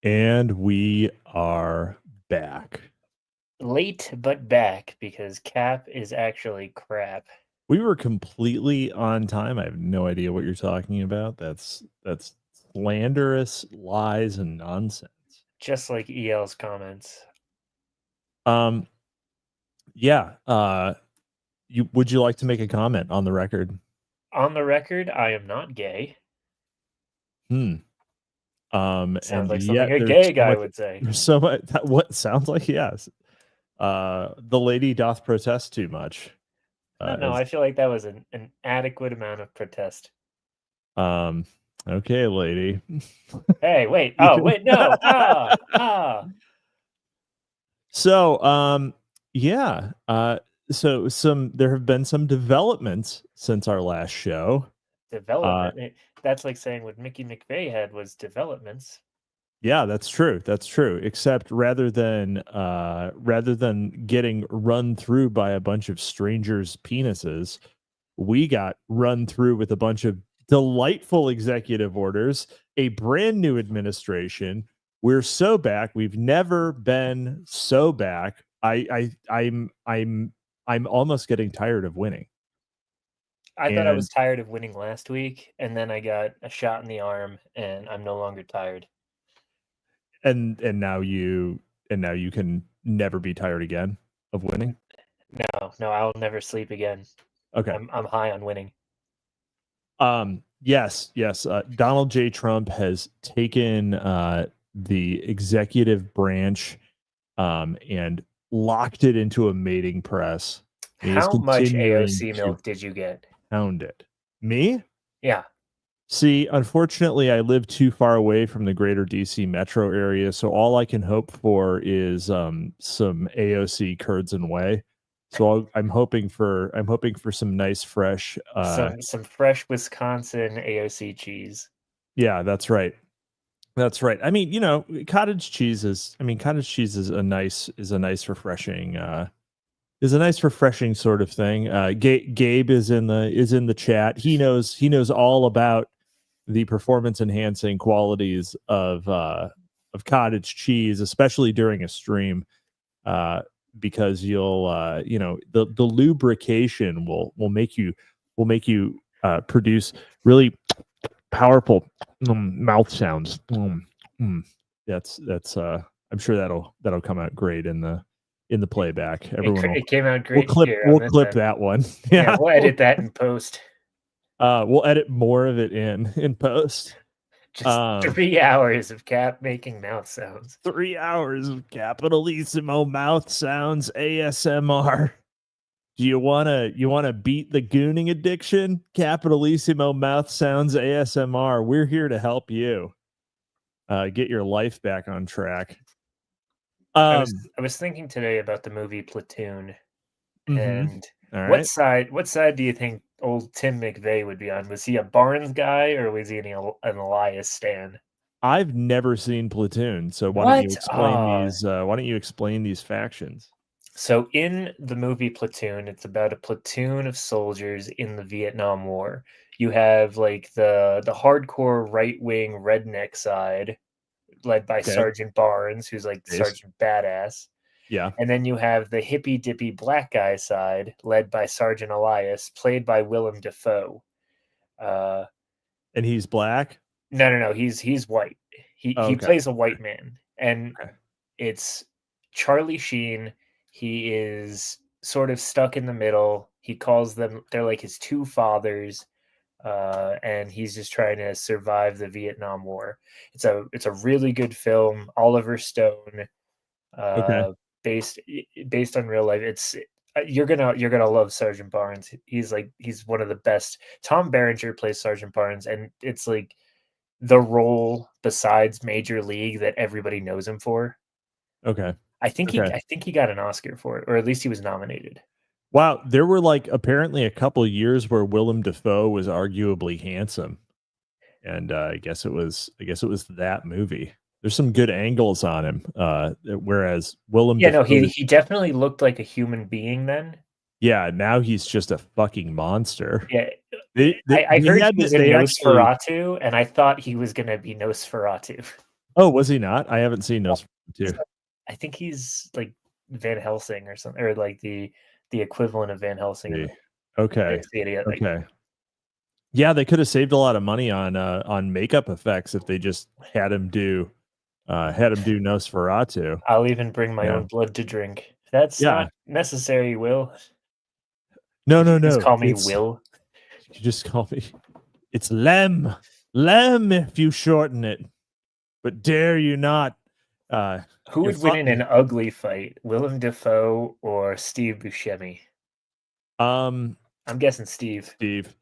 And we are back. Late but back, because Cap is actually crap. We were completely on time. I have no idea what you're talking about. That's slanderous lies and nonsense. Just like EL's comments. Yeah. Would you like to make a comment on the record? On the record, I am not gay. Sounds like something a gay guy would say. There's so much. What sounds like yes. The lady doth protest too much. No, I feel like that was an adequate amount of protest. Okay, lady. Hey, wait. Oh, wait, no. So, yeah. So there have been some developments since our last show. Development. That's like saying what Mickey McVeigh had was developments. Yeah, that's true. That's true. Except rather than getting run through by a bunch of strangers' penises, we got run through with a bunch of delightful executive orders, a brand new administration. We're so back. We've never been so back. I'm almost getting tired of winning. I thought I was tired of winning last week, and then I got a shot in the arm, and I'm no longer tired. And now you can never be tired again of winning. No, I'll never sleep again. Okay, I'm high on winning. Yes. Donald J. Trump has taken the executive branch and locked it into a mating press. How much AOC milk did you get? Pound it. Me? Yeah. See, unfortunately, I live too far away from the greater DC metro area, so all I can hope for is some AOC curds and whey. So I'm hoping for some nice fresh some fresh Wisconsin AOC cheese. Yeah, that's right. That's right. I mean, cottage cheese is a nice refreshing sort of thing. Gabe is in the chat. He knows all about the performance enhancing qualities of cottage cheese, especially during a stream, because you'll the lubrication will make you produce really powerful mouth sounds. That's I'm sure that'll come out great in the playback. It came out great. We'll clip that one. Yeah, we'll edit that in post. We'll edit more of it in post. Just 3 hours of Cap making mouth sounds. 3 hours of Capitalisimo mouth sounds ASMR. Do you wanna beat the gooning addiction? Capitalisimo mouth sounds ASMR. We're here to help you get your life back on track. I was thinking today about the movie Platoon, and right. what side do you think old Tim McVeigh would be on? Was he a Barnes guy, or was he an Elias stan? I've never seen Platoon, so why don't you explain these factions? So in the movie Platoon, it's about a platoon of soldiers in the Vietnam War. You have like the hardcore right-wing redneck side, led by Sergeant Barnes, who's like Sergeant Badass. Yeah. And then you have the hippy-dippy black guy side, led by Sergeant Elias, played by Willem Dafoe. And he's black? No. He's white. He plays a white man. And it's Charlie Sheen. He is sort of stuck in the middle. He calls them, they're like his two fathers. And he's just trying to survive the Vietnam War. It's a really good film. Oliver Stone, based on real life. It's you're gonna love Sergeant Barnes. He's one of the best. Tom Berenger plays Sergeant Barnes, and it's like the role besides Major League that everybody knows him for. Okay. I think he got an Oscar for it, or at least he was nominated. Wow, there were apparently a couple of years where Willem Dafoe was arguably handsome, and I guess it was that movie. There's some good angles on him, whereas Willem. Yeah, Dafoe, he definitely looked like a human being then. Yeah, now he's just a fucking monster. Yeah, I heard he was in Nosferatu, and I thought he was going to be Nosferatu. Oh, was he not? I haven't seen Nosferatu 2. I think he's like Van Helsing or something, or like the equivalent of Van Helsing. Okay. Okay. Yeah, they could have saved a lot of money on makeup effects if they just had him do Nosferatu. I'll even bring my own blood to drink. That's not necessary, Will. No. Just call me Will. You just call me. It's Lem if you shorten it. But dare you not? Who would win in an ugly fight, Willem Dafoe or Steve Buscemi? I'm guessing Steve.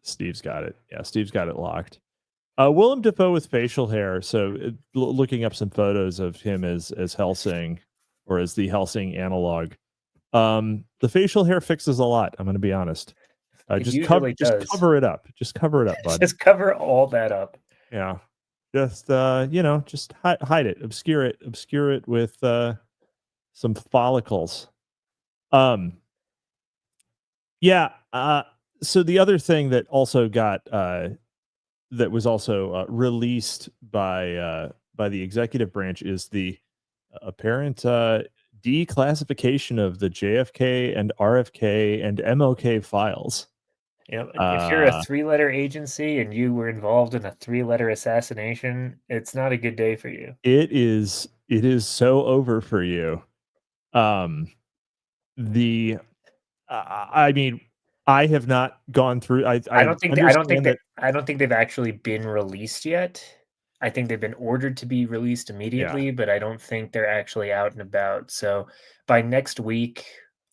Steve's got it. Yeah, Steve's got it locked. Willem Dafoe with facial hair. So looking up some photos of him as Helsing, or as the Helsing analog. The facial hair fixes a lot. I'm going to be honest. Just cover it up. Just cover it up, bud. Just cover all that up. Yeah. Just just hide it, obscure it with some follicles. Yeah. So the other thing that also got that was also released by the executive branch is the apparent declassification of the JFK and RFK and MLK files. You know, if you're a 3-letter agency and you were involved in a 3-letter assassination, it's not a good day for you. It is so over for you. I mean, I have not gone through. I don't think they've actually been released yet. I think they've been ordered to be released immediately, but I don't think they're actually out and about. So by next week,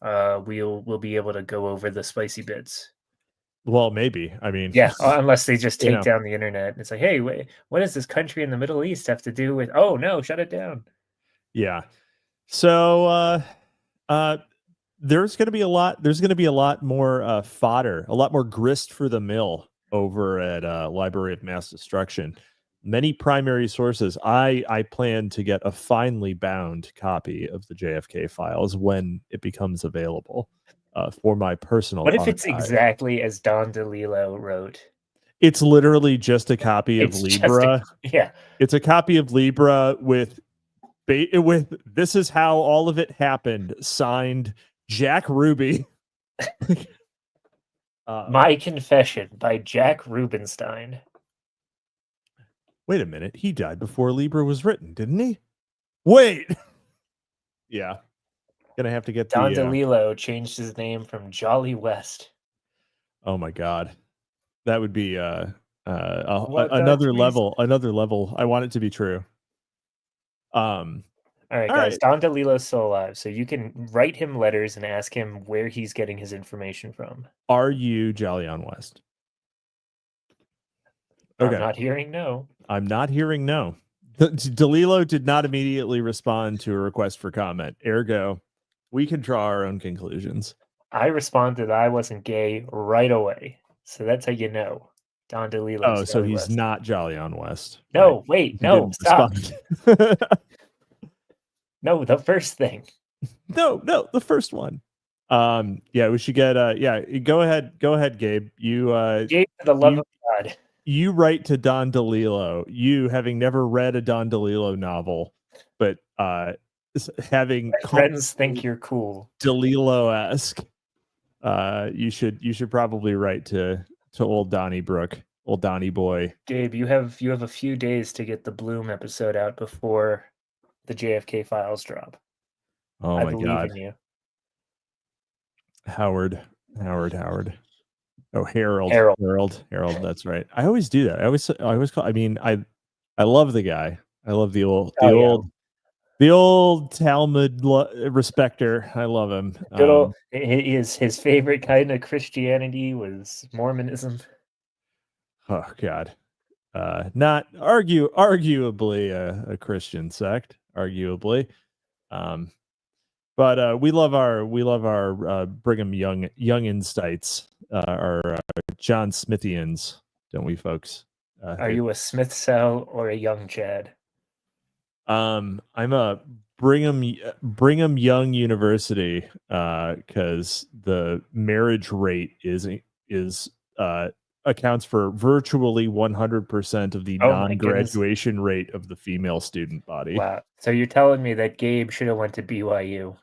we'll be able to go over the spicy bits. Well, maybe. I mean, yeah, unless they just take down the internet. It's like, hey, wait, what does this country in the Middle East have to do with? Oh no, shut it down. Yeah. So there's going to be a lot. There's going to be a lot more fodder, a lot more grist for the mill over at Library of Mass Destruction. Many primary sources. I plan to get a finely bound copy of the JFK files when it becomes available for my personal. What if it's exactly as Don DeLillo wrote? It's literally just a copy of Libra. It's a copy of Libra with "This is how all of it happened," signed Jack Ruby. My Confession by Jack Rubenstein. Wait a minute. He died before Libra was written, didn't he? Wait. Yeah. Gonna have to get Don DeLillo changed his name from Jolly West. Oh my God. That would be another level. Another level. I want it to be true. All right, guys. Don DeLillo's still alive, so you can write him letters and ask him where he's getting his information from. Are you Jolly on West? Okay. I'm not hearing no. I'm not hearing no. DeLillo did not immediately respond to a request for comment. Ergo, we can draw our own conclusions. I responded I wasn't gay right away. So that's how you know. Don DeLillo. Oh, so he's not Jolly on West. No, right? Wait, no, stop. No, the first thing. No, the first one. Yeah, we should get go ahead, Gabe. You Gabe, for the love of God. You write to Don DeLillo, you having never read a Don DeLillo novel, but having friends think you're cool. DeLillo-esque. You should probably write to old Donnie Brook, old Donnie boy. Gabe, you have a few days to get the Bloom episode out before the JFK files drop. Oh my God. I believe in you. Howard. Oh, Harold. That's right. I always do that. I always call. I mean, I love the guy. I love the old Talmud respecter. I love him. His favorite kind of Christianity was Mormonism. Oh God, not arguably a Christian sect. Arguably, but we love our Brigham Young insights, our John Smithians, don't we, folks? Are you a Smith Cell or a Young Chad? I'm a Brigham Young University, because the marriage rate is accounts for virtually 100% of the non-graduation rate of the female student body. Wow. So you're telling me that Gabe should have went to BYU?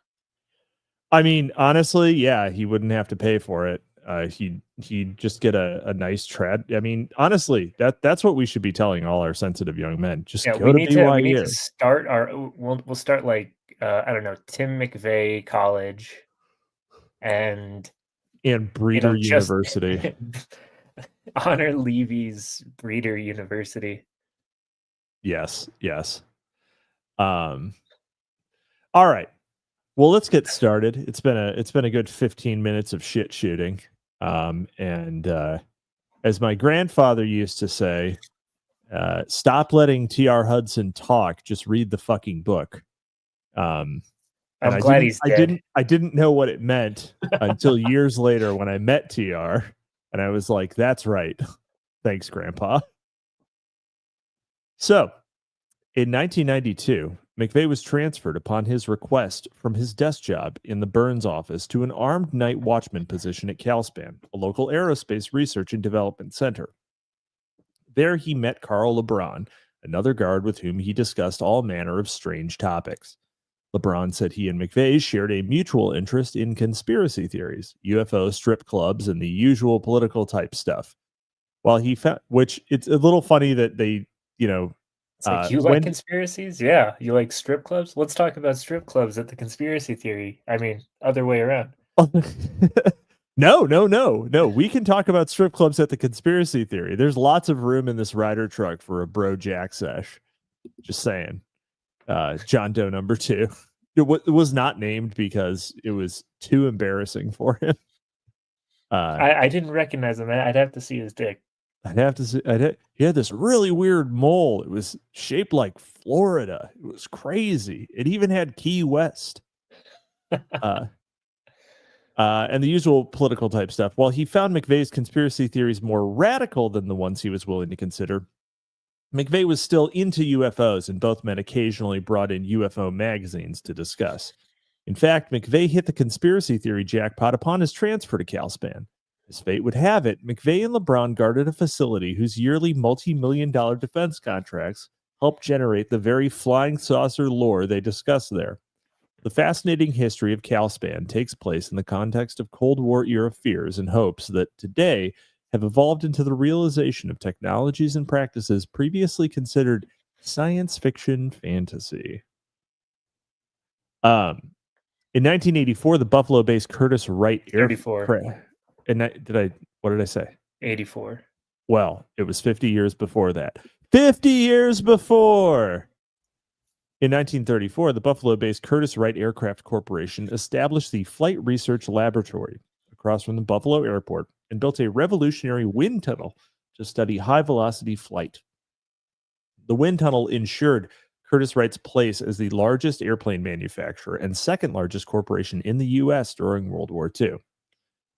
I mean, honestly, yeah, he wouldn't have to pay for it. He'd just get a nice trad. I mean, honestly, that's what we should be telling all our sensitive young men. Just go to BYU. We need to start we'll start like I don't know, Tim McVeigh College and Breeder University. Honor Levy's Breeder University. Yes. All right. Well, let's get started. It's been a good 15 minutes of shit shooting. As my grandfather used to say, stop letting T.R. Hudson talk. Just read the fucking book. I'm glad he's dead. I didn't know what it meant until years later when I met TR, and I was like, "That's right." Thanks, Grandpa. So, in 1992, McVeigh was transferred upon his request from his desk job in the Burns office to an armed night watchman position at Calspan, a local aerospace research and development center. There, he met Carl LeBron, another guard with whom he discussed all manner of strange topics. LeBron said he and McVeigh shared a mutual interest in conspiracy theories, UFO strip clubs, and the usual political type stuff. While he found, which it's a little funny that they, it's like, you like conspiracies? Yeah. You like strip clubs? Let's talk about strip clubs at the conspiracy theory. I mean, other way around. No. We can talk about strip clubs at the conspiracy theory. There's lots of room in this Ryder truck for a bro jack sesh. Just saying. John Doe number 2. It was not named because it was too embarrassing for him. I didn't recognize him. I'd have to see his dick. He had this really weird mole. It was shaped like Florida. It was crazy. It even had Key West. And the usual political type stuff. While he found McVeigh's conspiracy theories more radical than the ones he was willing to consider, McVeigh was still into UFOs, and both men occasionally brought in UFO magazines to discuss. In fact, McVeigh hit the conspiracy theory jackpot upon his transfer to Calspan. As fate would have it, McVeigh and LeBron guarded a facility whose yearly multi-million-dollar defense contracts helped generate the very flying saucer lore they discuss there. The fascinating history of Calspan takes place in the context of Cold War-era fears and hopes that today have evolved into the realization of technologies and practices previously considered science fiction fantasy. In 1984, the Buffalo-based Curtiss Wright Aircraft. What did I say? 84. Well, it was 50 years before that. 50 years before! In 1934, the Buffalo-based Curtiss Wright Aircraft Corporation established the Flight Research Laboratory across from the Buffalo Airport and built a revolutionary wind tunnel to study high-velocity flight. The wind tunnel ensured Curtiss Wright's place as the largest airplane manufacturer and second largest corporation in the U.S. during World War II.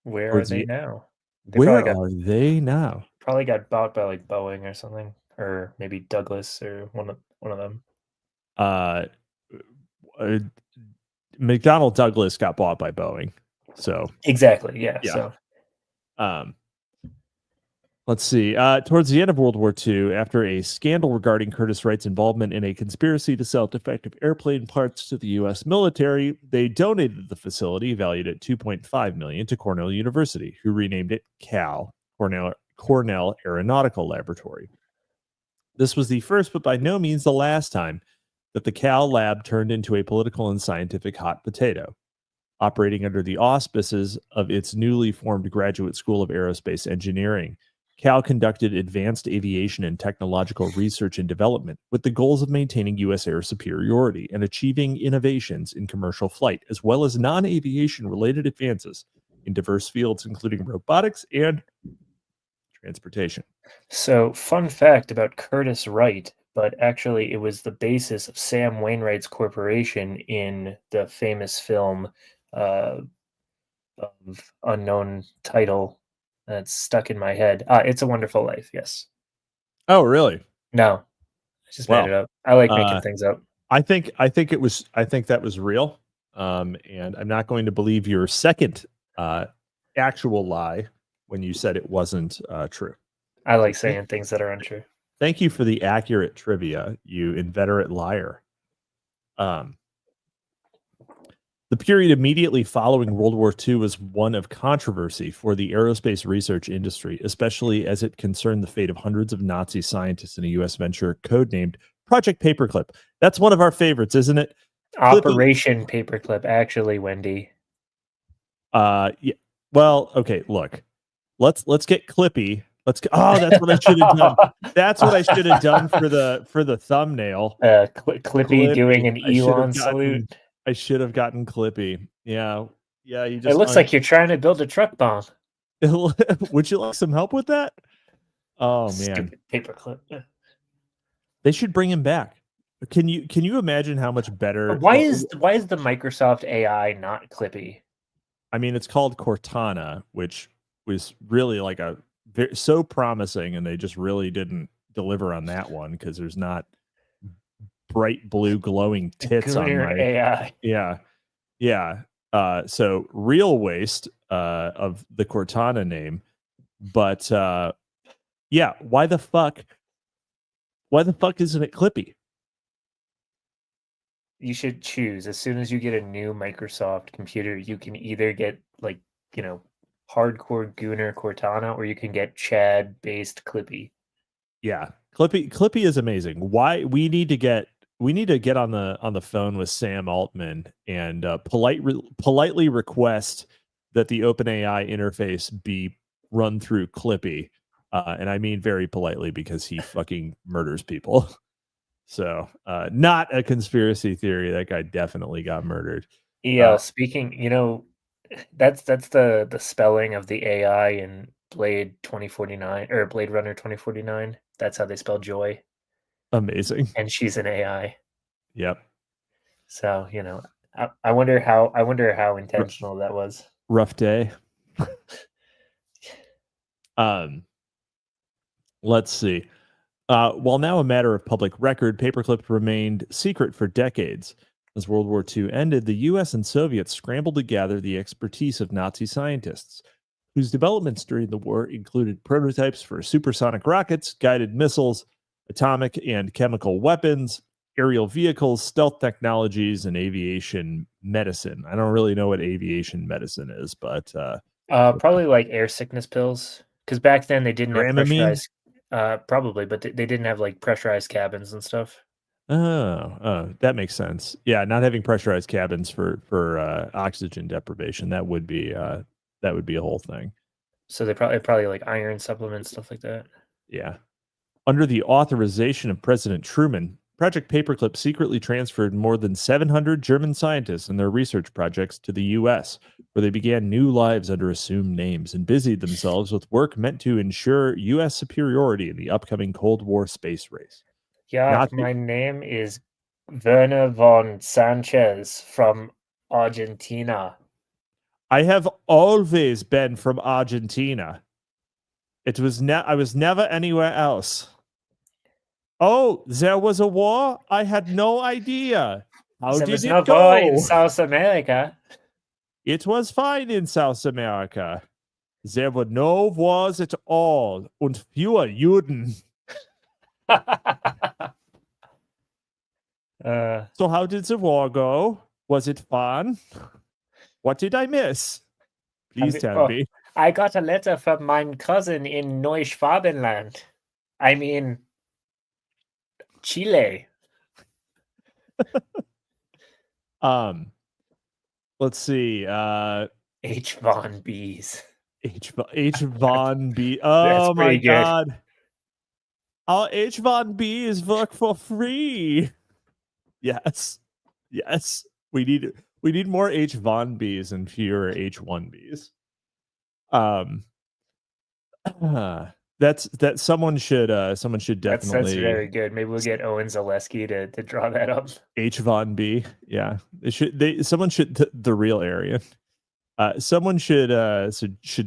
Where are they now? Where are they now? Probably got bought by like Boeing or something, or maybe Douglas or one of them. McDonnell Douglas got bought by Boeing. So exactly, yeah. So let's see. Towards the end of World War II, after a scandal regarding Curtiss Wright's involvement in a conspiracy to sell defective airplane parts to the U.S. military, they donated the facility, valued at $2.5 million, to Cornell University, who renamed it Cornell Aeronautical Laboratory. This was the first, but by no means the last time, that the Cal lab turned into a political and scientific hot potato. Operating under the auspices of its newly formed Graduate School of Aerospace Engineering, Cal conducted advanced aviation and technological research and development with the goals of maintaining U.S. air superiority and achieving innovations in commercial flight, as well as non-aviation related advances in diverse fields, including robotics and transportation. So, fun fact about Curtiss Wright, but actually it was the basis of Sam Wainwright's corporation in the famous film of unknown title that's stuck in my head. It's a Wonderful Life, yes. Oh, really? No, I just made it up. I like making things up. I think that was real. And I'm not going to believe your second actual lie when you said it wasn't true. I like saying things that are untrue. Thank you for the accurate trivia, you inveterate liar. The period immediately following World War II was one of controversy for the aerospace research industry, especially as it concerned the fate of hundreds of Nazi scientists in a U.S. venture codenamed Project Paperclip. That's one of our favorites, isn't it? Operation Paperclip, actually, Wendy. Yeah. Well, okay. Look, let's get Clippy. That's what I should have done. That's what I should have done for the thumbnail. Clippy doing an Elon salute. I should have gotten Clippy. Yeah. You just. It looks like you're trying to build a truck bomb. Would you like some help with that? Oh man, stupid Paperclip. They should bring him back. Can you imagine how much better? Why is the Microsoft AI not Clippy? I mean, it's called Cortana, which was really like so promising, and they just really didn't deliver on that one because there's not bright blue glowing tits on my AI. Yeah. So real waste of the Cortana name, but yeah. Why the fuck isn't it Clippy? You should choose. As soon as you get a new Microsoft computer, you can either get hardcore Gooner Cortana, or you can get Chad based Clippy. Yeah, Clippy is amazing. Why we need to get on the phone with Sam Altman and politely request that the OpenAI interface be run through Clippy, and I mean very politely because he fucking murders people. So, not a conspiracy theory. That guy definitely got murdered. Yeah, speaking, that's the spelling of the AI in Blade 2049 or Blade Runner 2049. That's how they spell joy. Amazing. And she's an AI. Yep. So, I wonder how intentional that was. Rough day. Let's see. While now a matter of public record, Paperclip remained secret for decades. As World War II ended, the US and Soviets scrambled to gather the expertise of Nazi scientists, whose developments during the war included prototypes for supersonic rockets, guided missiles, atomic and chemical weapons, aerial vehicles, stealth technologies, and aviation medicine. I don't really know what aviation medicine is, but probably like air sickness pills, because back then they didn't have pressurized. Probably, but they didn't have like pressurized cabins and stuff. Oh, that makes sense. Yeah, not having pressurized cabins for oxygen deprivation, that would be a whole thing. So they probably like iron supplements, stuff like that. Yeah. Under the authorization of President Truman, Project Paperclip secretly transferred more than 700 German scientists and their research projects to the U.S., where they began new lives under assumed names and busied themselves with work meant to ensure U.S. superiority in the upcoming Cold War space race. Yeah, my name is Werner von Sanchez from Argentina. I have always been from Argentina. I was never anywhere else. Oh, there was a war? I had no idea. How did it go? War in South America. It was fine in South America. There were no wars at all, und fewer Juden. So how did the war go? Was it fun? What did I miss? Please tell me. I got a letter from my cousin in Neuschwabenland. I mean, Chile. Let's see. H. Von B's. H. Von B. Oh my God. Our H. Von B's work for free. Yes. We need more H. Von B's and fewer H1B's. That someone should definitely. That's very good. Maybe we'll get Owen Zaleski to draw that up. H. Von B. Yeah, someone should the real Aryan. Someone should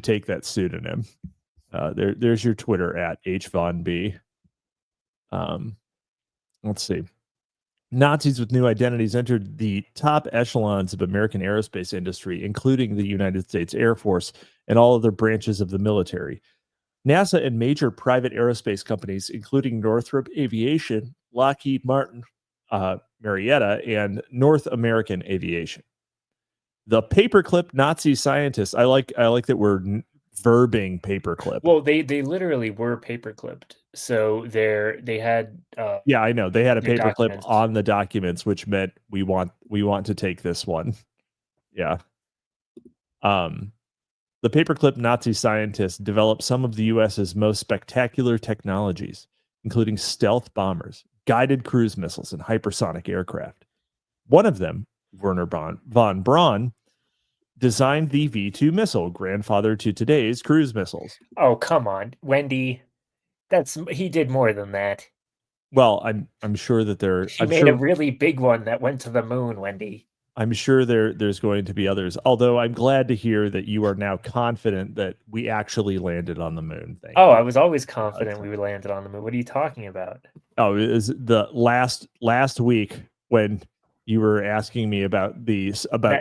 take that pseudonym. There's your Twitter at H. Von B. Let's see. Nazis with new identities entered the top echelons of American aerospace industry, including the United States Air Force and all other branches of the military. NASA and major private aerospace companies, including Northrop Aviation, Lockheed Martin, Marietta, and North American Aviation. The paperclip Nazi scientists. I like that we're verbing paperclip. Well, they literally were paperclipped. So they had yeah, I know. They had a paperclip on the documents, which meant we want to take this one. Yeah. The paperclip Nazi scientists developed some of the US's most spectacular technologies, including stealth bombers, guided cruise missiles, and hypersonic aircraft. One of them, Werner von Braun, designed the V-2 missile, grandfather to today's cruise missiles. Oh, come on, Wendy. He did more than that. Well, I'm sure that he made a really big one that went to the moon, Wendy. I'm sure there's going to be others. Although I'm glad to hear that you are now confident that we actually landed on the moon. Thank you. I was always confident we landed on the moon. What are you talking about? Oh, it was the last week when you were asking me about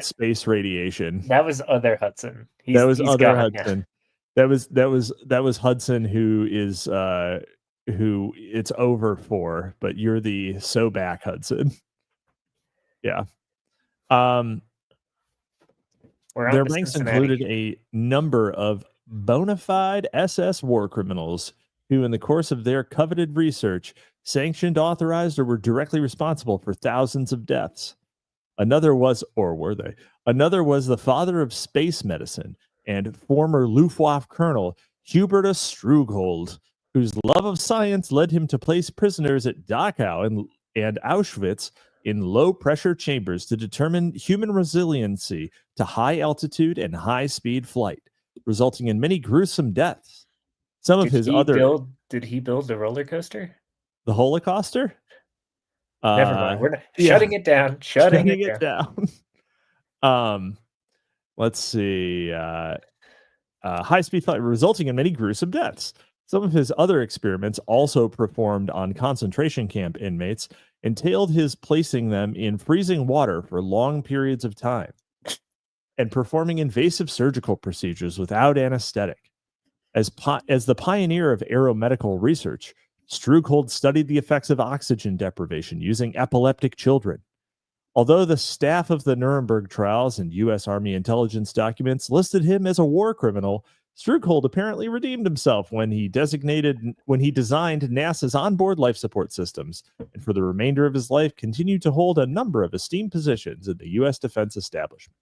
space radiation. That was other Hudson. That was other Hudson. Now. That was Hudson who is who it's over for, but you're the so back Hudson. Yeah. Their ranks included a number of bona fide SS war criminals who, in the course of their coveted research, sanctioned, authorized, or were directly responsible for thousands of deaths. Another was the father of space medicine and former Luftwaffe colonel Hubertus Strughold, whose love of science led him to place prisoners at Dachau and Auschwitz in low-pressure chambers to determine human resiliency to high altitude and high-speed flight, resulting in many gruesome deaths. Did he build the roller coaster? The Holocauster? Never mind. We're shutting it down. Shutting it down. Let's see. High-speed flight, resulting in many gruesome deaths. Some of his other experiments, also performed on concentration camp inmates, entailed his placing them in freezing water for long periods of time and performing invasive surgical procedures without anesthetic. As the pioneer of aeromedical research, Strughold studied the effects of oxygen deprivation using epileptic children. Although the staff of the Nuremberg trials and U.S. Army intelligence documents listed him as a war criminal, Strughold apparently redeemed himself when he designed NASA's onboard life support systems, and for the remainder of his life continued to hold a number of esteemed positions in the U.S. defense establishment,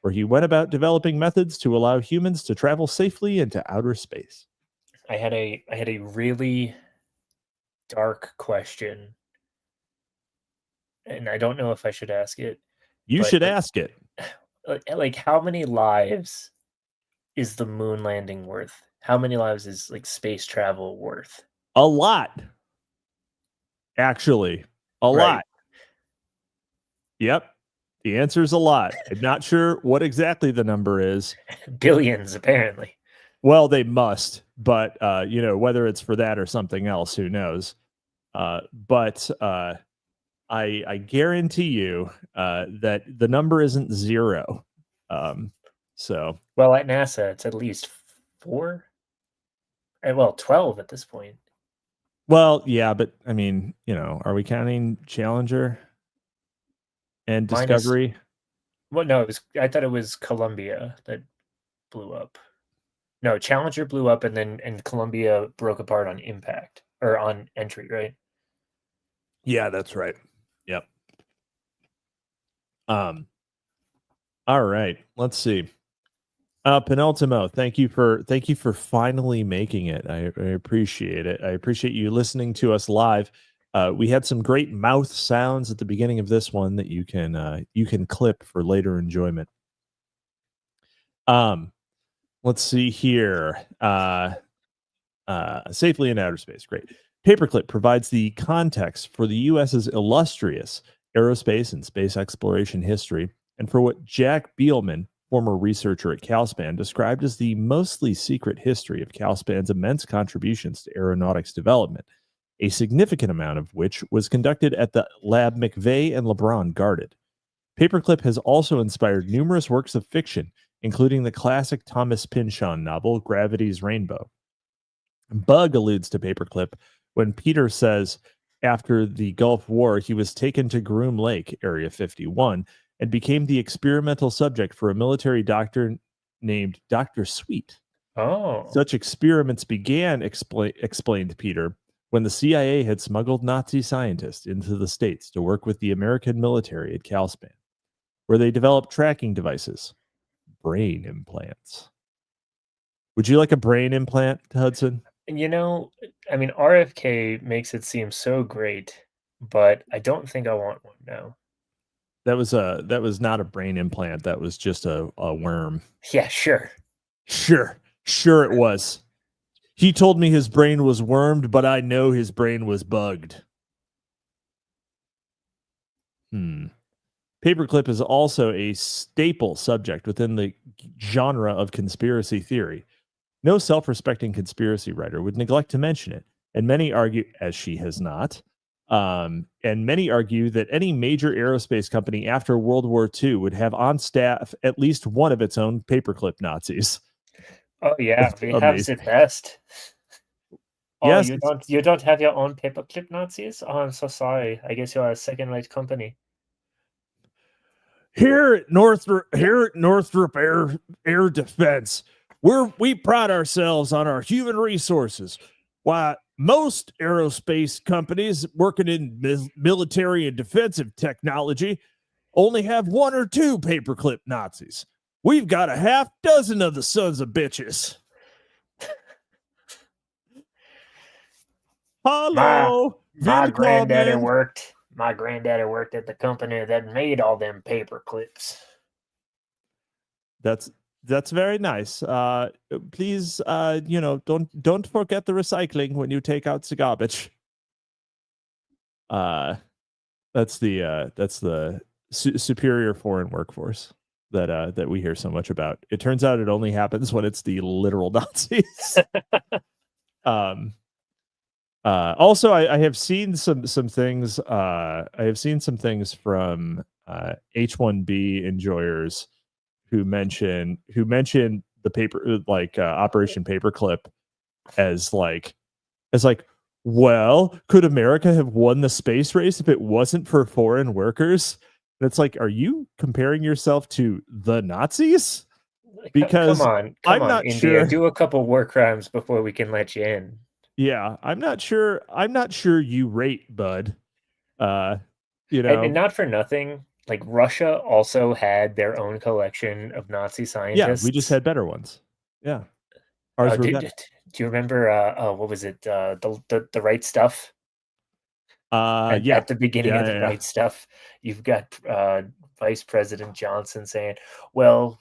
where he went about developing methods to allow humans to travel safely into outer space. I had a really dark question, and I don't know if I should ask it. You should ask it. Like, how many lives is the moon landing worth? How many lives is space travel worth? A lot. Actually, a lot. Yep. The answer is a lot. I'm not sure what exactly the number is. Billions, apparently. Well, they must, but whether it's for that or something else, who knows? But I guarantee you that the number isn't zero. So, well, at NASA, it's at least 4. Well, 12 at this point. Well, yeah, but I mean, are we counting Challenger and Discovery? Well, no, I thought it was Columbia that blew up. No, Challenger blew up, and Columbia broke apart on impact or on entry, right? Yeah, that's right. Yep. All right. Let's see. Penultimo, thank you for finally making it. I appreciate it. I appreciate you listening to us live. We had some great mouth sounds at the beginning of this one that you can clip for later enjoyment. Let's see here. Safely in outer space. Great. Paperclip provides the context for the U.S.'s illustrious aerospace and space exploration history, and for what Jack Bielman, former researcher at Calspan, described as the mostly secret history of Calspan's immense contributions to aeronautics development. a significant amount of which was conducted at the lab McVeigh and LeBron guarded. Paperclip has also inspired numerous works of fiction, including the classic Thomas Pynchon novel Gravity's Rainbow. Bug alludes to Paperclip when Peter says after the Gulf War he was taken to Groom Lake, Area 51, and became the experimental subject for a military doctor named Dr. Sweet. Oh. Such experiments began, explained Peter, when the CIA had smuggled Nazi scientists into the States to work with the American military at Calspan, where they developed tracking devices, brain implants. Would you like a brain implant, Hudson? You know, I mean, RFK makes it seem so great, but I don't think I want one now. That was not a brain implant. That was just a worm. Yeah, sure. Sure it was. He told me his brain was wormed, but I know his brain was bugged. Paperclip is also a staple subject within the genre of conspiracy theory. No self-respecting conspiracy writer would neglect to mention it, and many argue, as she has not, and many argue that any major aerospace company after World War II would have on staff at least one of its own paperclip Nazis. Oh yeah, we have the best. Oh, yes, you don't have your own paperclip Nazis? Oh, I'm so sorry. I guess you're a second-rate company. Here at Northrop Air Defense, we pride ourselves on our human resources. Why, most aerospace companies working in military and defensive technology only have one or two paperclip Nazis. We've got a half dozen of the sons of bitches. Hello. My granddaddy worked at the company that made all them paper clips. That's very nice. Please, don't forget the recycling when you take out the garbage. That's the superior foreign workforce that we hear so much about. It turns out it only happens when it's the literal Nazis. Also, I have seen some things. I have seen some things from H-1B enjoyers who mention the paper, Operation Paperclip, as like, well, could America have won the space race if it wasn't for foreign workers? And it's like, are you comparing yourself to the Nazis? Because come on, India, sure. Do a couple war crimes before we can let you in. Yeah, I'm not sure you rate, bud. And not for nothing, like Russia also had their own collection of Nazi scientists. Yeah, we just had better ones. Yeah. Ours were better. Do you remember what was it? The Right Stuff? At the beginning of the Right Stuff, you've got Vice President Johnson saying, well,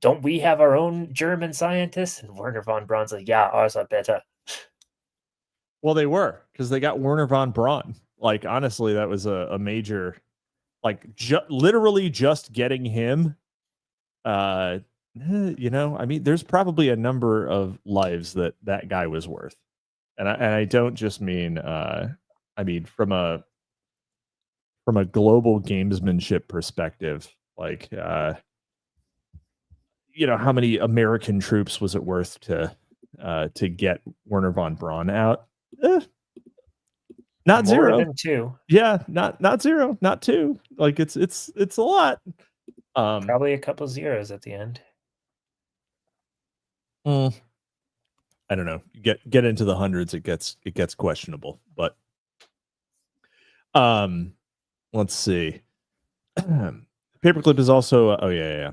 don't we have our own German scientists? And Werner von Braun's like, yeah, ours are better. Well, they were, because they got Werner von Braun. Like, honestly, that was a major, like, literally just getting him. I mean, there's probably a number of lives that guy was worth. And I don't just mean, I mean, from a global gamesmanship perspective, like, how many American troops was it worth to get Werner von Braun out? Not more zero. Than two. Yeah, not zero, not two. Like it's a lot. Probably a couple zeros at the end. I don't know. Get into the hundreds, it gets questionable. But let's see. Paperclip is also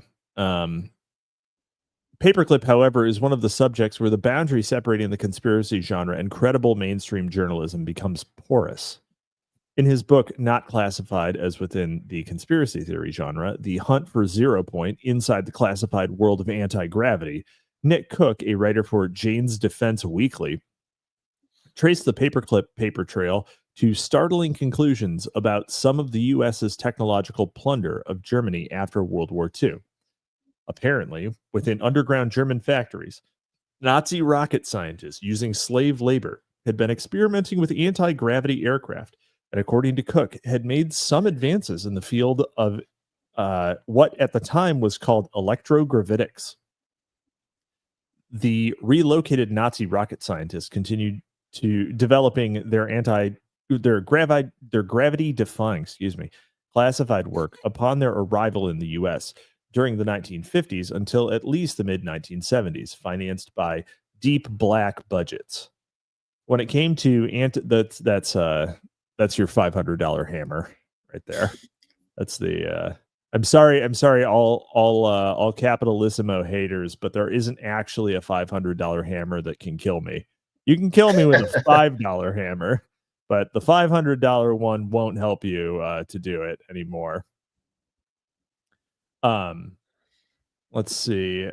Paperclip, however, is one of the subjects where the boundary separating the conspiracy genre and credible mainstream journalism becomes porous. In his book, not classified as within the conspiracy theory genre, The Hunt for Zero Point Inside the Classified World of Anti-Gravity, Nick Cook, a writer for Jane's Defense Weekly, traced the Paperclip paper trail to startling conclusions about some of the U.S.'s technological plunder of Germany after World War II. Apparently, within underground German factories, Nazi rocket scientists using slave labor had been experimenting with anti-gravity aircraft, and according to Cook, had made some advances in the field of what at the time was called electrogravitics. The relocated Nazi rocket scientists continued to developing their gravity defying, classified work upon their arrival in the U.S. during the 1950s until at least the mid 1970s, financed by deep black budgets. When it came to that's your $500 hammer right there. That's the I'm sorry, all Capitalisimo haters, but there isn't actually a $500 hammer that can kill me. You can kill me with a $5 hammer, but the $500 one won't help you to do it anymore. Let's see.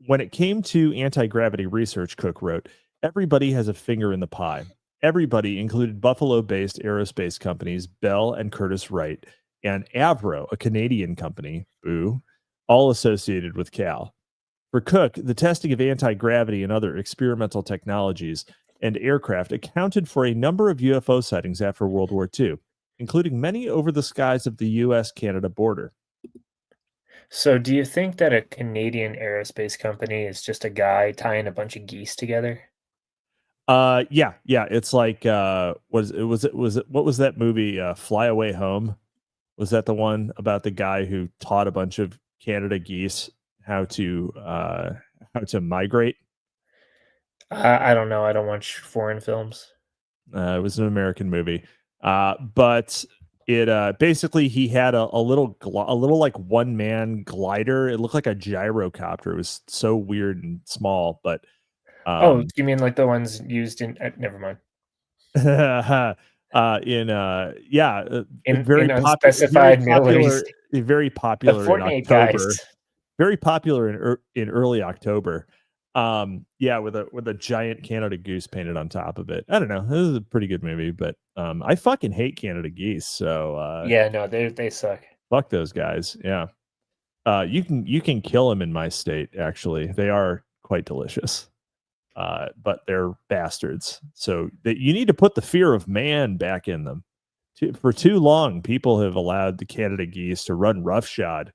When it came to anti-gravity research, Cook wrote, everybody has a finger in the pie. Everybody included Buffalo-based aerospace companies Bell and Curtiss-Wright, and Avro, a Canadian company, all associated with Cal. For Cook, the testing of anti-gravity and other experimental technologies and aircraft accounted for a number of UFO sightings after World War II, including many over the skies of the U.S.-Canada border. So do you think that a Canadian aerospace company is just a guy tying a bunch of geese together? Yeah. It's like what was that movie? Fly Away Home. Was that the one about the guy who taught a bunch of Canada geese how to migrate? I don't know. I don't watch foreign films. It was an American movie, but it basically he had a little like one man glider. It looked like a gyrocopter. It was so weird and small, but. Oh, you mean like the ones used in? Never mind. In very unspecified Middle East, very popular the in Fortnite October. Guys. Very popular in early October. With a giant Canada goose painted on top of it. I don't know. This is a pretty good movie, but I fucking hate Canada geese. So no, they suck. Fuck those guys. Yeah. You can kill them in my state. Actually, they are quite delicious. But they're bastards. So that you need to put the fear of man back in them. For too long, people have allowed the Canada geese to run roughshod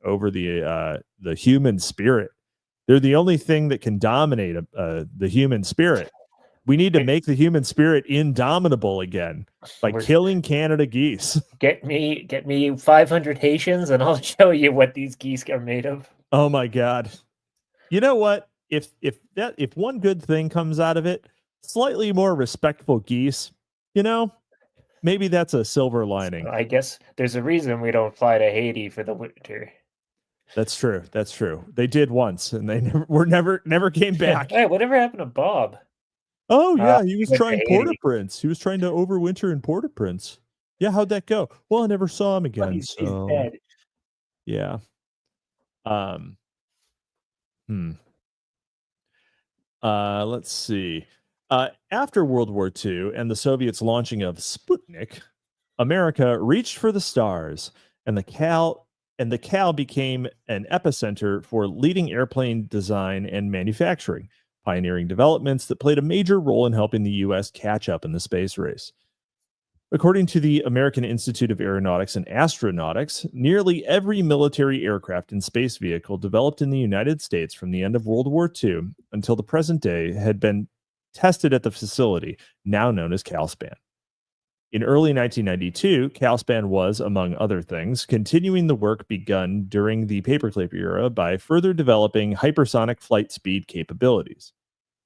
over the human spirit. They're the only thing that can dominate the human spirit. We need to make the human spirit indomitable again by killing Canada geese. Get me 500 Haitians, and I'll show you what these geese are made of. Oh my God! You know what? If one good thing comes out of it, slightly more respectful geese, maybe that's a silver lining. So I guess there's a reason we don't fly to Haiti for the winter. That's true. They did once, and they never came back. Hey, whatever happened to Bob? Oh yeah, he was trying Port-au-Prince. He was trying to overwinter in Port-au-Prince. Yeah, how'd that go? Well, I never saw him again. He's dead. Yeah. Let's see. After World War II and the Soviets' launching of Sputnik, America reached for the stars, and the Cal became an epicenter for leading airplane design and manufacturing, pioneering developments that played a major role in helping the U.S. catch up in the space race. According to the American Institute of Aeronautics and Astronautics, nearly every military aircraft and space vehicle developed in the United States from the end of World War II until the present day had been tested at the facility, now known as Calspan. In early 1992, Calspan was, among other things, continuing the work begun during the Paperclip era by further developing hypersonic flight speed capabilities.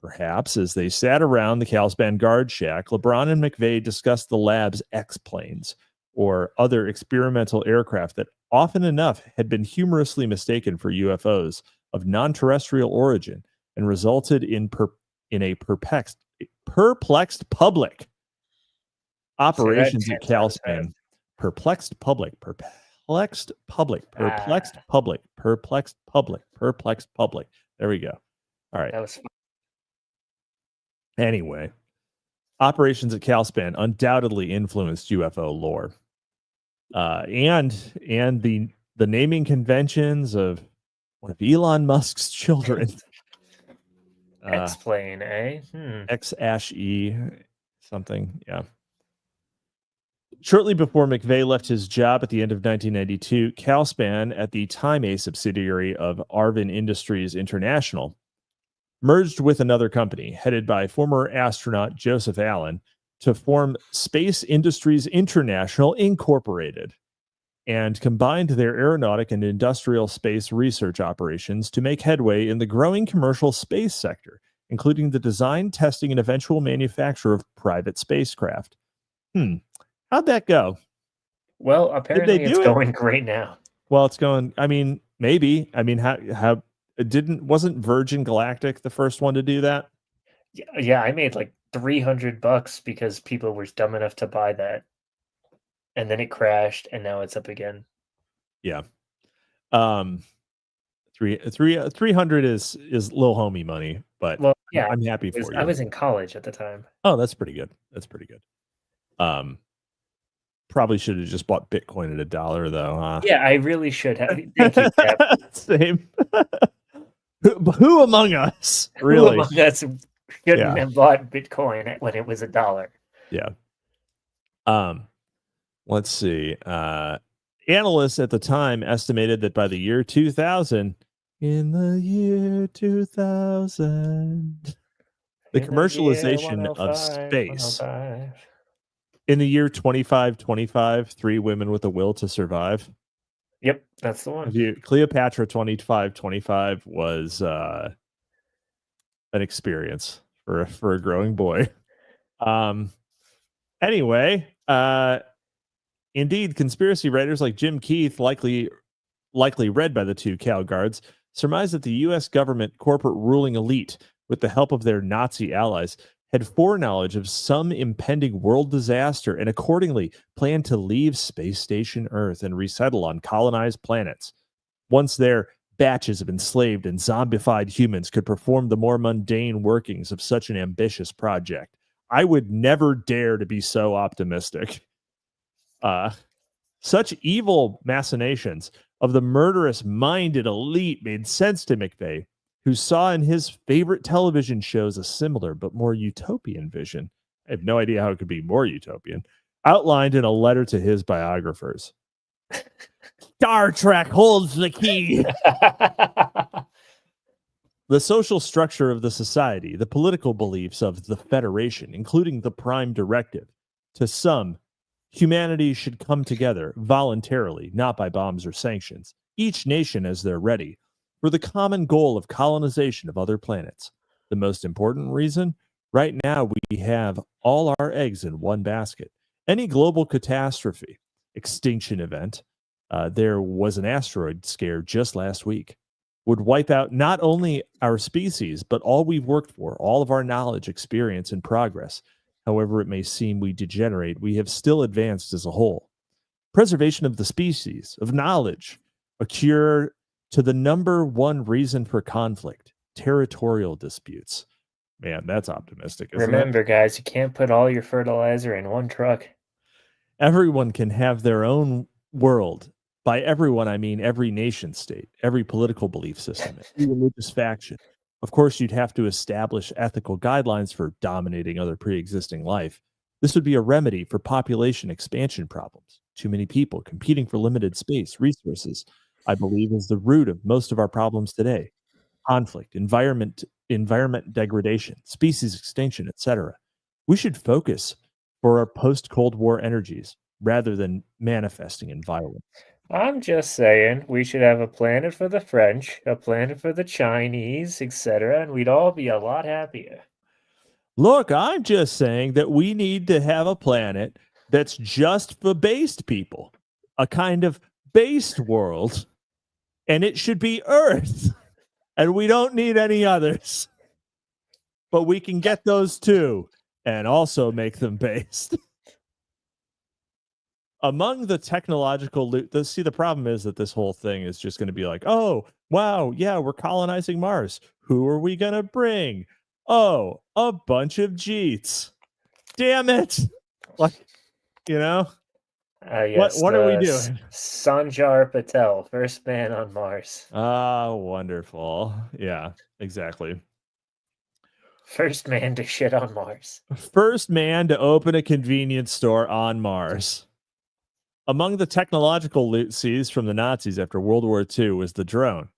Perhaps as they sat around the Calspan guard shack, LeBron and McVeigh discussed the lab's X-planes, or other experimental aircraft that often enough had been humorously mistaken for UFOs of non-terrestrial origin and resulted in a perplexed public. Operations at Calspan. Perplexed public. There we go. All right. That was fun. Anyway, operations at Calspan undoubtedly influenced UFO lore, and the naming conventions of one of Elon Musk's children. X-plane, eh? X-E something, yeah. Shortly before McVeigh left his job at the end of 1992, Calspan, at the time a subsidiary of Arvin Industries International, merged with another company headed by former astronaut Joseph Allen to form Space Industries International Incorporated, and combined their aeronautic and industrial space research operations to make headway in the growing commercial space sector, including the design, testing, and eventual manufacture of private spacecraft. How'd that go? Well, apparently it's going great now. Well, it's going, I mean, maybe. I mean, how wasn't Virgin Galactic the first one to do that? Yeah, I made like $300 because people were dumb enough to buy that. And then it crashed, and now it's up again. Yeah. 300 is little homie money, but well, yeah, I'm happy for you. I was in college at the time. Oh, that's pretty good. That's pretty good. Probably should have just bought Bitcoin at $1 though, huh? Yeah, I really should have. Thank you, Cap. Same. Who among us really? Who among us shouldn't have bought Bitcoin when it was $1? Yeah. Let's see. Analysts at the time estimated that by the year 2000, in the year 2000, the commercialization of space. 105. In the year 2525, 3 Women with a Will to Survive. Yep, that's the one. Cleopatra 2525 was an experience for a growing boy. Anyway, indeed, conspiracy writers like Jim Keith, likely read by the two Cal guards, surmise that the U.S. government corporate ruling elite, with the help of their Nazi allies, had foreknowledge of some impending world disaster and accordingly planned to leave space station Earth and resettle on colonized planets. Once there, batches of enslaved and zombified humans could perform the more mundane workings of such an ambitious project. I would never dare to be so optimistic. Such evil machinations of the murderous-minded elite made sense to McVeigh, who saw in his favorite television shows a similar but more utopian vision. I have no idea how it could be more utopian. Outlined in a letter to his biographers. Star Trek holds the key. The social structure of the society, the political beliefs of the Federation, including the Prime Directive. To some, humanity should come together voluntarily, not by bombs or sanctions, each nation as they're ready, for the common goal of colonization of other planets. The most important reason? Right now, we have all our eggs in one basket. Any global catastrophe, extinction event, there was an asteroid scare just last week, would wipe out not only our species, but all we've worked for, all of our knowledge, experience, and progress. However it may seem we degenerate, we have still advanced as a whole. Preservation of the species, of knowledge, a cure to the number one reason for conflict, territorial disputes. Man, that's optimistic, isn't Remember, guys, you can't put all your fertilizer in one truck. Everyone can have their own world. By everyone, I mean every nation state, every political belief system, every religious faction. Of course, you'd have to establish ethical guidelines for dominating other pre-existing life. This would be a remedy for population expansion problems. Too many people competing for limited space, resources, I believe, is the root of most of our problems today. Conflict, environment degradation, species extinction, etc. We should focus for our post-Cold War energies rather than manifesting in violence. I'm just saying we should have a planet for the French, a planet for the Chinese, etc., and we'd all be a lot happier. Look, I'm just saying that we need to have a planet that's just for based people, a kind of based world, and it should be Earth, and we don't need any others. But we can get those too, and also make them based. Among the technological loot, the problem is that this whole thing is just going to be like, oh, wow, yeah, we're colonizing Mars. Who are we going to bring? Oh, a bunch of Jeets. Damn it. Like, you know? Yes, what are we doing? Sanjar Patel, first man on Mars. Ah, wonderful. Yeah, exactly. First man to shit on Mars. First man to open a convenience store on Mars. Among the technological loot seized from the Nazis after World War II was the drone.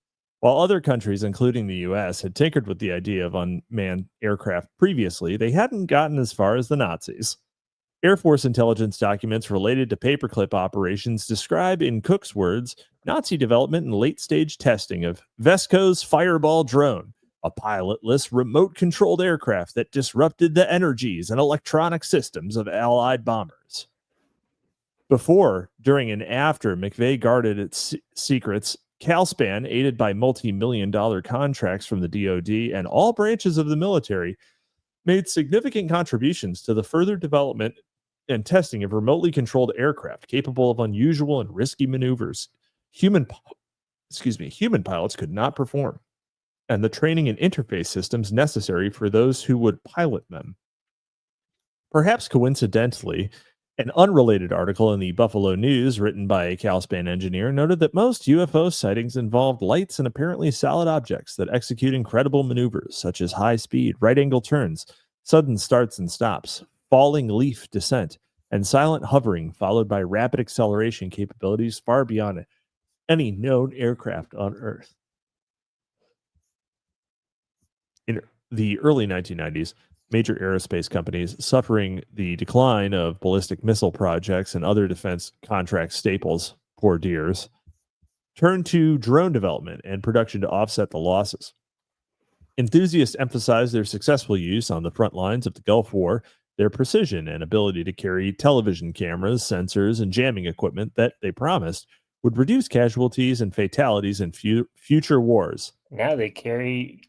While other countries, including the US, had tinkered with the idea of unmanned aircraft previously, they hadn't gotten as far as the Nazis. Air Force intelligence documents related to paperclip operations describe, in Cook's words, Nazi development and late-stage testing of Vesco's Fireball drone, a pilotless, remote-controlled aircraft that disrupted the energies and electronic systems of Allied bombers. Before, during, and after McVeigh guarded its secrets, Calspan, aided by multi-million-dollar contracts from the DoD and all branches of the military, made significant contributions to the further development and testing of remotely controlled aircraft capable of unusual and risky maneuvers human pilots could not perform, and the training and interface systems necessary for those who would pilot them. Perhaps coincidentally, an unrelated article in the Buffalo News written by a Calspan engineer noted that most UFO sightings involved lights and apparently solid objects that execute incredible maneuvers such as high-speed, right-angle turns, sudden starts and stops, falling leaf descent, and silent hovering followed by rapid acceleration capabilities far beyond any known aircraft on Earth. In the early 1990s, major aerospace companies, suffering the decline of ballistic missile projects and other defense contract staples, poor dears, turned to drone development and production to offset the losses. Enthusiasts emphasized their successful use on the front lines of the Gulf War, their precision and ability to carry television cameras, sensors, and jamming equipment that they promised would reduce casualties and fatalities in future wars. Now they carry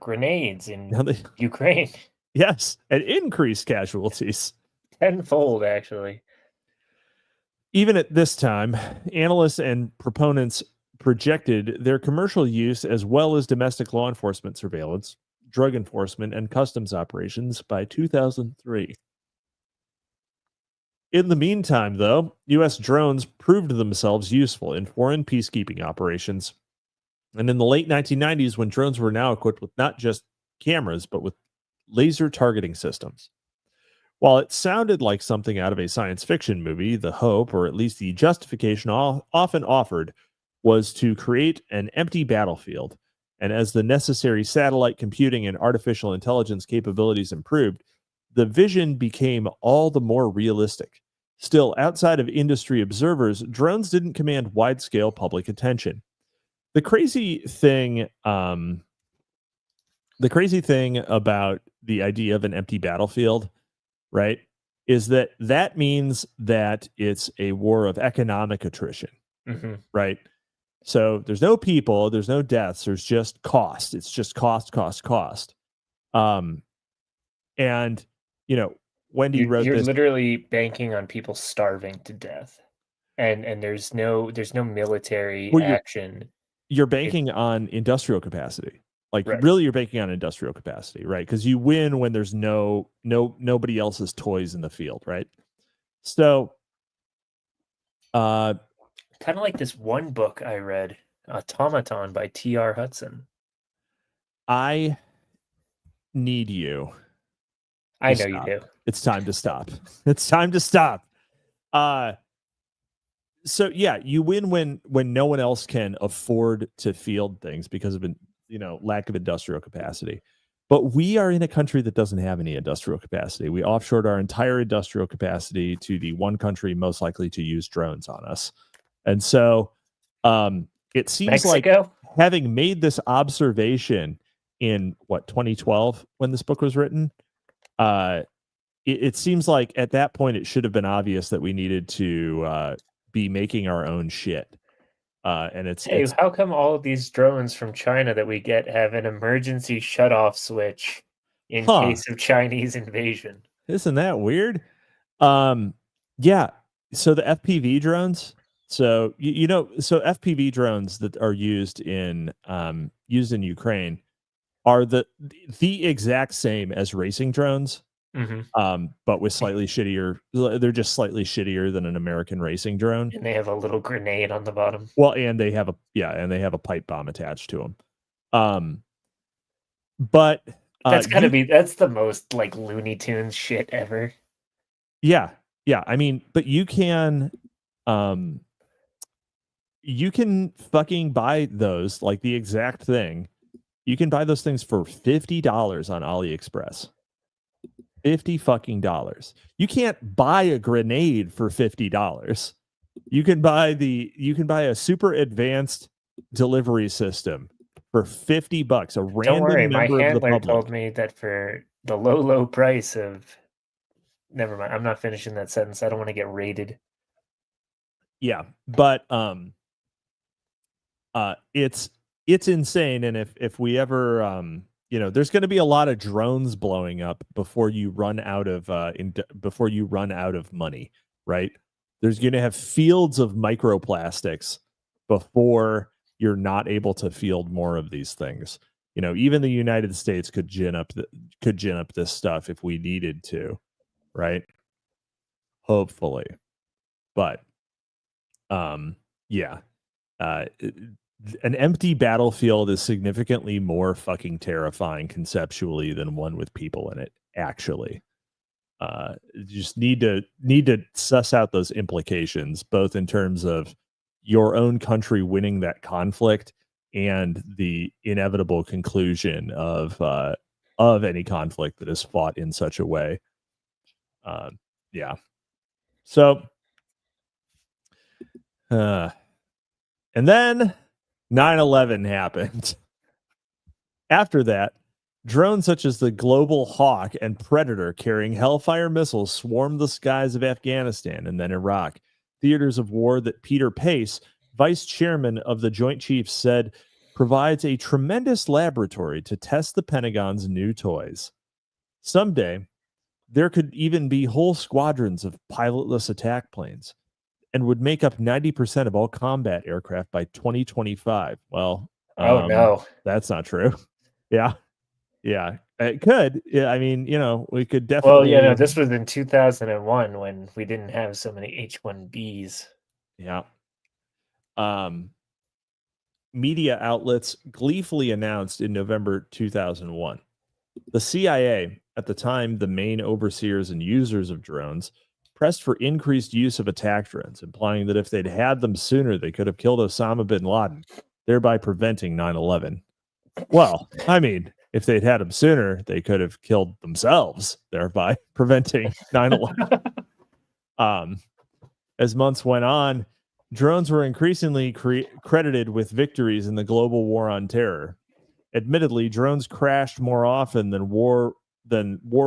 grenades in Ukraine. Yes, and increase casualties. Tenfold, actually. Even at this time, analysts and proponents projected their commercial use as well as domestic law enforcement surveillance, drug enforcement, and customs operations by 2003. In the meantime, though, U.S. drones proved themselves useful in foreign peacekeeping operations. And in the late 1990s, when drones were now equipped with not just cameras, but with laser targeting systems. While it sounded like something out of a science fiction movie, the hope, or at least the justification often offered, was to create an empty battlefield. And as the necessary satellite computing and artificial intelligence capabilities improved, the vision became all the more realistic. Still, outside of industry observers, drones didn't command wide-scale public attention. The crazy thing about the idea of an empty battlefield, right, is that means that it's a war of economic attrition, right? So there's no people, there's no deaths, there's just cost. It's just cost. And, you know, Wendy wrote you're this. Literally banking on people starving to death. And there's no military action. You're banking on industrial capacity. Like, right. Really, you're banking on industrial capacity, right? Because you win when there's nobody else's toys in the field, right? So, kind of like this one book I read, Automaton by T.R. Hudson. I need you. I know you do. It's time to stop. It's time to stop. So yeah, you win when no one else can afford to field things because of lack of industrial capacity. But we are in a country that doesn't have any industrial capacity. We offshored our entire industrial capacity to the one country most likely to use drones on us. And so it seems Mexico? Like having made this observation in 2012 when this book was written, it seems like at that point it should have been obvious that we needed to be making our own shit. And it's how come all of these drones from China that we get have an emergency shutoff switch in case of Chinese invasion? Isn't that weird? Yeah. So the FPV drones. So so FPV drones that are used in Ukraine are the exact same as racing drones. But with slightly shittier. They're just slightly shittier than an American racing drone. And they have a little grenade on the bottom. Well, and they have a pipe bomb attached to them. But That's gotta be, that's the most like Looney Tunes shit ever. Yeah. I mean, but you can fucking buy those, like the exact thing. You can buy those things for $50 on AliExpress. $50 fucking dollars. You can't buy a grenade for $50. You can buy a super advanced delivery system for $50. A random Don't worry, my member of the handler public told me that for the low price of, never mind, I'm not finishing that sentence. I don't want to get raided. Yeah, but it's insane. And if we ever there's going to be a lot of drones blowing up before you run out of money, right? There's going to have fields of microplastics before you're not able to field more of these things. Even the United States could gin up this stuff if we needed to, right? Hopefully. But yeah. An empty battlefield is significantly more fucking terrifying conceptually than one with people in it, actually. You just need to suss out those implications, both in terms of your own country winning that conflict and the inevitable conclusion of any conflict that is fought in such a way. Yeah. So and then 9/11 happened. After that, drones such as the Global Hawk and Predator carrying Hellfire missiles swarmed the skies of Afghanistan and then Iraq, theaters of war that Peter Pace, vice chairman of the Joint Chiefs, said provides a tremendous laboratory to test the Pentagon's new toys. Someday, there could even be whole squadrons of pilotless attack planes and would make up 90% of all combat aircraft by 2025. Well, no, that's not true. Yeah, it could. Yeah, I mean, we could definitely. Well, this was in 2001 when we didn't have so many H-1Bs. Yeah. Media outlets gleefully announced in November 2001. The CIA, at the time the main overseers and users of drones, pressed for increased use of attack drones, implying that if they'd had them sooner, they could have killed Osama bin Laden, thereby preventing 9/11. Well, I mean, if they'd had them sooner, they could have killed themselves, thereby preventing 9/11. As months went on, drones were increasingly credited with victories in the global war on terror. Admittedly, drones crashed more often than war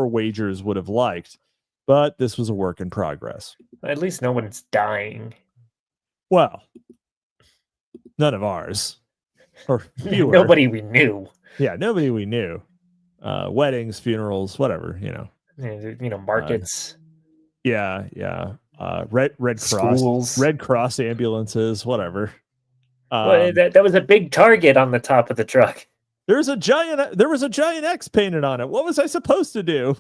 wagers would have liked, but this was a work in progress. At least no one's dying. Well, none of ours. Or fewer. Nobody we knew. Yeah, nobody we knew. Weddings, funerals, whatever, markets. Yeah. Red Cross, schools. Red Cross ambulances, whatever. Well, that was a big target on the top of the truck. There was a giant X painted on it. What was I supposed to do?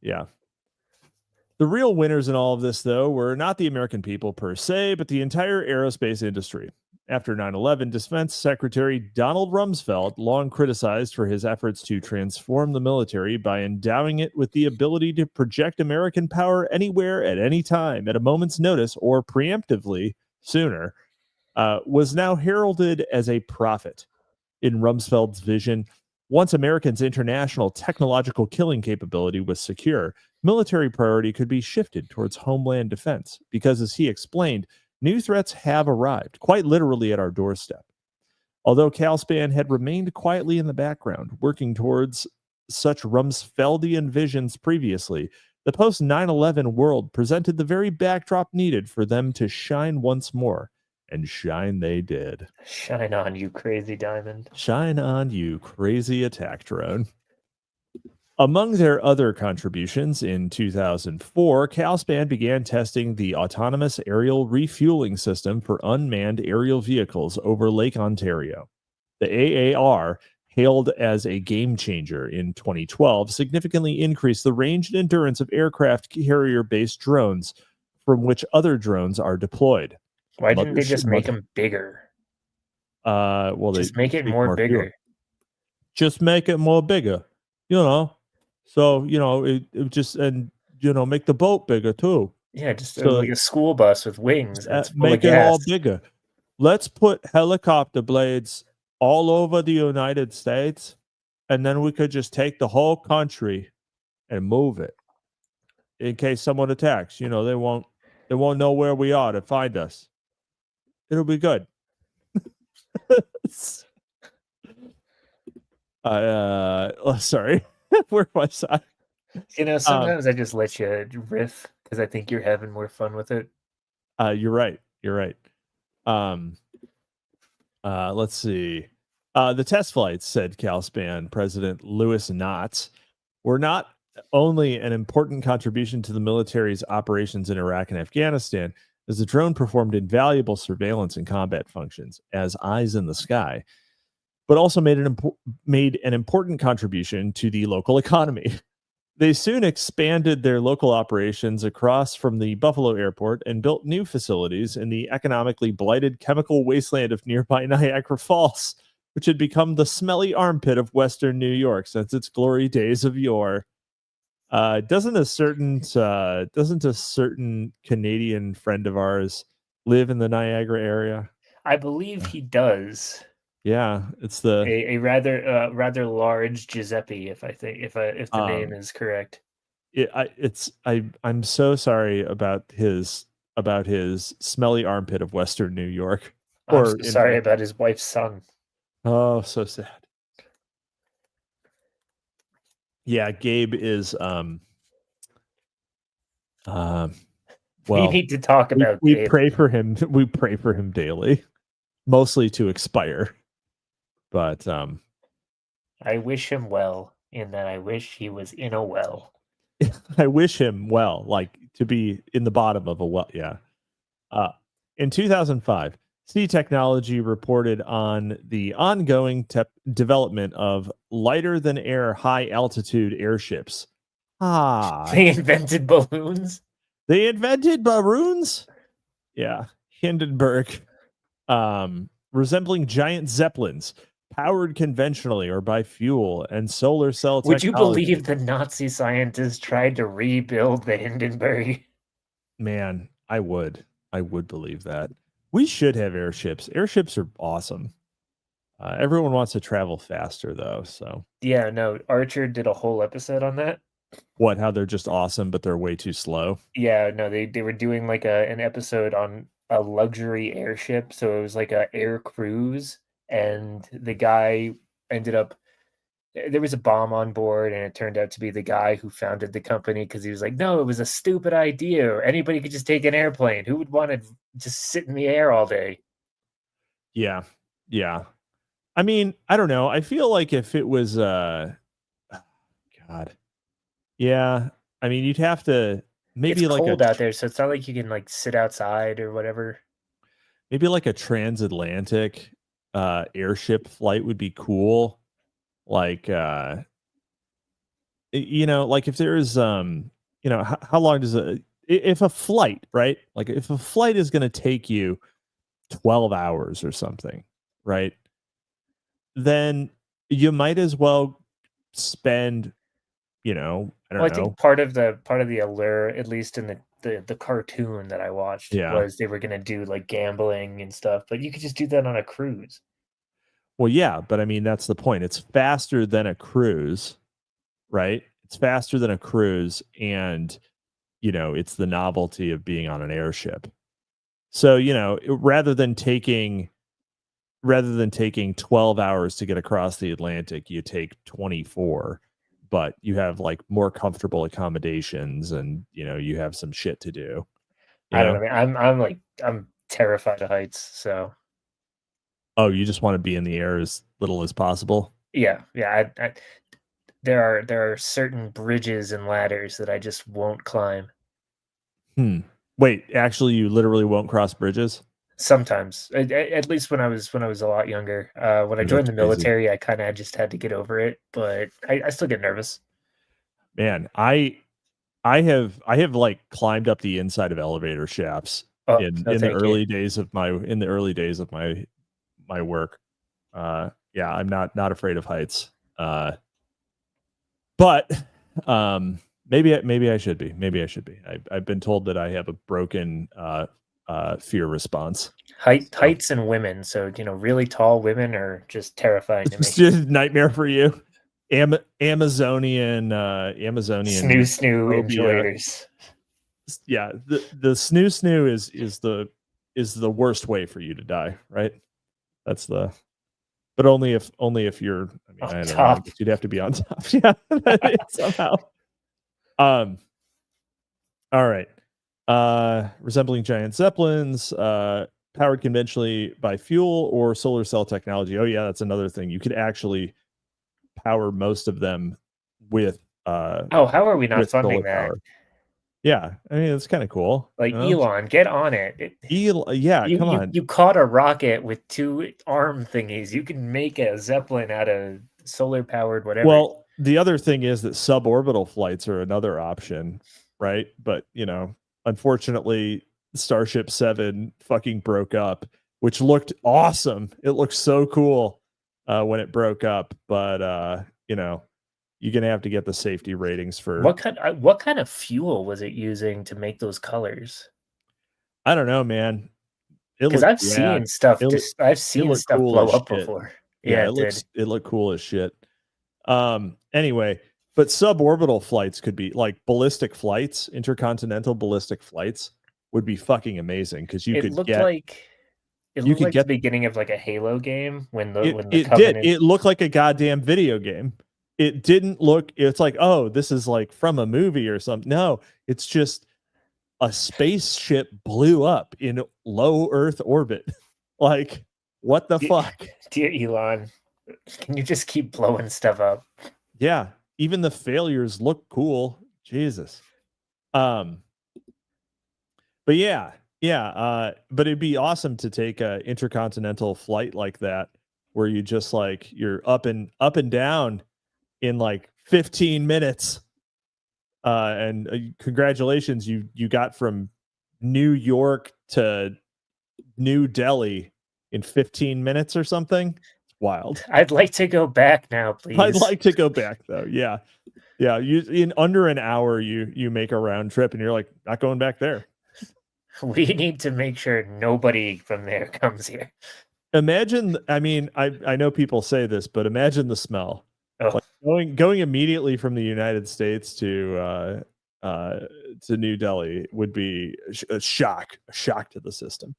Yeah. The real winners in all of this, though, were not the American people per se, but the entire aerospace industry. After 9/11, Defense Secretary Donald Rumsfeld, long criticized for his efforts to transform the military by endowing it with the ability to project American power anywhere at any time at a moment's notice or preemptively sooner, was now heralded as a prophet. In Rumsfeld's vision, once Americans' international technological killing capability was secure, military priority could be shifted towards homeland defense because, as he explained, new threats have arrived, quite literally at our doorstep. Although Calspan had remained quietly in the background, working towards such Rumsfeldian visions previously, the post-9/11 world presented the very backdrop needed for them to shine once more. And shine they did. Shine on, you crazy diamond. Shine on, you crazy attack drone. Among their other contributions, in 2004, Calspan began testing the autonomous aerial refueling system for unmanned aerial vehicles over Lake Ontario. The AAR, hailed as a game changer in 2012, significantly increased the range and endurance of aircraft carrier-based drones from which other drones are deployed. Why didn't they just make them bigger? Well, just make it more bigger. Just make it more bigger. you know. So, it just, and, make the boat bigger too. Yeah, just So like a school bus with wings that's full of make it all gas. bigger. Let's put helicopter blades all over the United States, and then we could just take the whole country and move it in case someone attacks. They won't know where we are to find us. It'll be good. Sorry. Where was I? Sometimes I just let you riff because I think you're having more fun with it. You're right. You're right. Let's see. The test flights, said Calspan President Louis Knotts, were not only an important contribution to the military's operations in Iraq and Afghanistan, as the drone performed invaluable surveillance and combat functions as eyes in the sky, but also made an important contribution to the local economy. They soon expanded their local operations across from the Buffalo airport and built new facilities in the economically blighted chemical wasteland of nearby Niagara Falls, which had become the smelly armpit of Western New York since its glory days of yore. Doesn't a certain Canadian friend of ours live in the Niagara area? I believe he does. Yeah, it's the A rather large Giuseppe, if the name is correct. I'm so sorry about his smelly armpit of Western New York. I'm so sorry about his wife's son. Oh, so sad. Yeah, Gabe is well, we need to talk about we Gabe. pray for him. We pray for him daily, mostly to expire. But I wish him well in that I wish he was in a well. I wish him well, like to be in the bottom of a well. Yeah. In 2005, Sea Technology reported on the ongoing development of lighter than air high altitude airships. They invented balloons. They invented balloons? Yeah. Hindenburg. Resembling giant zeppelins, powered conventionally or by fuel and solar cell technology. Would you believe the Nazi scientists tried to rebuild the Hindenburg? Man, I would believe that. We should have airships. Airships are awesome. Everyone wants to travel faster, though. So yeah, no. Archer did a whole episode on that. What? How they're just awesome, but they're way too slow. Yeah, no. They were doing like an episode on a luxury airship, so it was like a air cruise, and the guy ended up. There was a bomb on board, and it turned out to be the guy who founded the company because he was like, "No, it was a stupid idea. Anybody could just take an airplane. Who would want to just sit in the air all day?" Yeah, yeah. I mean, I don't know. I feel like if it was, God, yeah. I mean, you'd have to maybe it's like cold out there, so it's not like you can like sit outside or whatever. Maybe like a transatlantic airship flight would be cool. Like, like if there's, how long does if a flight, right? Like if a flight is going to take you 12 hours or something, right? Then you might as well spend, I don't know. I think part of the allure, at least in the cartoon that I watched, was they were going to do like gambling and stuff, but you could just do that on a cruise. Well, yeah, but I mean, that's the point. It's faster than a cruise, right? It's faster than a cruise, and it's the novelty of being on an airship. So, rather than taking 12 hours to get across the Atlantic, you take 24, but you have like more comfortable accommodations, and you have some shit to do. I don't know. I'm terrified of heights, so. Oh, you just want to be in the air as little as possible? Yeah. There are certain bridges and ladders that I just won't climb. Wait, actually, you literally won't cross bridges? Sometimes, at least when I was a lot younger. When I joined the military, I kind of just had to get over it, but I still get nervous. Man, I have like climbed up the inside of elevator shafts in the early days of my work. Yeah, I'm not afraid of heights. But maybe I should be. Maybe I should be. I've been told that I have a broken fear response. Heights and women. So, really tall women are just terrifying to me. It's just a nightmare for you. Amazonian snoo enjoyers. Yeah, the snoo is the worst way for you to die, right? That's the, but only if you're, I don't know, I guess you'd have to be on top. Yeah, somehow. All right. Resembling giant zeppelins, powered conventionally by fuel or solar cell technology. Oh yeah, that's another thing. You could actually power most of them with how are we not funding that? Power. Yeah, I mean, it's kind of cool. Like, Elon, get on it. Come on. You caught a rocket with 2 arm thingies. You can make a zeppelin out of solar powered whatever. Well, the other thing is that suborbital flights are another option, right? But unfortunately, Starship 7 fucking broke up, which looked awesome. It looked so cool when it broke up, but you're gonna have to get the safety ratings for what kind of fuel was it using to make those colors? I don't know, man. Because I've seen stuff. I've seen stuff blow up before. Yeah, it looked cool as shit. Anyway, but suborbital flights could be like ballistic flights, intercontinental ballistic flights would be fucking amazing because you could get like the beginning of like a Halo game when the Covenant... It looked like a goddamn video game. It didn't look, it's like, oh, this is like from a movie or something. No, it's just a spaceship blew up in low Earth orbit. Like, what the fuck? Dear Elon, can you just keep blowing stuff up? Yeah, even the failures look cool. Jesus. But yeah. But it'd be awesome to take a intercontinental flight like that, where you just like you're up and down in like 15 minutes. And congratulations, you got from New York to New Delhi in 15 minutes or something. It's wild. I'd like to go back now, please. I'd like to go back though. Yeah. You in under an hour you make a round trip and you're like, not going back there. We need to make sure nobody from there comes here. Imagine, I mean, I know people say this, but imagine the smell. Oh. Like going immediately from the United States to New Delhi would be a shock to the system.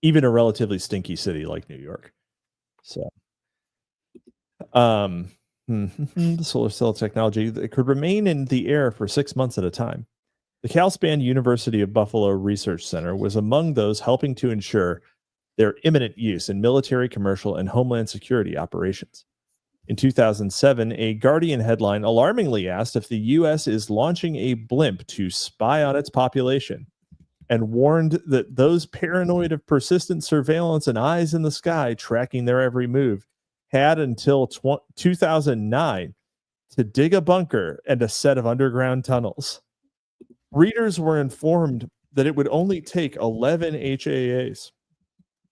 Even a relatively stinky city like New York. So, the solar cell technology that could remain in the air for 6 months at a time. The Calspan University of Buffalo Research Center was among those helping to ensure their imminent use in military, commercial, and homeland security operations. In 2007, a Guardian headline alarmingly asked if the U.S. is launching a blimp to spy on its population, and warned that those paranoid of persistent surveillance and eyes in the sky tracking their every move had until 2009 to dig a bunker and a set of underground tunnels. Readers were informed that it would only take 11 HAAs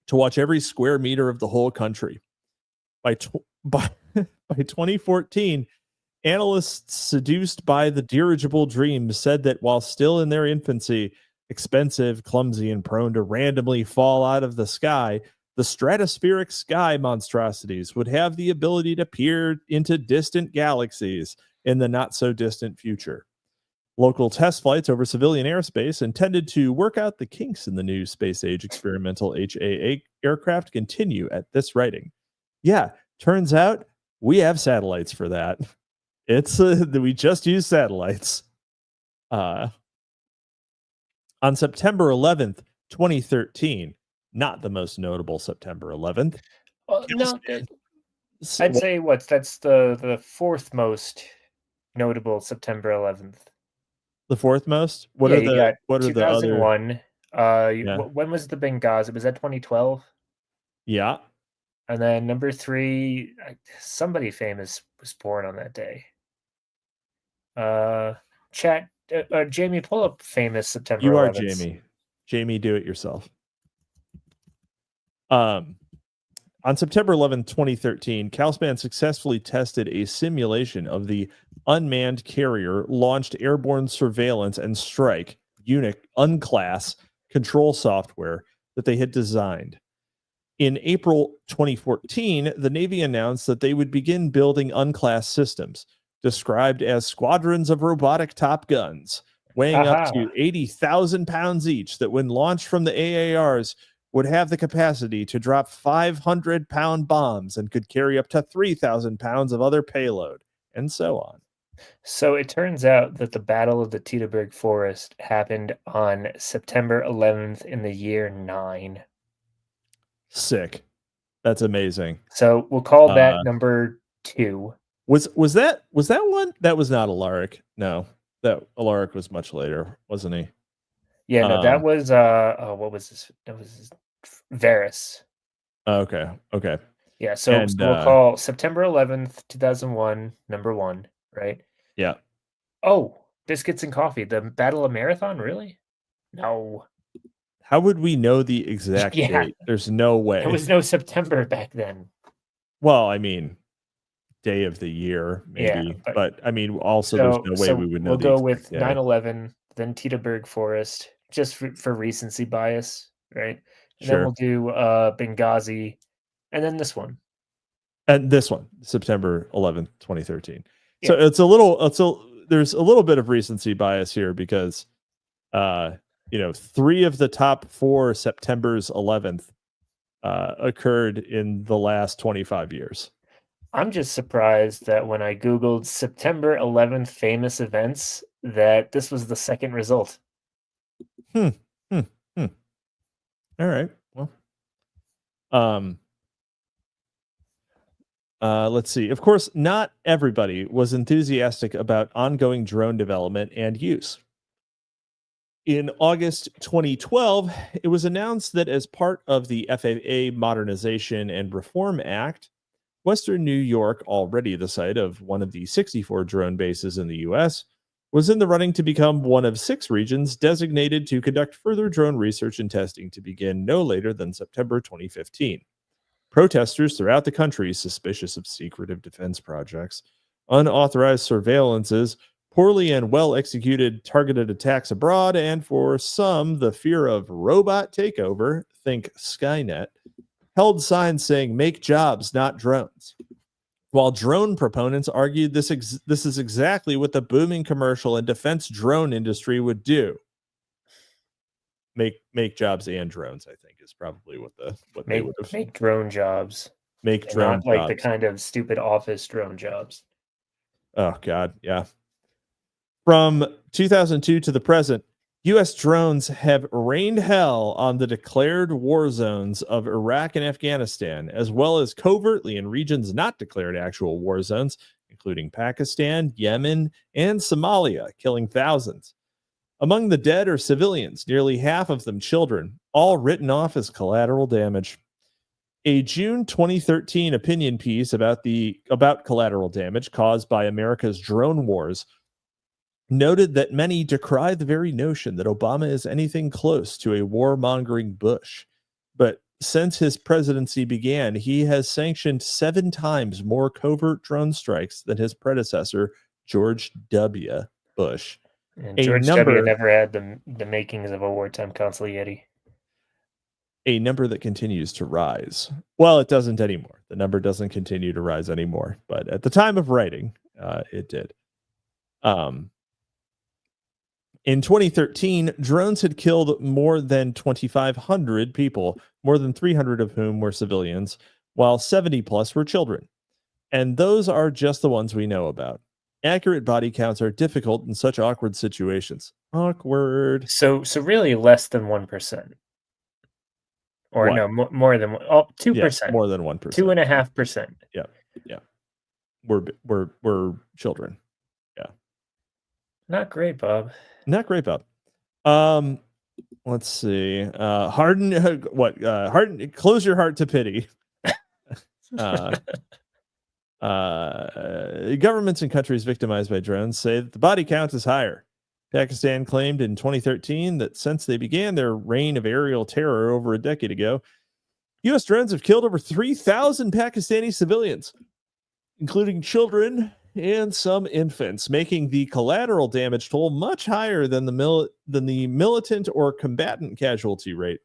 to watch every square meter of the whole country. By 2014, analysts seduced by the dirigible dream said that while still in their infancy, expensive, clumsy, and prone to randomly fall out of the sky, the stratospheric sky monstrosities would have the ability to peer into distant galaxies in the not-so-distant future. Local test flights over civilian airspace intended to work out the kinks in the new space-age experimental HAA aircraft continue at this writing. Yeah, turns out we have satellites for that. It's we just use satellites. On September 11th, 2013, not the most notable September 11th. No, I'd say that's the fourth most notable September 11th. The fourth most? What are the 2001. other? When was the Benghazi? Was that 2012? Yeah. And then number 3, somebody famous was born on that day. Jamie, pull up famous September 11th. You are Jamie. Jamie, do it yourself. On September 11, 2013, Calspan successfully tested a simulation of the unmanned carrier launched airborne surveillance and strike unit unclass control software that they had designed. In April 2014, the Navy announced that they would begin building unclassed systems, described as squadrons of robotic Top Guns, weighing up to 80,000 pounds each, that when launched from the AARs would have the capacity to drop 500-pound bombs and could carry up to 3,000 pounds of other payload, and so on. So it turns out that the Battle of the Teutoburg Forest happened on September 11th in the year 9. Sick. That's amazing. So we'll call that number 2. Was that one? That was not Alaric. No, that Alaric was much later, wasn't he? Yeah, no, that was what was this? That was Varus. Okay. Yeah, so we'll call September 11th, 2001, number 1, right? Yeah. Oh, Biscuits and Coffee, the Battle of Marathon, really? No. How would we know the exact date? There's no way. There was no September back then. Well, I mean, day of the year, maybe. Yeah, but I mean, also there's no way we would know. We'll go with 9/11, then Teutoburg Forest, just for recency bias, right? And then we'll do Benghazi, and then this one. And this one, September 11th, 2013. Yeah. So there's a little bit of recency bias here because 3 of the top 4 September's 11th occurred in the last 25 years. I'm just surprised that when I Googled September 11th famous events, that this was the second result. All right. Well, let's see. Of course, not everybody was enthusiastic about ongoing drone development and use. In August 2012, it was announced that as part of the FAA Modernization and Reform Act, Western New York, already the site of one of the 64 drone bases in the U.S., was in the running to become one of 6 regions designated to conduct further drone research and testing to begin no later than September 2015. Protesters throughout the country, suspicious of secretive defense projects, unauthorized surveillances, poorly and well-executed targeted attacks abroad, and for some, the fear of robot takeover, think Skynet, held signs saying, "Make jobs, not drones." While drone proponents argued this is exactly what the booming commercial and defense drone industry would do. Make jobs and drones, I think, is probably what they would have. Make drone jobs. Make drone jobs. Not like the kind of stupid office drone jobs. Oh, God, yeah. From 2002 to the present, U.S. drones have rained hell on the declared war zones of Iraq and Afghanistan, as well as covertly in regions not declared actual war zones, including Pakistan, Yemen, and Somalia, killing thousands. Among the dead are civilians, nearly half of them children, all written off as collateral damage. A June 2013 opinion piece about collateral damage caused by America's drone wars noted that many decry the very notion that Obama is anything close to a warmongering Bush. But since his presidency began, he has sanctioned 7 times more covert drone strikes than his predecessor, George W. Bush. And George W. never had the makings of a wartime consigliere. A number that continues to rise. Well, it doesn't anymore. The number doesn't continue to rise anymore. But at the time of writing, it did. In 2013, drones had killed more than 2,500 people, more than 300 of whom were civilians, while 70 plus were children. And those are just the ones we know about. Accurate body counts are difficult in such awkward situations. Awkward. So really less than 1%. Or what? No, more than 2%. Yeah, more than 1%. 2.5%. Yeah. We're children. Yeah. Not great, Bob. Not great, Bob. Let's see. Harden. Close your heart to pity. Governments in countries victimized by drones say that the body count is higher. Pakistan claimed in 2013 that since they began their reign of aerial terror over a decade ago, U.S. drones have killed over 3,000 Pakistani civilians, including children and some infants, making the collateral damage toll much higher than the militant or combatant casualty rate.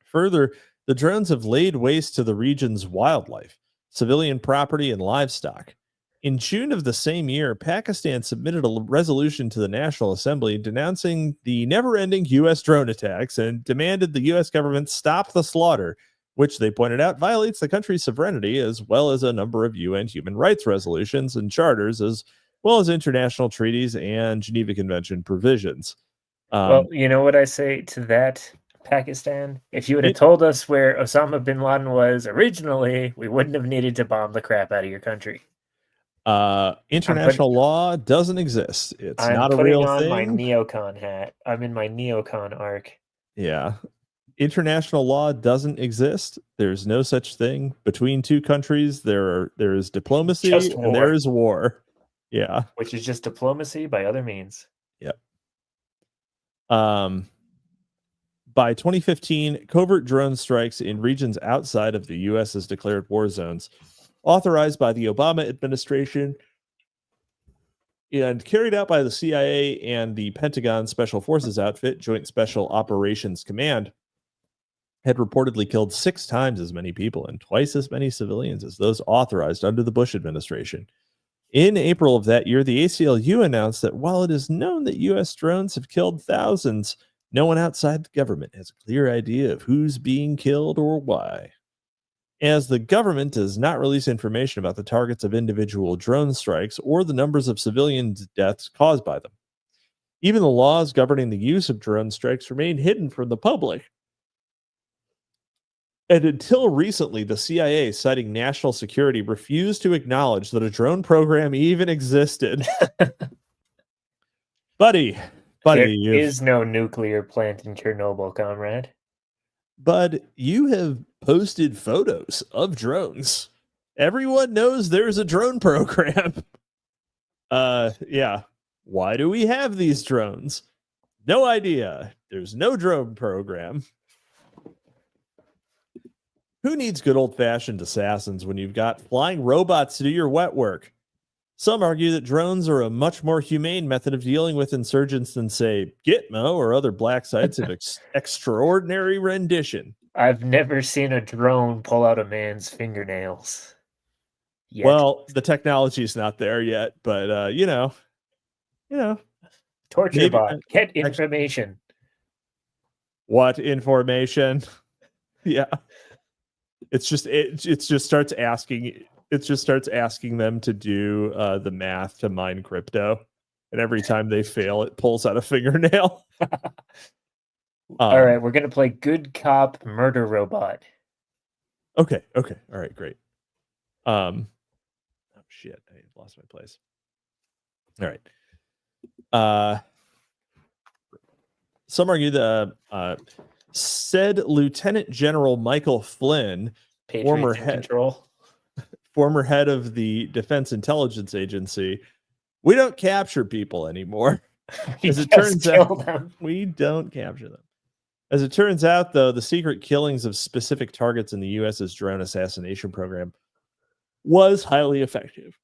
Further, the drones have laid waste to the region's wildlife, civilian property, and livestock. In June of the same year, Pakistan submitted a resolution to the National Assembly denouncing the never-ending U.S. drone attacks and demanded the U.S. government stop the slaughter, which they pointed out violates the country's sovereignty, as well as a number of UN human rights resolutions and charters, as well as international treaties and Geneva Convention provisions. Well, you know what I say to that, Pakistan? If you would have told us where Osama bin Laden was originally, we wouldn't have needed to bomb the crap out of your country. International law doesn't exist. It's not a real thing. I'm putting on my neocon hat. I'm in my neocon arc. Yeah. International law doesn't exist. There's no such thing by two countries. There is diplomacy and there is war. Yeah. Which is just diplomacy by other means. Yep. By 2015, covert drone strikes in regions outside of the U.S. as declared war zones, authorized by the Obama administration and carried out by the CIA and the Pentagon Special Forces Outfit, Joint Special Operations Command, had reportedly killed 6 times as many people and twice as many civilians as those authorized under the Bush administration. In April of that year, the ACLU announced that while it is known that U.S. drones have killed thousands, no one outside the government has a clear idea of who's being killed or why. As the government does not release information about the targets of individual drone strikes or the numbers of civilian deaths caused by them. Even the laws governing the use of drone strikes remain hidden from the public. And until recently, the CIA, citing national security, refused to acknowledge that a drone program even existed. Buddy, there is no nuclear plant in Chernobyl, comrade. But you have posted photos of drones. Everyone knows there's a drone program. Yeah. Why do we have these drones? No idea. There's no drone program. Who needs good old-fashioned assassins when you've got flying robots to do your wet work? Some argue that drones are a much more humane method of dealing with insurgents than, say, Gitmo or other black sites of extraordinary rendition. I've never seen a drone pull out a man's fingernails. Yet. Well, the technology is not there yet, but you know. Torture bot, get information. What information? Yeah. It just starts asking them to do the math to mine crypto, and every time they fail, it pulls out a fingernail. All right, we're gonna play good cop murder robot. Okay, all right, great. Oh shit, I lost my place. All right. Some argue that said Lieutenant General Michael Flynn, former head of the Defense Intelligence Agency, we don't capture people anymore. As it turns out, we don't capture them. As it turns out, though, the secret killings of specific targets in the U.S.'s drone assassination program was highly effective.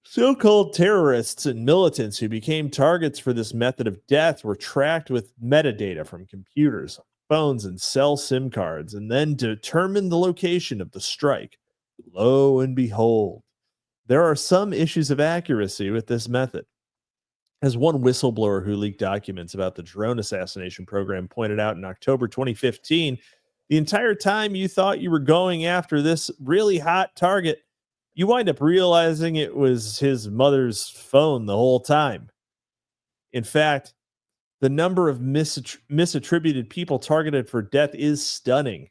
So-called terrorists and militants who became targets for this method of death were tracked with metadata from computers, phones, and cell SIM cards, and then determined the location of the strike. Lo and behold, there are some issues of accuracy with this method. As one whistleblower who leaked documents about the drone assassination program pointed out in October 2015, the entire time you thought you were going after this really hot target, you wind up realizing it was his mother's phone the whole time. In fact, the number of misattributed people targeted for death is stunning.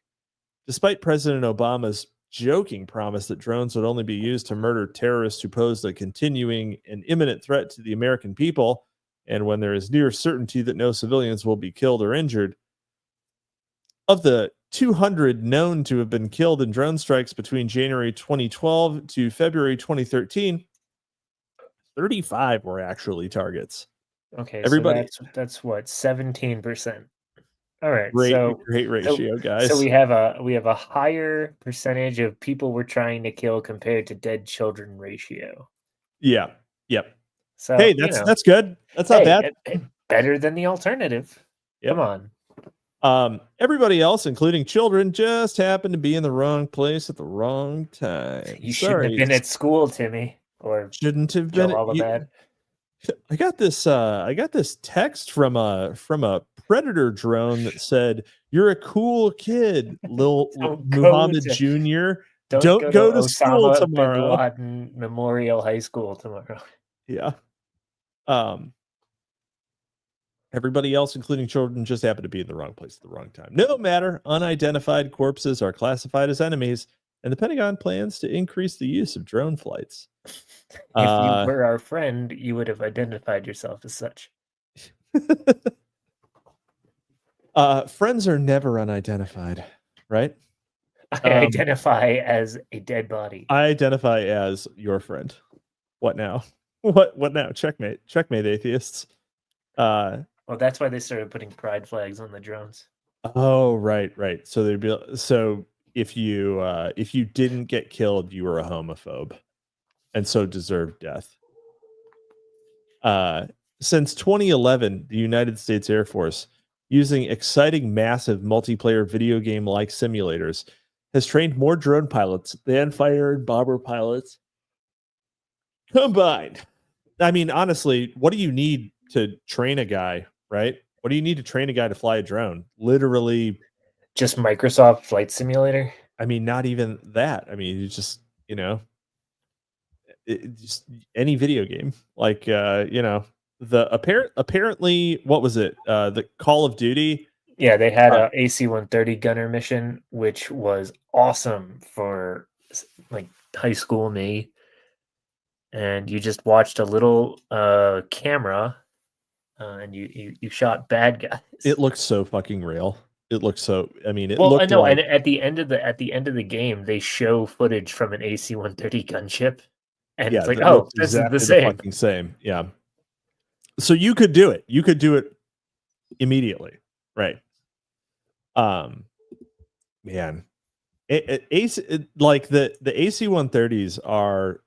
Despite President Obama's joking promise that drones would only be used to murder terrorists who posed a continuing and imminent threat to the American people, and when there is near certainty that no civilians will be killed or injured, of the 200 known to have been killed in drone strikes between January 2012 to February 2013, 35 were actually targets. Okay, everybody. So that's what, 17%. All right. Great ratio, guys. So we have a higher percentage of people we're trying to kill compared to dead children ratio. Yeah. Yep. So hey, that's good. That's not bad. Better than the alternative. Yep. Come on. Everybody else, including children, just happened to be in the wrong place at the wrong time. You shouldn't have been at school, Timmy. Or shouldn't have been. I got this text from a Predator drone that said, "You're a cool kid, Lil Muhammad Jr. Don't go to school tomorrow." Bin Laden Memorial High School tomorrow. Yeah. Everybody else, including children, just happened to be in the wrong place at the wrong time. No matter, unidentified corpses are classified as enemies, and the Pentagon plans to increase the use of drone flights. If you were our friend, you would have identified yourself as such. Friends are never unidentified, right? I identify as a dead body. I identify as your friend. What now? What now? Checkmate, atheists. Well, that's why they started putting pride flags on the drones. Oh, right. So they'd be if you didn't get killed, you were a homophobe, and so deserved death. Since 2011, the United States Air Force, using exciting, massive multiplayer video game-like simulators, has trained more drone pilots than fighter and bomber pilots combined. I mean, honestly, what do you need to train a guy, right? What do you need to train a guy to fly a drone? Literally just Microsoft Flight Simulator. I mean, not even that. I mean, you just, just any video game. Like the apparently what was it? The Call of Duty. Yeah, they had a AC-130 gunner mission, which was awesome for like high school me. And you just watched a little camera, and you shot bad guys. It looks so fucking real. It looks so. I mean, it. Well, looked I know. like... And at the end of the game, they show footage from an AC-130 gunship, and it's like, oh, this exactly is the same. Fucking same. Yeah. So you could do it. You could do it immediately, right? Man, like the AC-130s are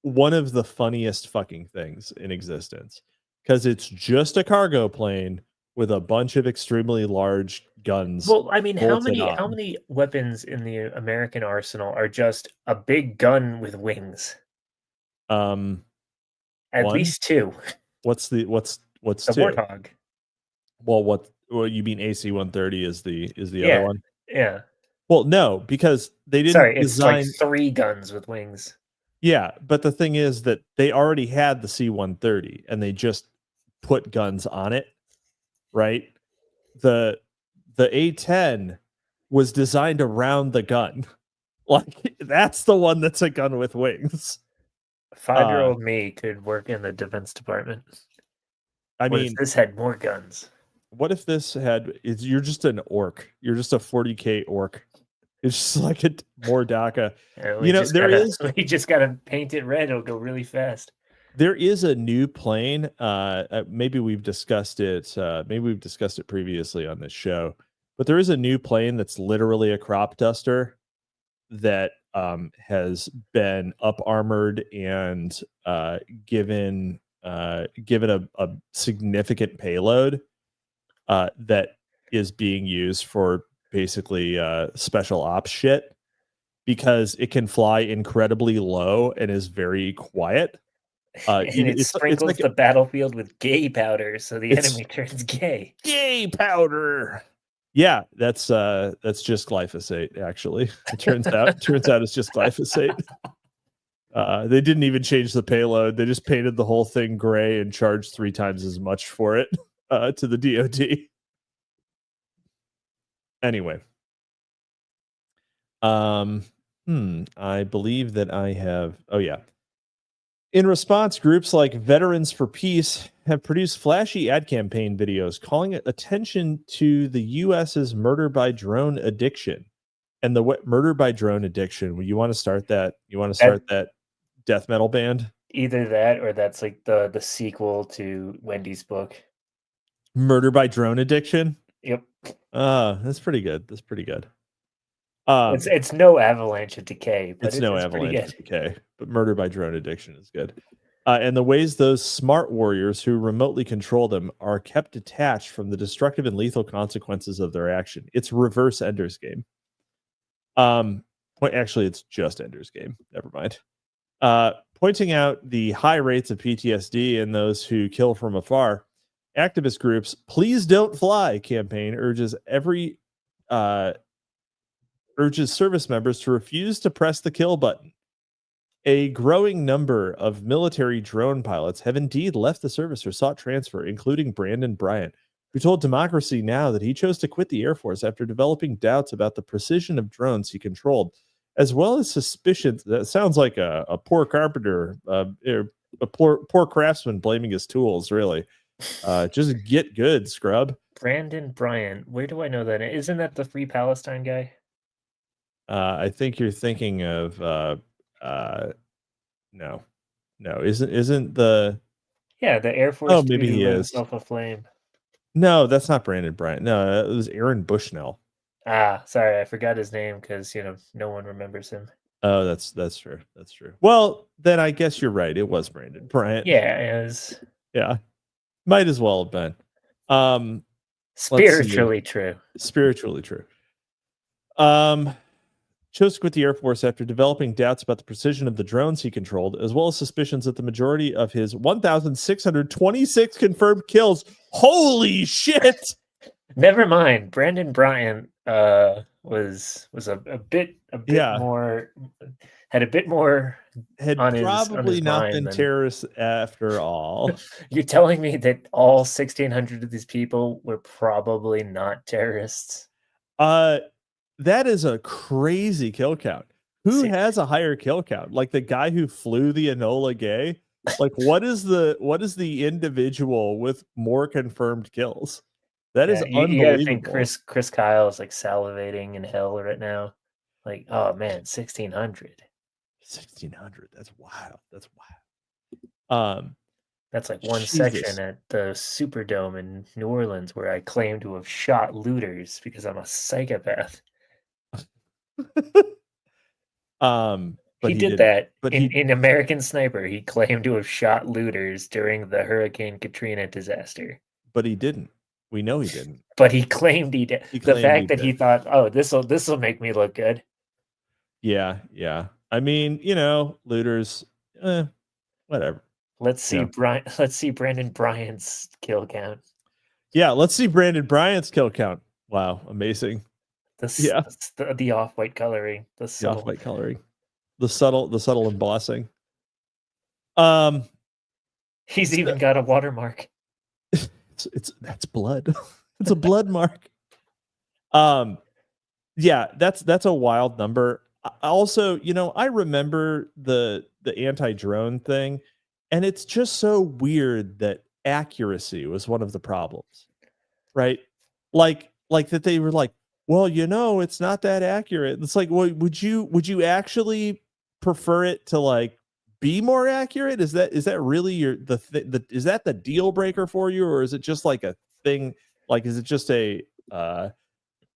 one of the funniest fucking things in existence, because it's just a cargo plane with a bunch of extremely large guns. Well, I mean, how many weapons in the American arsenal are just a big gun with wings? At least two. What's the two? Warthog. Well, you mean AC-130 is the other one? Yeah. Well, no, because they didn't. Sorry, it's like 3 guns with wings. Yeah, but the thing is that they already had the C-130 and they just put guns on it, right? The A-10 was designed around the gun. Like, that's the one that's a gun with wings. 5-year-old me could work in the Defense Department. What if this had more guns? What if this had... You're just an orc. You're just a 40K orc. It's just like a more DACA. We just gotta paint it red. It'll go really fast. There is a new plane. Maybe we've discussed it. Maybe we've discussed it previously on this show. But there is a new plane that's literally a crop duster that has been up armored and given a significant payload that is being used for basically special ops shit, because it can fly incredibly low and is very quiet. And it sprinkles like the battlefield with gay powder, so the enemy turns gay. Gay powder. Yeah, that's just glyphosate. Actually, it turns out it's just glyphosate. They didn't even change the payload. They just painted the whole thing gray and charged 3 times as much for it to the DoD. Anyway, I believe that I have. Oh yeah. In response, groups like Veterans for Peace have produced flashy ad campaign videos calling attention to the U.S.'s murder by drone addiction. And the murder by drone addiction, you want to start that? You want to start that death metal band? Either that, or that's like the sequel to Wendy's book. Murder by drone addiction? Yep. That's pretty good. That's pretty good. It's no Avalanche of Decay, but it's no Avalanche pretty of Decay, but Murder by Drone Addiction is good. And the ways those smart warriors who remotely control them are kept detached from the destructive and lethal consequences of their action. It's reverse Ender's Game. Actually, it's just Ender's Game. Never mind. Pointing out the high rates of PTSD in those who kill from afar, activist groups Please Don't Fly campaign urges service members to refuse to press the kill button. A growing number of military drone pilots have indeed left the service or sought transfer, including Brandon Bryant, who told Democracy Now! That he chose to quit the Air Force after developing doubts about the precision of drones he controlled, as well as suspicions. That sounds like a poor carpenter, a poor craftsman blaming his tools, really. Just get good, scrub. Brandon Bryant. Where do I know that? Isn't that the Free Palestine guy? I think you're thinking of no, isn't the the Air Force dude maybe who he lit is himself aflame. No, that's not Brandon Bryant. No, it was Aaron Bushnell. Sorry, I forgot his name because no one remembers him. Oh, that's true. That's true. Well, then I guess you're right. It was Brandon Bryant. Yeah, it was. Yeah, might as well have been. Spiritually true. Spiritually true. Chose to quit the Air Force after developing doubts about the precision of the drones he controlled, as well as suspicions that the majority of his 1,626 confirmed kills. Holy shit! Never mind. Brandon Bryant was a bit more, had a bit more had on probably his not mind been than... terrorists after all. You're telling me that all 1,600 of these people were probably not terrorists? That is a crazy kill count. Who has a higher kill count? Like the guy who flew the Enola Gay? Like what is the individual with more confirmed kills? That is unbelievable. You gotta think Chris Kyle is like salivating in hell right now. Like, oh man, 1,600. 1,600. That's wild. That's wild. That's like one section at the Superdome in New Orleans where I claim to have shot looters because I'm a psychopath. But he did that in American Sniper. He claimed to have shot looters during the Hurricane Katrina disaster. But he didn't. We know he didn't. But he claimed he did. The fact that he thought, oh, this'll make me look good. Yeah. I mean, looters, whatever. Let's see Brandon Bryant's kill count. Yeah, let's see Brandon Bryant's kill count. Wow, amazing. The off-white coloring. The off-white coloring. The subtle embossing. He's even got a watermark. That's blood. It's a blood mark. Yeah, that's a wild number. Also, I remember the anti-drone thing, and it's just so weird that accuracy was one of the problems, right? Like that they were like, well, it's not that accurate. It's like, well, would you actually prefer it to like be more accurate? Is that really is that the deal breaker for you, or is it just like a thing? Like, is it just is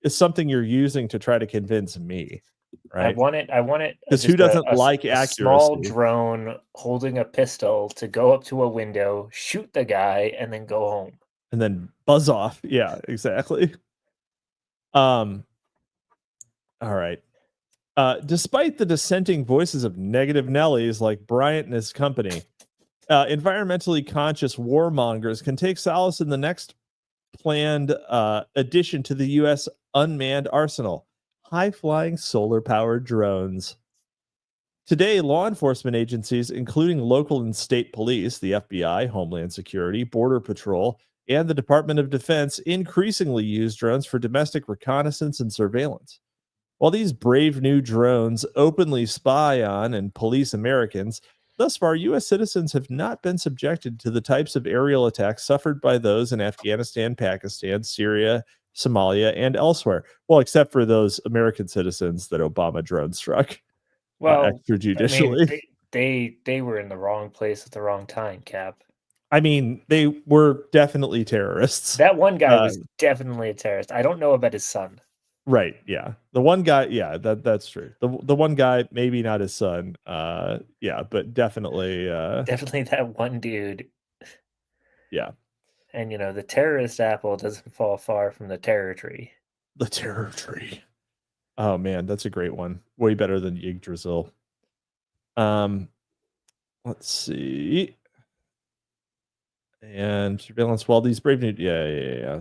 something you're using to try to convince me? Right. I want it because who doesn't like accuracy? Small drone holding a pistol to go up to a window, shoot the guy, and then go home. And then buzz off. Yeah, exactly. All right. Despite the dissenting voices of negative Nellies like Bryant and his company, environmentally conscious warmongers can take solace in the next planned addition to the U.S. unmanned arsenal: high-flying solar-powered drones. Today, law enforcement agencies, including local and state police, the FBI, Homeland Security, Border Patrol, and the Department of Defense, increasingly use drones for domestic reconnaissance and surveillance. While these brave new drones openly spy on and police Americans, thus far, U.S. citizens have not been subjected to the types of aerial attacks suffered by those in Afghanistan, Pakistan, Syria, Somalia, and elsewhere. Well, except for those American citizens that Obama drone struck. Well, extrajudicially. I mean, they were in the wrong place at the wrong time, Cap. I mean, they were definitely terrorists. That one guy was definitely a terrorist. I don't know about his son. Right. Yeah. The one guy. Yeah. That's true. The one guy, maybe not his son. Yeah, but definitely. Definitely that one dude. Yeah. And the terrorist apple doesn't fall far from the terror tree. The terror tree. Oh man, that's a great one. Way better than Yggdrasil. Let's see. And surveillance. While these brave new, yeah.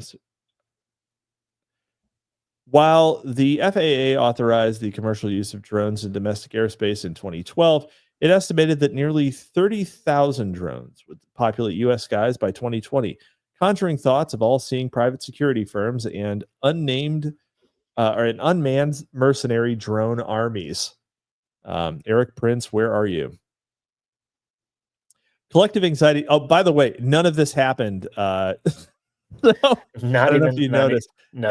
While the FAA authorized the commercial use of drones in domestic airspace in 2012, it estimated that nearly 30,000 drones would populate U.S. skies by 2020, conjuring thoughts of all-seeing private security firms and unmanned mercenary drone armies. Eric Prince, where are you? Collective anxiety. Oh, by the way, none of this happened. So, not even if you noticed. No.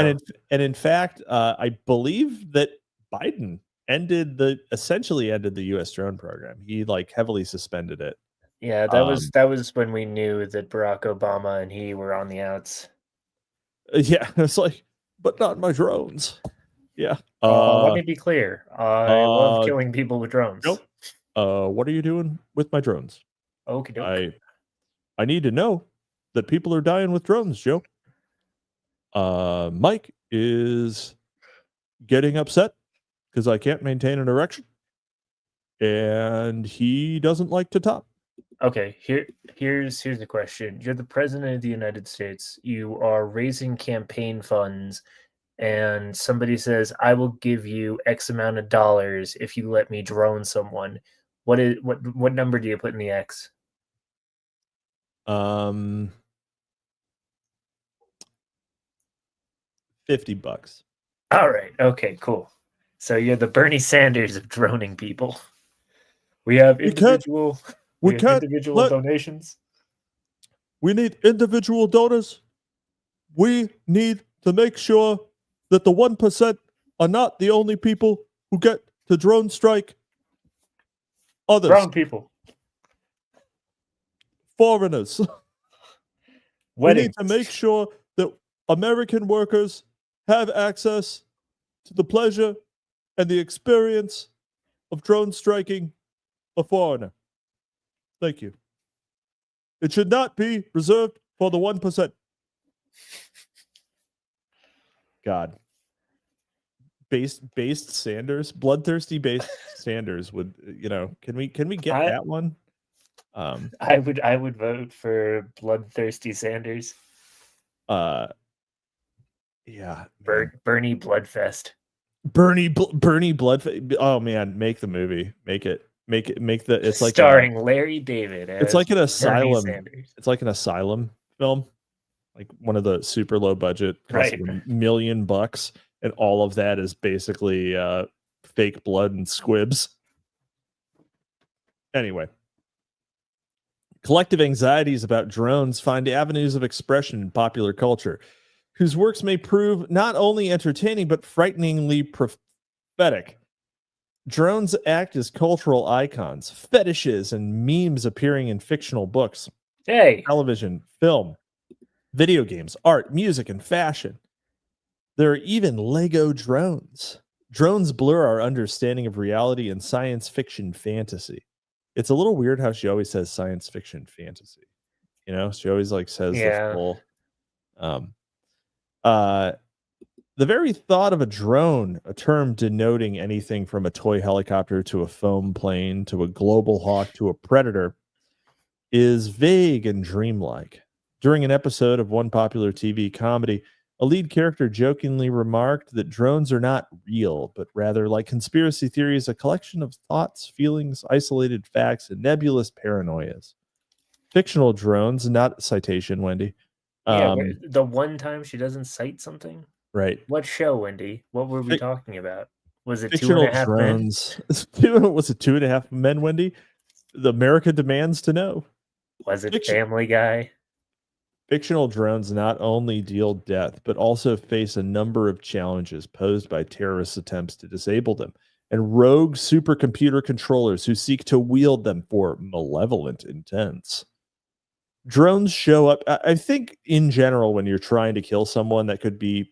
And in fact, I believe that Biden essentially ended the U.S. drone program. He heavily suspended it. Yeah, that was when we knew that Barack Obama and he were on the outs. Yeah, it's but not my drones. Yeah. Let me be clear. I love killing people with drones. Nope. What are you doing with my drones? Okie doke. I need to know that people are dying with drones, Joe. Mike is getting upset because I can't maintain an erection, and he doesn't like to top. Okay, here's the question. You're the president of the United States. You are raising campaign funds, and somebody says, "I will give you X amount of dollars if you let me drone someone." What number do you put in the X? $50. All right. Okay, cool. So you're the Bernie Sanders of droning people. We have individual donations. We need individual donors. We need to make sure that the 1% are not the only people who get to drone strike others. Drone people. Foreigners. Weddings. We need to make sure that American workers have access to the pleasure and the experience of drone striking a foreigner. Thank you. It should not be reserved for the 1%. God. Based Sanders, bloodthirsty based Sanders would, can we get that one? I would vote for bloodthirsty Sanders. Yeah. Bernie Bloodfest. Bernie Bloodfest. Oh man, make the movie. Make the it's like starring Larry David. It's like an asylum. It's like an asylum film. Like one of the super low budget, costs $1 million, and all of that is basically fake blood and squibs. Anyway. Collective anxieties about drones find avenues of expression in popular culture, whose works may prove not only entertaining, but frighteningly prophetic. Drones act as cultural icons, fetishes, and memes appearing in fictional books, television, film, video games, art, music, and fashion. There are even Lego drones. Drones blur our understanding of reality and science fiction fantasy. It's a little weird how she always says science fiction fantasy. She always says the full. The very thought of a drone, a term denoting anything from a toy helicopter to a foam plane to a global hawk to a predator, is vague and dreamlike. During an episode of one popular TV comedy, a lead character jokingly remarked that drones are not real, but rather, like conspiracy theories, a collection of thoughts, feelings, isolated facts, and nebulous paranoias. Fictional drones, not citation, Wendy. The one time she doesn't cite something? Right. What show, Wendy? What were we talking about? Was it fictional 2.5 drones. Was it 2.5 Men, Wendy? The America demands to know. Was it Family Guy? Fictional drones not only deal death, but also face a number of challenges posed by terrorist attempts to disable them, and rogue supercomputer controllers who seek to wield them for malevolent intents. drones show up. I think in general, when you're trying to kill someone that could be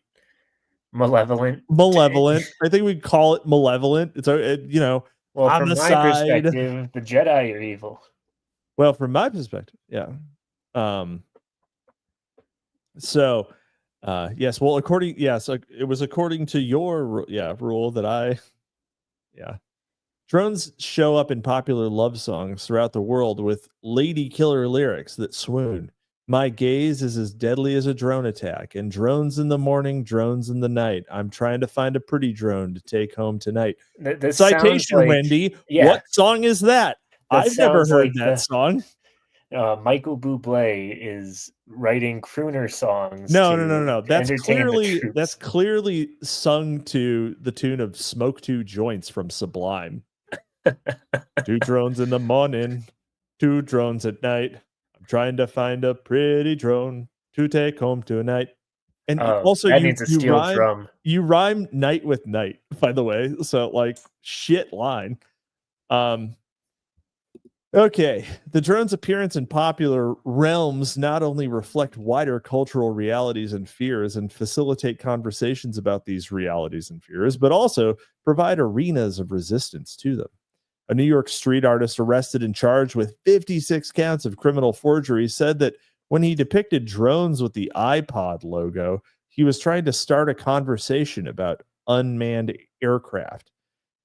malevolent. I think we'd call it malevolent. It's well, homicide. From my perspective, the Jedi are evil. Well, from my perspective, yeah. So, yes. Well, it was according to your rule that drones show up in popular love songs throughout the world with lady killer lyrics that swoon. My gaze is as deadly as a drone attack, and drones in the morning, drones in the night. I'm trying to find a pretty drone to take home tonight. This Citation, like, Wendy. Yeah. What song is that? I've never heard that song. Michael Bublé is writing crooner songs. No. That's clearly sung to the tune of "Smoke Two Joints" from Sublime. 2 drones in the morning, 2 drones at night. I'm trying to find a pretty drone to take home tonight. And also, you rhyme night with night, by the way. So, like, shit line. Okay, the drone's appearance in popular realms not only reflect wider cultural realities and fears and facilitate conversations about these realities and fears, but also provide arenas of resistance to them. A New York street artist arrested and charged with 56 counts of criminal forgery said that when he depicted drones with the iPod logo, he was trying to start a conversation about unmanned aircraft.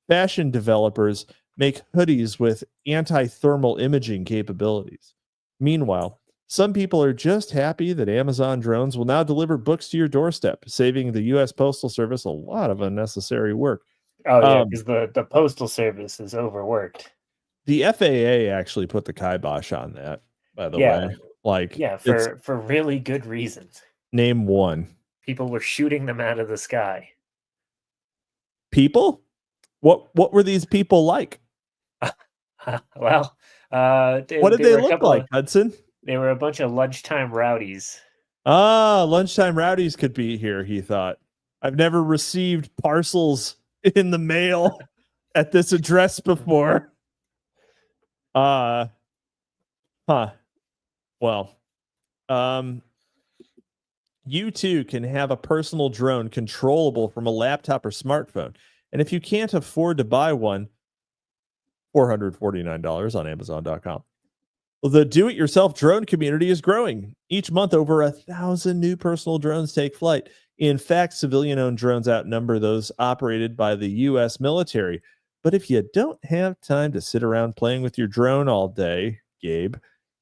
Fashion developers make hoodies with anti-thermal imaging capabilities. Meanwhile, some people are just happy that Amazon drones will now deliver books to your doorstep, saving the U.S. Postal Service a lot of unnecessary work. Oh, yeah, because the Postal Service is overworked. The FAA actually put the kibosh on that, by the way. Like, for really good reasons. Name one. People were shooting them out of the sky. People? What were these people like? Well, what did they look like, Hudson? They were a bunch of lunchtime rowdies. Lunchtime rowdies could be here, he thought. I've never received parcels in the mail at this address before. Well, you too can have a personal drone controllable from a laptop or smartphone. And if you can't afford to buy one, $449 on Amazon.com. The do-it-yourself drone community is growing. Each month, over 1,000 new personal drones take flight. In fact, civilian-owned drones outnumber those operated by the U.S. military. But if you don't have time to sit around playing with your drone all day, Gabe,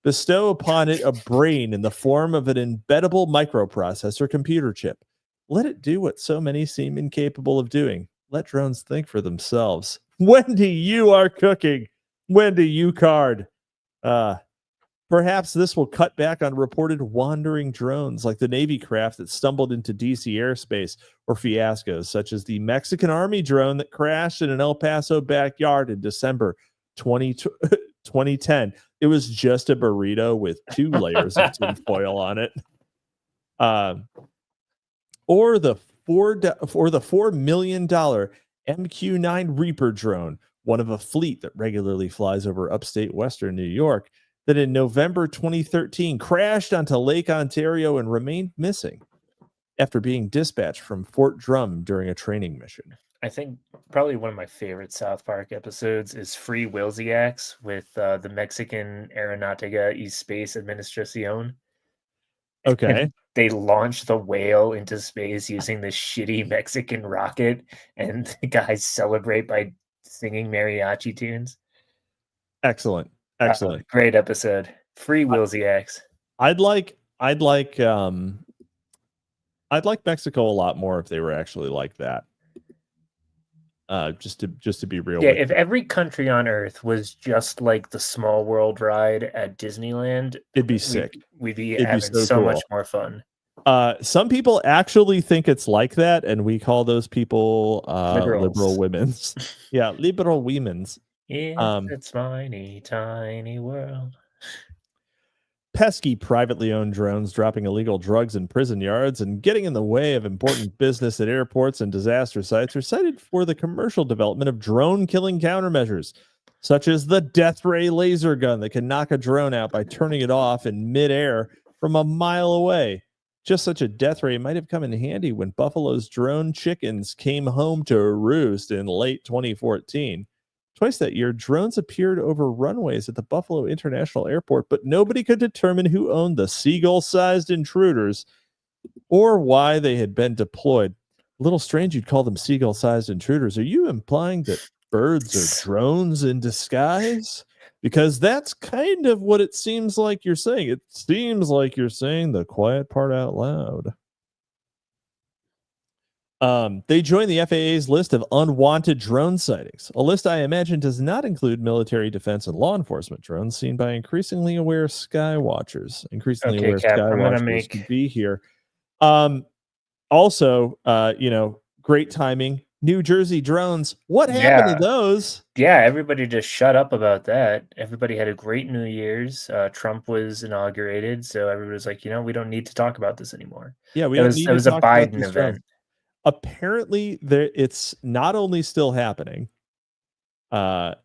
bestow upon it a brain in the form of an embeddable microprocessor computer chip. Let it do what so many seem incapable of doing. Let drones think for themselves. Wendy, you are cooking. Wendy, you card. Perhaps this will cut back on reported wandering drones like the Navy craft that stumbled into DC airspace, or fiascos such as the Mexican Army drone that crashed in an El Paso backyard in December 2010. It was just a burrito with 2 layers of tinfoil on it. Or the $4 million MQ-9 Reaper drone, one of a fleet that regularly flies over upstate Western New York, that in November 2013 crashed onto Lake Ontario and remained missing after being dispatched from Fort Drum during a training mission. I think probably one of my favorite South Park episodes is Free Wilsiacs with the Mexican Aeronautica y Space Administración. Okay. And they launch the whale into space using this shitty Mexican rocket, and the guys celebrate by singing mariachi tunes. Excellent. Great episode. Free Wilsiacs. I'd like Mexico a lot more if they were actually like that. Just to be real. Yeah, if every country on Earth was just like the Small World ride at Disneyland, it'd be sick. We'd be having so cool. Much more fun. Some people actually think it's like that, and we call those people liberal women's. Yeah, liberal women's. Yeah, it's tiny, tiny world. Pesky privately owned drones dropping illegal drugs in prison yards and getting in the way of important business at airports and disaster sites are cited for the commercial development of drone killing countermeasures. such as the death ray laser gun that can knock a drone out by turning it off in midair from a mile away. Just such a death ray might have come in handy when Buffalo's drone chickens came home to roost in late 2014. Twice that year, drones appeared over runways at the Buffalo International Airport, but nobody could determine who owned the seagull-sized intruders or why they had been deployed. A little strange you'd call them seagull-sized intruders. Are you implying that birds are drones in disguise? Because that's kind of what it seems like you're saying. It seems like you're saying the quiet part out loud. They joined the FAA's list of unwanted drone sightings. A list I imagine does not include military, defense, and law enforcement drones seen by increasingly aware sky watchers. Increasingly aware Cap, sky I'm watchers gonna make... could be here. Also, great timing. New Jersey drones. What happened to those? Yeah, everybody just shut up about that. Everybody had a great New Year's. Trump was inaugurated, so everybody was like, we don't need to talk about this anymore. Yeah, it was a Biden event. Drones. Apparently, it's not only still happening, but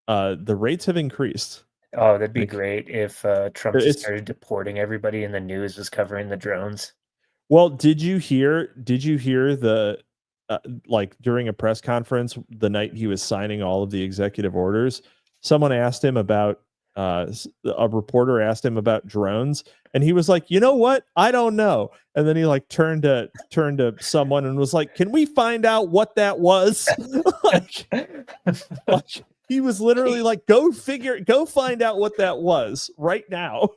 the rates have increased. Oh, that'd be great if Trump just started deporting everybody and the news was covering the drones. Well, did you hear the during a press conference the night he was signing all of the executive orders, someone asked him about a reporter asked him about drones, and he was like, you know what, I don't know. And then he turned to someone and was like, can we find out what that was? He was literally like, go find out what that was right now.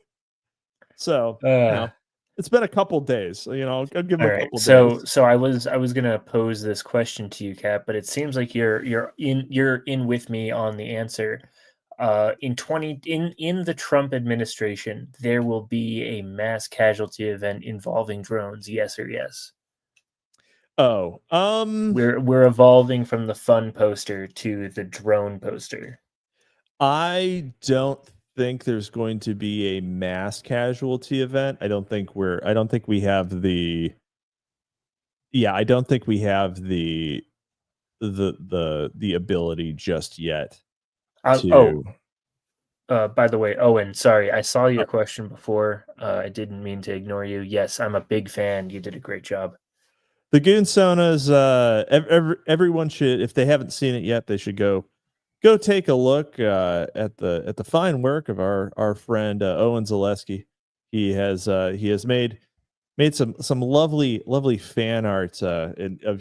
So it's been a couple days, I'll give him a couple days. So I was gonna pose this question to you, Cap, but it seems like you're in with me on the answer. In the Trump administration, there will be a mass casualty event involving drones. Yes or yes? Oh, we're evolving from the fun poster to the drone poster. I don't think there's going to be a mass casualty event. I don't think we have the ability just yet. By the way, Owen, sorry, I saw your question before. I didn't mean to ignore you. Yes, I'm a big fan. You did a great job. The Goon Sonas, everyone should, if they haven't seen it yet, they should go take a look at the fine work of our friend Owen Zaleski. He has made some lovely fan art.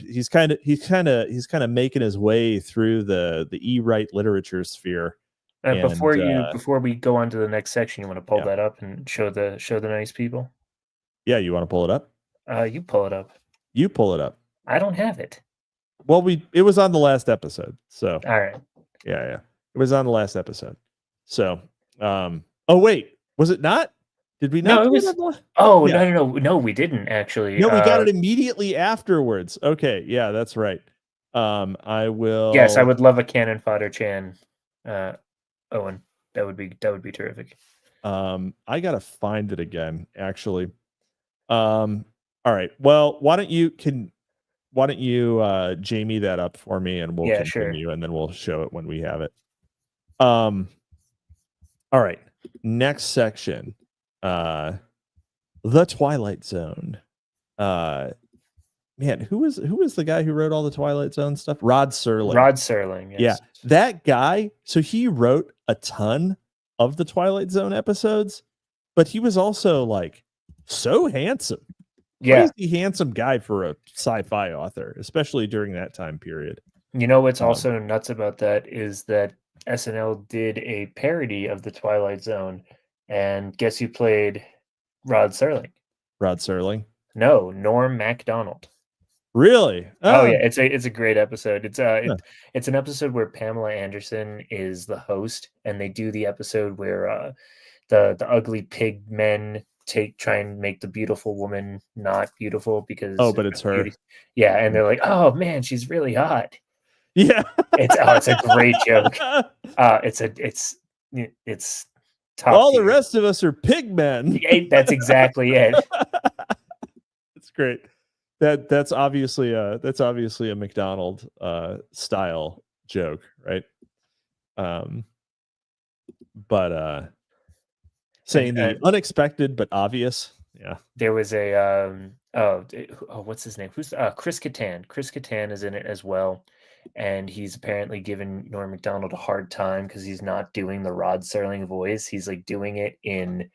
He's kind of making his way through the e-write literature sphere. Before we go on to the next section, you want to pull that up and show the nice people? Yeah, you want to pull it up? You pull it up. You pull it up. I don't have it. Well, it was on the last episode, so all right. Yeah, it was on the last episode. So, oh wait, was it not? Did we not? No, it was. Oh yeah. No, we didn't actually. No, we got it immediately afterwards. Okay, yeah, that's right. I will. Yes, I would love a cannon fodder Chan, Owen. That would be terrific. I gotta find it again, actually. All right. Well, why don't you Jamie that up for me, and we'll continue, and then we'll show it when we have it. All right. Next section. The Twilight Zone. Man, who was the guy who wrote all the Twilight Zone stuff? Rod Serling. Yes. Yeah, that guy. So he wrote a ton of the Twilight Zone episodes, but he was also so handsome. Yeah, crazy handsome guy for a sci-fi author, especially during that time period. You know what's also nuts about that is that SNL did a parody of the Twilight Zone, and guess who played Rod Serling? Rod Serling? No, Norm Macdonald. Really? Oh yeah, it's a great episode. It's an episode where Pamela Anderson is the host, and they do the episode where the ugly pig men try and make the beautiful woman not beautiful because but it's her. Yeah, and they're like, oh man, she's really hot. Yeah, it's a great joke. It's top all tier. The rest of us are pig men. That's exactly it. It's great. That's obviously a McDonald style joke, right? But saying the unexpected but obvious. Yeah. There was a what's his name? Who's Chris Kattan? Chris Kattan is in it as well, and he's apparently giving Norm Macdonald a hard time because he's not doing the Rod Serling voice. He's like doing it in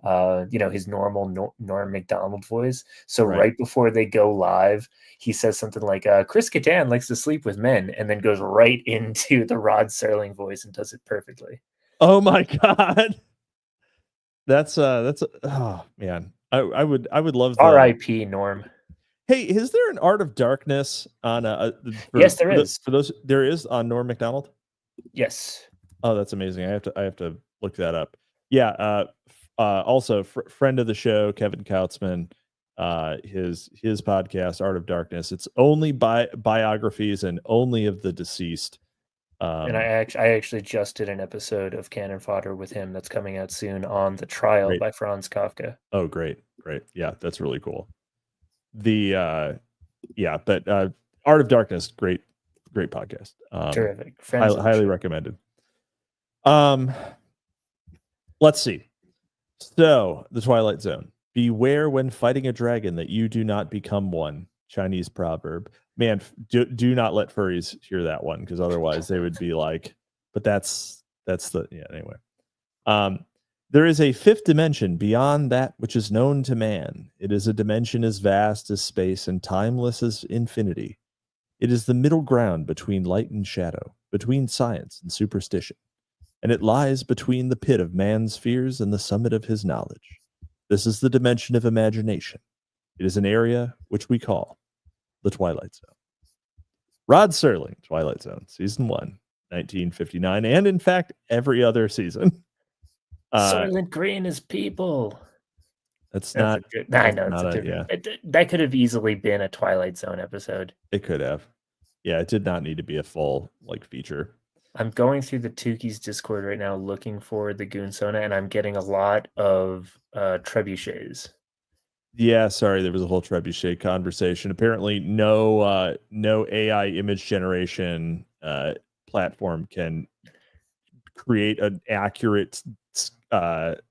his normal Norm Macdonald voice. So right before they go live, he says something like, Chris Kattan likes to sleep with men, and then goes right into the Rod Serling voice and does it perfectly. Oh my God. That's oh man. I would love the R.I.P. Norm. Hey, is there an Art of Darkness on yes, there is. For those there is on Norm Macdonald? Yes. Oh, that's amazing. I have to look that up. Yeah, also friend of the show, Kevin Kautzman, his podcast Art of Darkness. It's only biographies and only of the deceased. And I actually just did an episode of Cannon Fodder with him that's coming out soon on The Trial by Franz Kafka. Oh, great. Yeah, that's really cool. But Art of Darkness, great podcast. Terrific. Highly recommended. Let's see. So, the Twilight Zone. Beware when fighting a dragon that you do not become one. Chinese proverb. Man, do not let furries hear that one, because otherwise they would be like, but that's anyway. There is a fifth dimension beyond that which is known to man. It is a dimension as vast as space and timeless as infinity. It is the middle ground between light and shadow, between science and superstition, and it lies between the pit of man's fears and the summit of his knowledge. This is the dimension of imagination. It is an area which we call the Twilight Zone. Rod Serling, Twilight Zone, Season 1, 1959, and in fact, every other season. Soylent Green is people. That's not. I know it's a different. That could have easily been a Twilight Zone episode. It could have. Yeah, it did not need to be a full feature. I'm going through the Tukey's Discord right now looking for the Goonsona, and I'm getting a lot of trebuchets. Yeah, sorry, there was a whole trebuchet conversation. Apparently, no AI image generation platform can create an accurate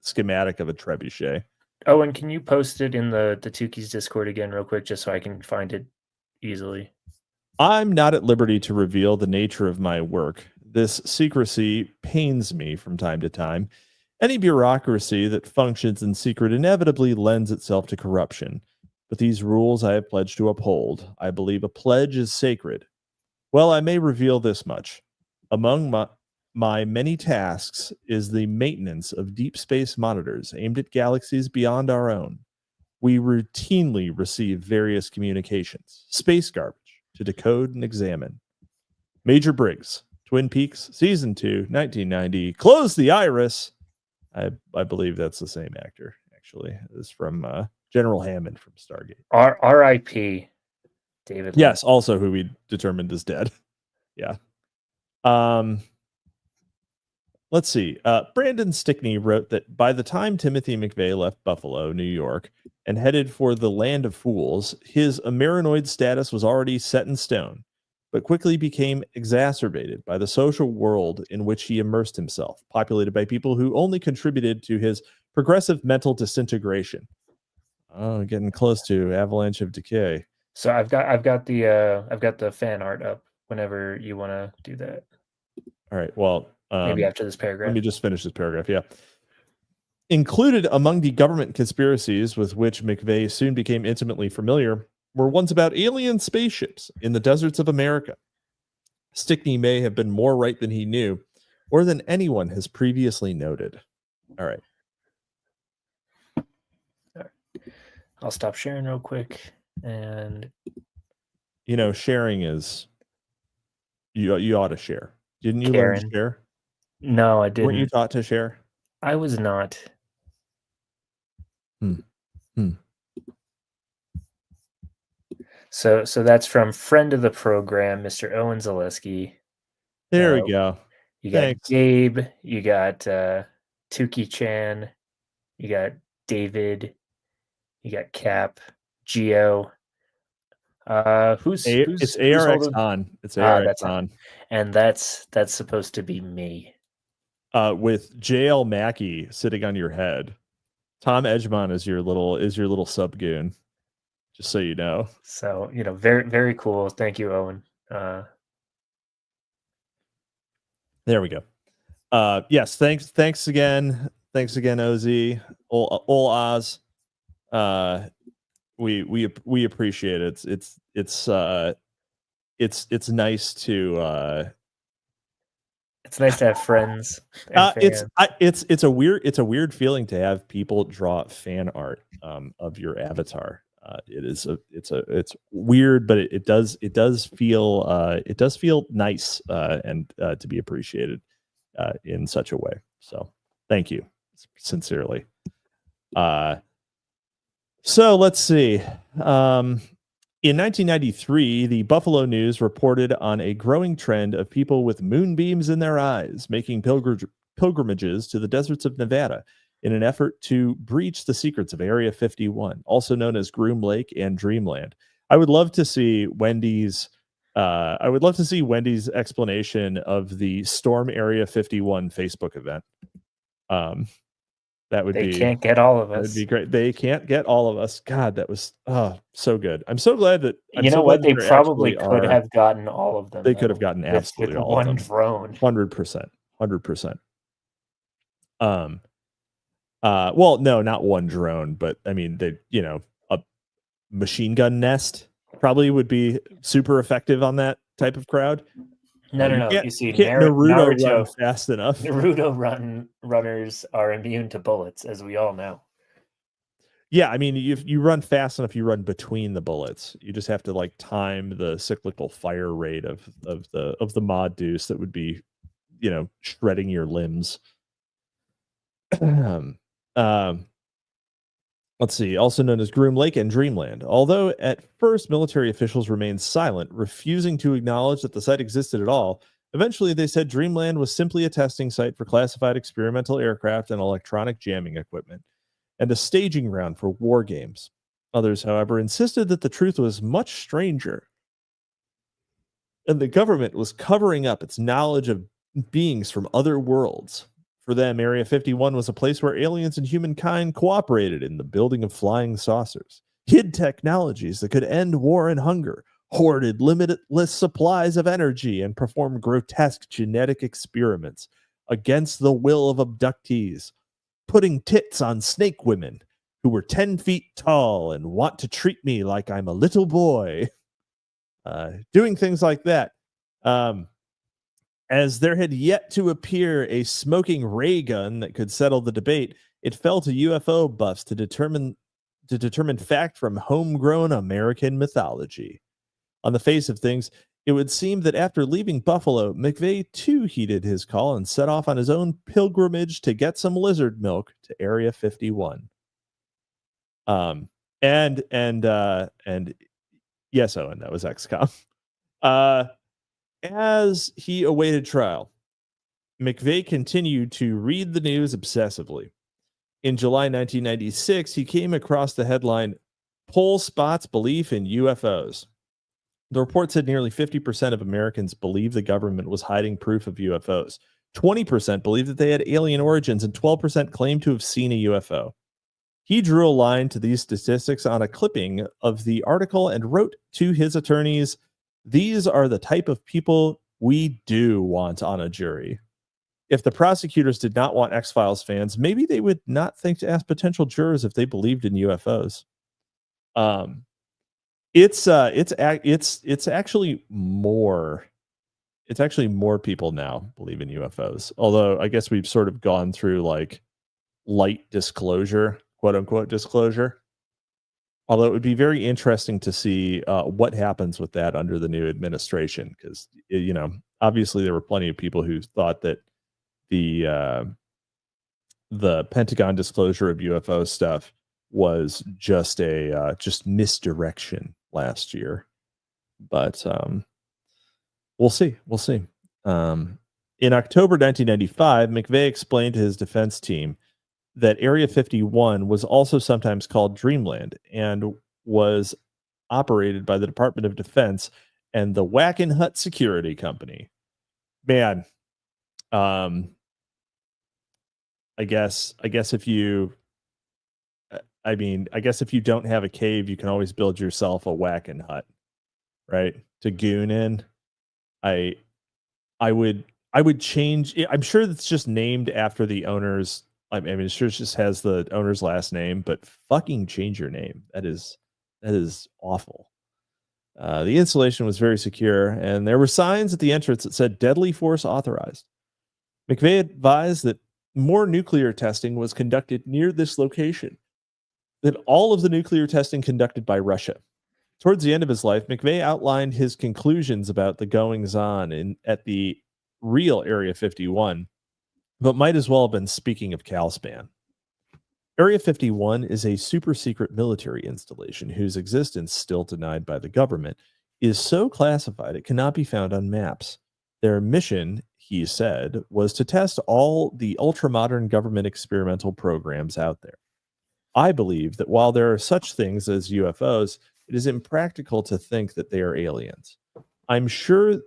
schematic of a trebuchet. Oh, and can you post it in the Tukey's Discord again real quick, just so I can find it easily? I'm not at liberty to reveal the nature of my work. This secrecy pains me from time to time. Any bureaucracy that functions in secret inevitably lends itself to corruption. But these rules I have pledged to uphold. I believe a pledge is sacred. Well, I may reveal this much. Among my many tasks is the maintenance of deep space monitors aimed at galaxies beyond our own. We routinely receive various communications, space garbage, to decode and examine. Major Briggs, Twin Peaks, Season 2, 1990. Close the iris. I believe that's the same actor, actually. It's from General Hammond from Stargate. R.I.P. David. Yes, also who we determined is dead. Yeah. Let's see. Brandon Stickney wrote that by the time Timothy McVeigh left Buffalo, New York, and headed for the land of fools, his Ameranoid status was already set in stone, but quickly became exacerbated by the social world in which he immersed himself, populated by people who only contributed to his progressive mental disintegration. Oh, getting close to Avalanche of Decay. So I've got the fan art up whenever you want to do that. All right. Well, maybe after this paragraph. Let me just finish this paragraph. Yeah. Included among the government conspiracies with which McVeigh soon became intimately familiar were ones about alien spaceships in the deserts of America. Stickney may have been more right than he knew, or than anyone has previously noted. All right. I'll stop sharing real quick. And sharing is you ought to share. Didn't you Karen. learn to share? No, I didn't. Weren't you taught to share? I was not. So that's from friend of the program, Mr. Owen Zaleski. There we go. You got Gabe, you got Tukey Chan, you got David, you got Cap, Geo, Who's ARX holding? on. It's ARX on. And that's supposed to be me. With JL Mackey sitting on your head. Tom Edgemont is your little sub goon. Just so you know. So, very, very cool. Thank you, Owen. There we go. Yes, thanks again. Thanks again, OZ. Ol Oz. We appreciate it. It's nice to it's nice to have friends and fans. It's a weird feeling to have people draw fan art of your avatar. It's weird, but it does feel nice and to be appreciated in such a way. So thank you sincerely. So let's see. In 1993, the Buffalo News reported on a growing trend of people with moonbeams in their eyes making pilgrimages to the deserts of Nevada in an effort to breach the secrets of Area 51, also known as Groom Lake and Dreamland. I would love to see Wendy's explanation of the Storm Area 51 Facebook event. They can't get all of us. That would be great. They can't get all of us. God, that was so good. I'm so glad that they probably could have gotten all of them. They could have gotten absolutely all of them. One drone. 100%. Well, no, not one drone, but I mean, a machine gun nest probably would be super effective on that type of crowd. No. You see, Naruto run fast enough. Naruto runners are immune to bullets, as we all know. Yeah, I mean, if you run fast enough, you run between the bullets. You just have to time the cyclical fire rate of the mod deuce that would be, shredding your limbs. Let's see, also known as Groom Lake and Dreamland. Although at first military officials remained silent, refusing to acknowledge that the site existed at all, eventually they said Dreamland was simply a testing site for classified experimental aircraft and electronic jamming equipment, and a staging ground for war games. Others, however, insisted that the truth was much stranger, and the government was covering up its knowledge of beings from other worlds. For them, Area 51 was a place where aliens and humankind cooperated in the building of flying saucers, hid technologies that could end war and hunger, hoarded limitless supplies of energy, and performed grotesque genetic experiments against the will of abductees, putting tits on snake women who were 10 feet tall and want to treat me like I'm a little boy. Doing things like that. As there had yet to appear a smoking ray gun that could settle the debate, it fell to UFO buffs to determine fact from homegrown American mythology. On the face of things, it would seem that after leaving Buffalo, McVeigh too heeded his call and set off on his own pilgrimage to get some lizard milk to Area 51. And yes, Owen, that was XCOM. As he awaited trial, McVeigh continued to read the news obsessively. In July 1996, he came across the headline, "Poll Spots Belief in UFOs." The report said nearly 50% of Americans believe the government was hiding proof of UFOs. 20% believed that they had alien origins, and 12% claimed to have seen a UFO. He drew a line to these statistics on a clipping of the article and wrote to his attorneys, "These are the type of people we do want on a jury." If the prosecutors did not want X-Files fans, maybe they would not think to ask potential jurors if they believed in UFOs. It's actually more people now believe in UFOs. Although I guess we've sort of gone through light disclosure, quote unquote disclosure. Although it would be very interesting to see what happens with that under the new administration, because obviously there were plenty of people who thought that the Pentagon disclosure of UFO stuff was just misdirection last year. But we'll see. In October 1995, McVeigh explained to his defense team that Area 51 was also sometimes called Dreamland and was operated by the Department of Defense and the Wackenhut Security Company. Man, I guess if you don't have a cave, you can always build yourself a Wackenhut, right? To goon in. I would change it. I'm sure it's just named after the owner's. I mean, it sure just has the owner's last name, but fucking change your name. That is awful. The installation was very secure, and there were signs at the entrance that said "Deadly Force Authorized." McVeigh advised that more nuclear testing was conducted near this location than all of the nuclear testing conducted by Russia. Towards the end of his life, McVeigh outlined his conclusions about the goings-on at the real Area 51, but might as well have been speaking of Calspan. Area 51 is a super-secret military installation whose existence, still denied by the government, is so classified it cannot be found on maps. Their mission, he said, was to test all the ultra-modern government experimental programs out there. I believe that while there are such things as UFOs, it is impractical to think that they are aliens. I'm sure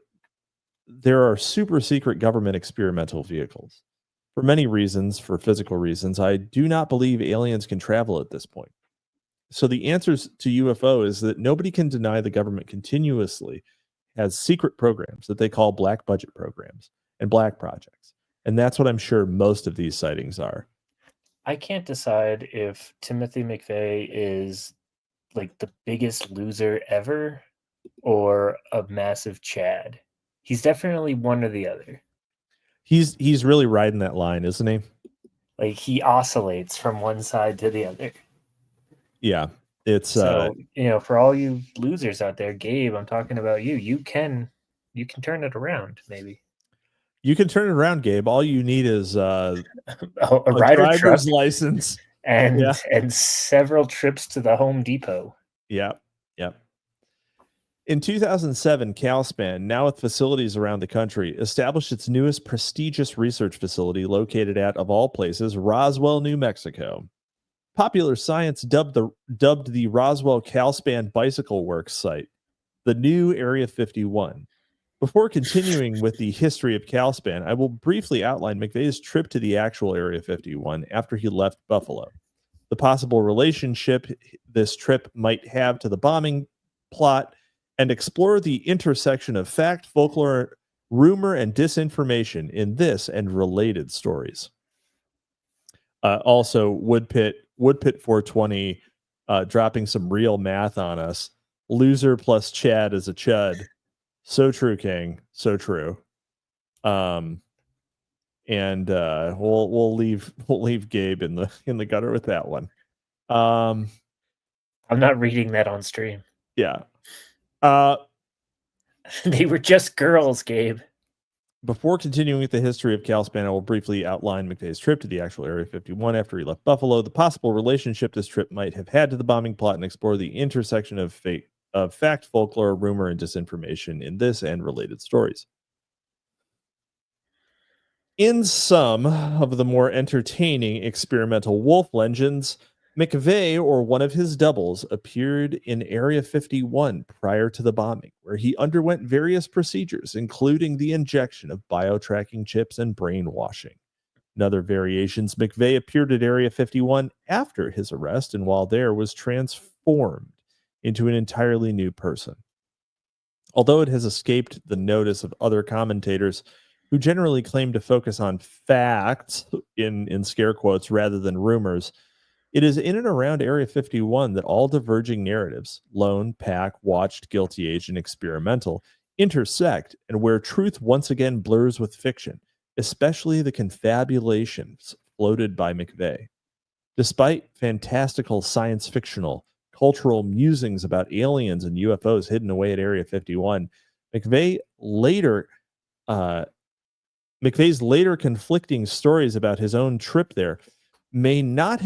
there are super secret government experimental vehicles. For many reasons, for physical reasons, I do not believe aliens can travel at this point. So the answers to UFO is that nobody can deny the government continuously has secret programs that they call black budget programs and black projects. And that's what I'm sure most of these sightings are. I can't decide if Timothy McVeigh is like the biggest loser ever or a massive Chad. He's definitely one or the other. He's really riding that line, isn't he? Like he oscillates from one side to the other. Yeah. It's so for all you losers out there, Gabe, I'm talking about you. You can turn it around, maybe. You can turn it around, Gabe. All you need is a driver's license and several trips to the Home Depot. Yeah. In 2007, Calspan, now with facilities around the country, established its newest prestigious research facility located at, of all places, Roswell, New Mexico. Popular Science dubbed the Roswell Calspan Bicycle Works site the new Area 51. Before continuing with the history of Calspan, I will briefly outline McVeigh's trip to the actual Area 51 after he left Buffalo. The possible relationship this trip might have to the bombing plot, and explore the intersection of fact, folklore, rumor, and disinformation in this and related stories. Also, Woodpit 420 dropping some real math on us. Loser plus Chad is a chud. So true, King. So true. And we'll leave Gabe in the gutter with that one. I'm not reading that on stream. Yeah. They were just girls, Gabe. Before continuing with the history of Calspan, I will briefly outline McVeigh's trip to the actual Area 51 after he left Buffalo, the possible relationship this trip might have had to the bombing plot, and explore the intersection of fact, folklore, rumor, and disinformation in this and related stories. In some of the more entertaining experimental wolf legends, McVeigh or one of his doubles appeared in Area 51 prior to the bombing, where he underwent various procedures, including the injection of biotracking chips and brainwashing. In other variations, McVeigh appeared at Area 51 after his arrest, and while there was transformed into an entirely new person. Although it has escaped the notice of other commentators who generally claim to focus on facts, in scare quotes, rather than rumors, it is in and around Area 51 that all diverging narratives, lone, pack, watched, guilty agent, experimental, intersect, and where truth once again blurs with fiction, especially the confabulations floated by McVeigh. Despite fantastical science fictional cultural musings about aliens and UFOs hidden away at Area 51, McVeigh's later conflicting stories about his own trip there may not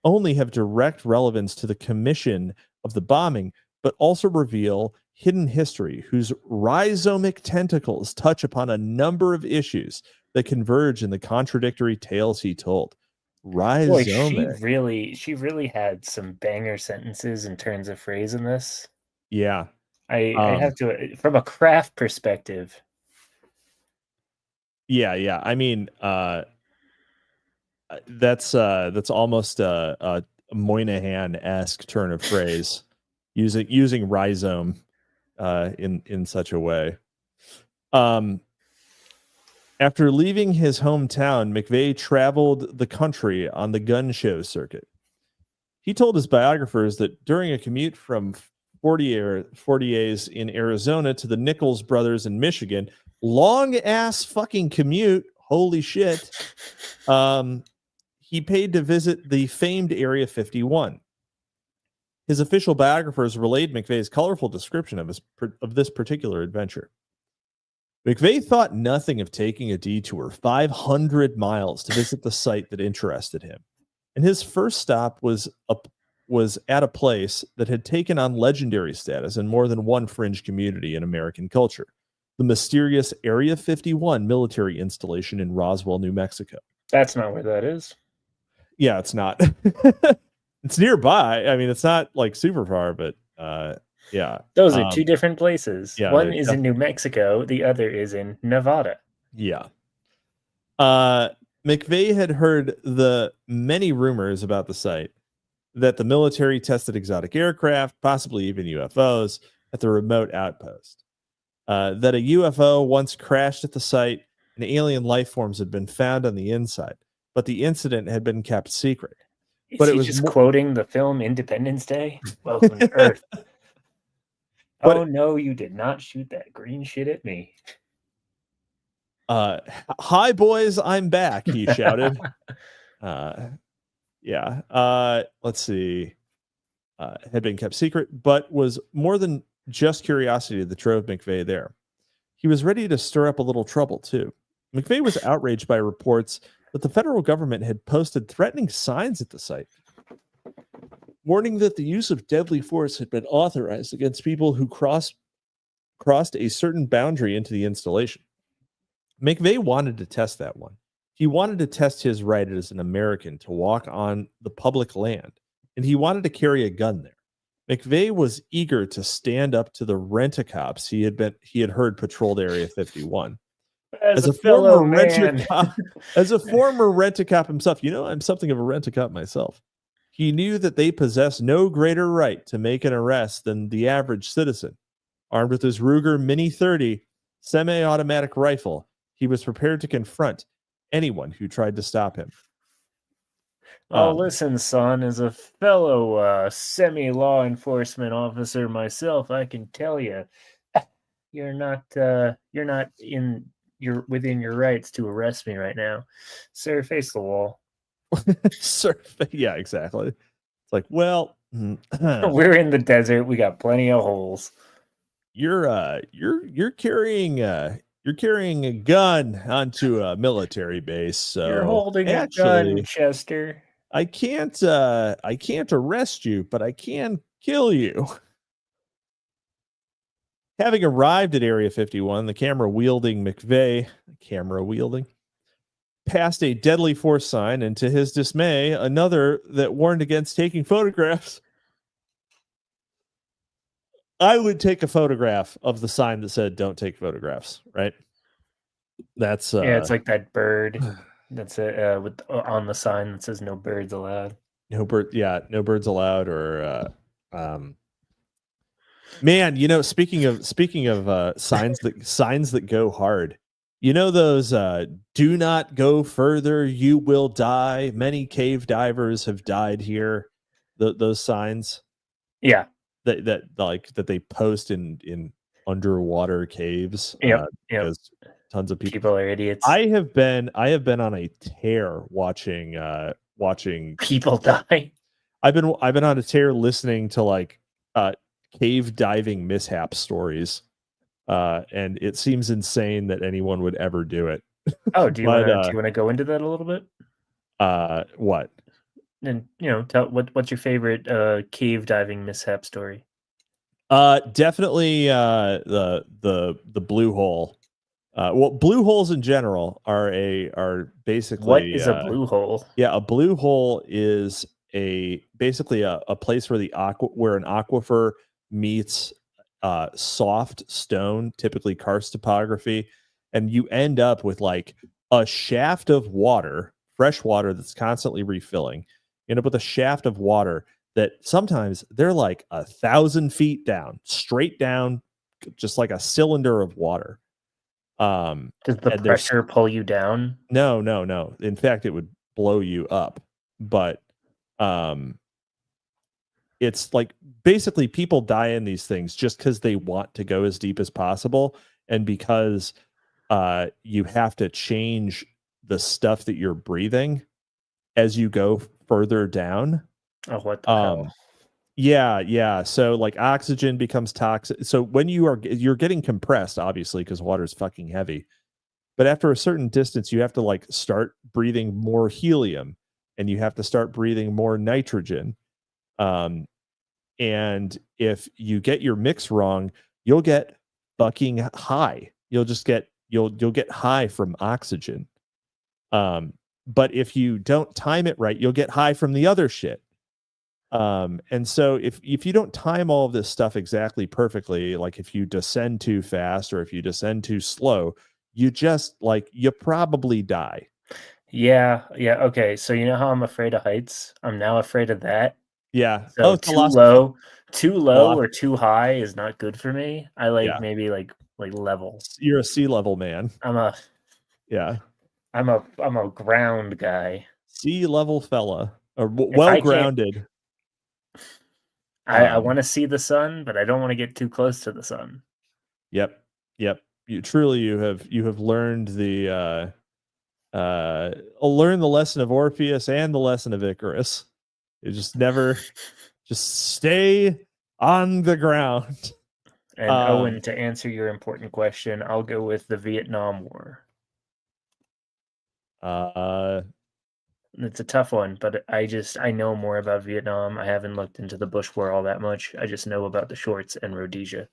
only have direct relevance to the commission of the bombing, but also reveal hidden history whose rhizomic tentacles touch upon a number of issues that converge in the contradictory tales he told. Rhizomic. She really had some banger sentences and turns of phrase in this. Yeah. I have to, from a craft perspective. Yeah. I mean, that's almost a Moynihan-esque turn of phrase, using rhizome in such a way. After leaving his hometown, McVeigh traveled the country on the gun show circuit. He told his biographers that during a commute from Fortier's in Arizona to the Nichols brothers in Michigan, long ass fucking commute, holy shit, he paid to visit the famed Area 51. His official biographers relayed McVeigh's colorful description of this particular adventure. McVeigh thought nothing of taking a detour 500 miles to visit the site that interested him. And his first stop was at a place that had taken on legendary status in more than one fringe community in American culture, the mysterious Area 51 military installation in Roswell, New Mexico. That's not where that is. Yeah, it's not. It's nearby. I mean, it's not like super far, but yeah. Those are two different places. Yeah, one is in New Mexico. The other is in Nevada. Yeah. McVeigh had heard the many rumors about the site that the military tested exotic aircraft, possibly even UFOs, at the remote outpost. That a UFO once crashed at the site and alien life forms had been found on the inside, but the incident had been kept secret. But it was just quoting the film Independence Day. Welcome to Earth. Oh no, you did not shoot that green shit at me. Hi boys, I'm back, he shouted. Yeah. Let's see. Had been kept secret, but was more than just curiosity that drove McVeigh there. He was ready to stir up a little trouble too. McVeigh was outraged by reports that the federal government had posted threatening signs at the site, warning that the use of deadly force had been authorized against people who crossed a certain boundary into the installation. McVeigh wanted to test that one. He wanted to test his right as an American to walk on the public land, and he wanted to carry a gun there. McVeigh was eager to stand up to the rent-a-cops he had heard patrolled Area 51. As a former rent-a-cop himself, I'm something of a rent-a-cop myself. He knew that they possessed no greater right to make an arrest than the average citizen. Armed with his Ruger Mini 30 semi-automatic rifle, he was prepared to confront anyone who tried to stop him. Listen, son, as a fellow semi-law enforcement officer myself, I can tell you, you're not within your rights to arrest me right now, sir. Face the wall. Sir, yeah, exactly. It's like, well, we're in the desert. We got plenty of holes. You're carrying a gun onto a military base, so you're holding a gun, Chester. I can't arrest you, but I can kill you. Having arrived at Area 51, the camera-wielding McVeigh, passed a deadly force sign, and to his dismay, another that warned against taking photographs. I would take a photograph of the sign that said "Don't take photographs." Right? That's it's like that bird. That's it with on the sign that says "No birds allowed." No birds allowed. Or man, speaking of signs that go hard. Those "Do not go further, you will die. Many cave divers have died here." Those signs. Yeah. That they post in underwater caves. Because tons of people are idiots. I have been on a tear watching people die. I've been on a tear listening to cave diving mishap stories. And it seems insane that anyone would ever do it. Oh, do you want to go into that a little bit? What? And tell what's your favorite cave diving mishap story? Definitely the blue hole. Well, blue holes in general are basically what is a blue hole? Yeah, a blue hole is basically a place where where an aquifer meets soft stone, typically karst topography, and you end up with like a shaft of water, fresh water that's constantly refilling. You end up with a shaft of water that sometimes they're like 1,000 feet down, straight down, just like a cylinder of water. Does the pressure pull you down? No. In fact, it would blow you up. But it's like basically people die in these things just because they want to go as deep as possible, and because you have to change the stuff that you're breathing as you go further down. Oh, what the hell? Yeah. So like oxygen becomes toxic. So when you're getting compressed, obviously, because water is fucking heavy. But after a certain distance, you have to like start breathing more helium, and you have to start breathing more nitrogen. And if you get your mix wrong, you'll get fucking high. You'll get high from oxygen. But if you don't time it right, you'll get high from the other shit. And so if you don't time all of this stuff exactly perfectly, like if you descend too fast or if you descend too slow, you probably die. Yeah. Okay. So you know how I'm afraid of heights? I'm now afraid of that. Yeah. So too low or too high is not good for me. I like maybe like level. You're a sea level man. I'm a ground guy. Sea level fella, or well grounded. I want to see the sun, but I don't want to get too close to the sun. Yep. You have learned the learn the lesson of Orpheus and the lesson of Icarus. You just stay on the ground. And Owen, to answer your important question, I'll go with the Vietnam War. It's a tough one, but I know more about Vietnam. I haven't looked into the Bush War all that much. I just know about the shorts and Rhodesia.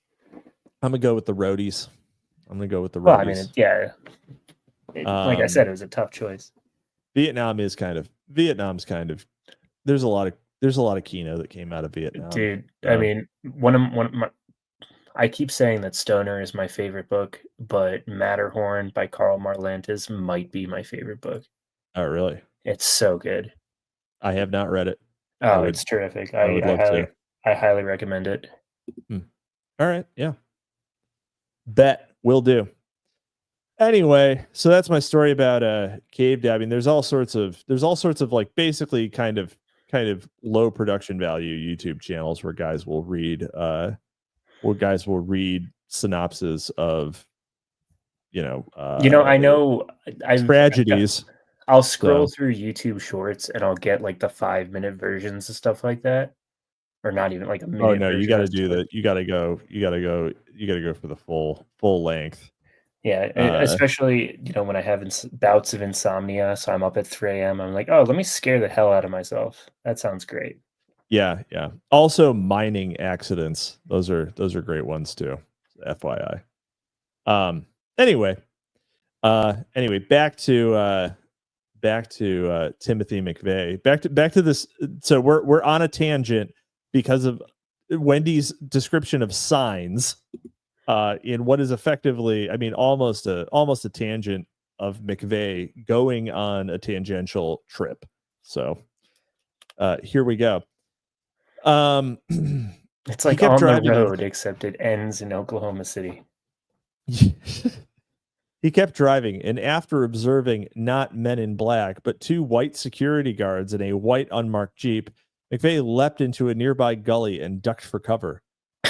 I'm gonna go with the roadies. Well, I mean, yeah. Like I said, it was a tough choice. Vietnam's kind of. There's a lot of Kino that came out of Vietnam, dude. I mean, I keep saying that Stoner is my favorite book, but Matterhorn by Karl Marlantes might be my favorite book. Oh, really? It's so good. I have not read it. Oh, it's terrific. I highly recommend it. All right, yeah. Bet will do. Anyway, so that's my story about cave dabbing. There's all sorts of like basically kind of low production value YouTube channels where guys will read synopses of I know tragedies. I'll scroll through YouTube Shorts and I'll get like the 5-minute versions and stuff like that, or not even like a minute. Oh no, you got to do that. You got to go for the full length. Yeah, especially when I have bouts of insomnia, so I'm up at 3 a.m. I'm like, oh, let me scare the hell out of myself. That sounds great. Yeah. Also, mining accidents; those are great ones too. FYI. Anyway, back to Timothy McVeigh. Back to this. So we're on a tangent because of Wendy's description of signs. In what is effectively, I mean, almost a tangent of McVeigh going on a tangential trip. So here we go. It's like on the road, except it ends in Oklahoma City. He kept driving, and after observing not men in black, but 2 white security guards in a white unmarked Jeep, McVeigh leapt into a nearby gully and ducked for cover,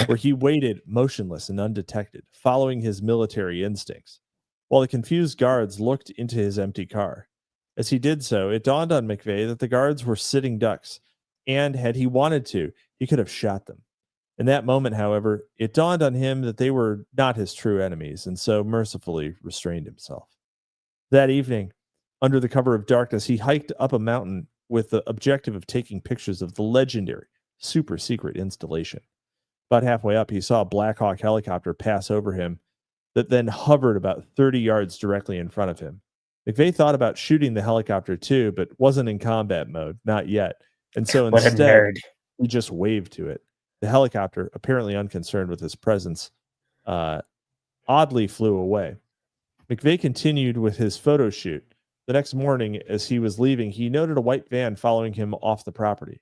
where he waited motionless and undetected, following his military instincts, while the confused guards looked into his empty car. As he did so, it dawned on McVeigh that the guards were sitting ducks, and had he wanted to, he could have shot them. In that moment, however, it dawned on him that they were not his true enemies, and so mercifully restrained himself. That evening, under the cover of darkness, he hiked up a mountain with the objective of taking pictures of the legendary, super secret installation. About halfway up, he saw a Black Hawk helicopter pass over him, that then hovered about 30 yards directly in front of him. McVeigh thought about shooting the helicopter too, but wasn't in combat mode, not yet. And so instead, he just waved to it. The helicopter, apparently unconcerned with his presence, oddly flew away. McVeigh continued with his photo shoot. The next morning, as he was leaving, he noted a white van following him off the property.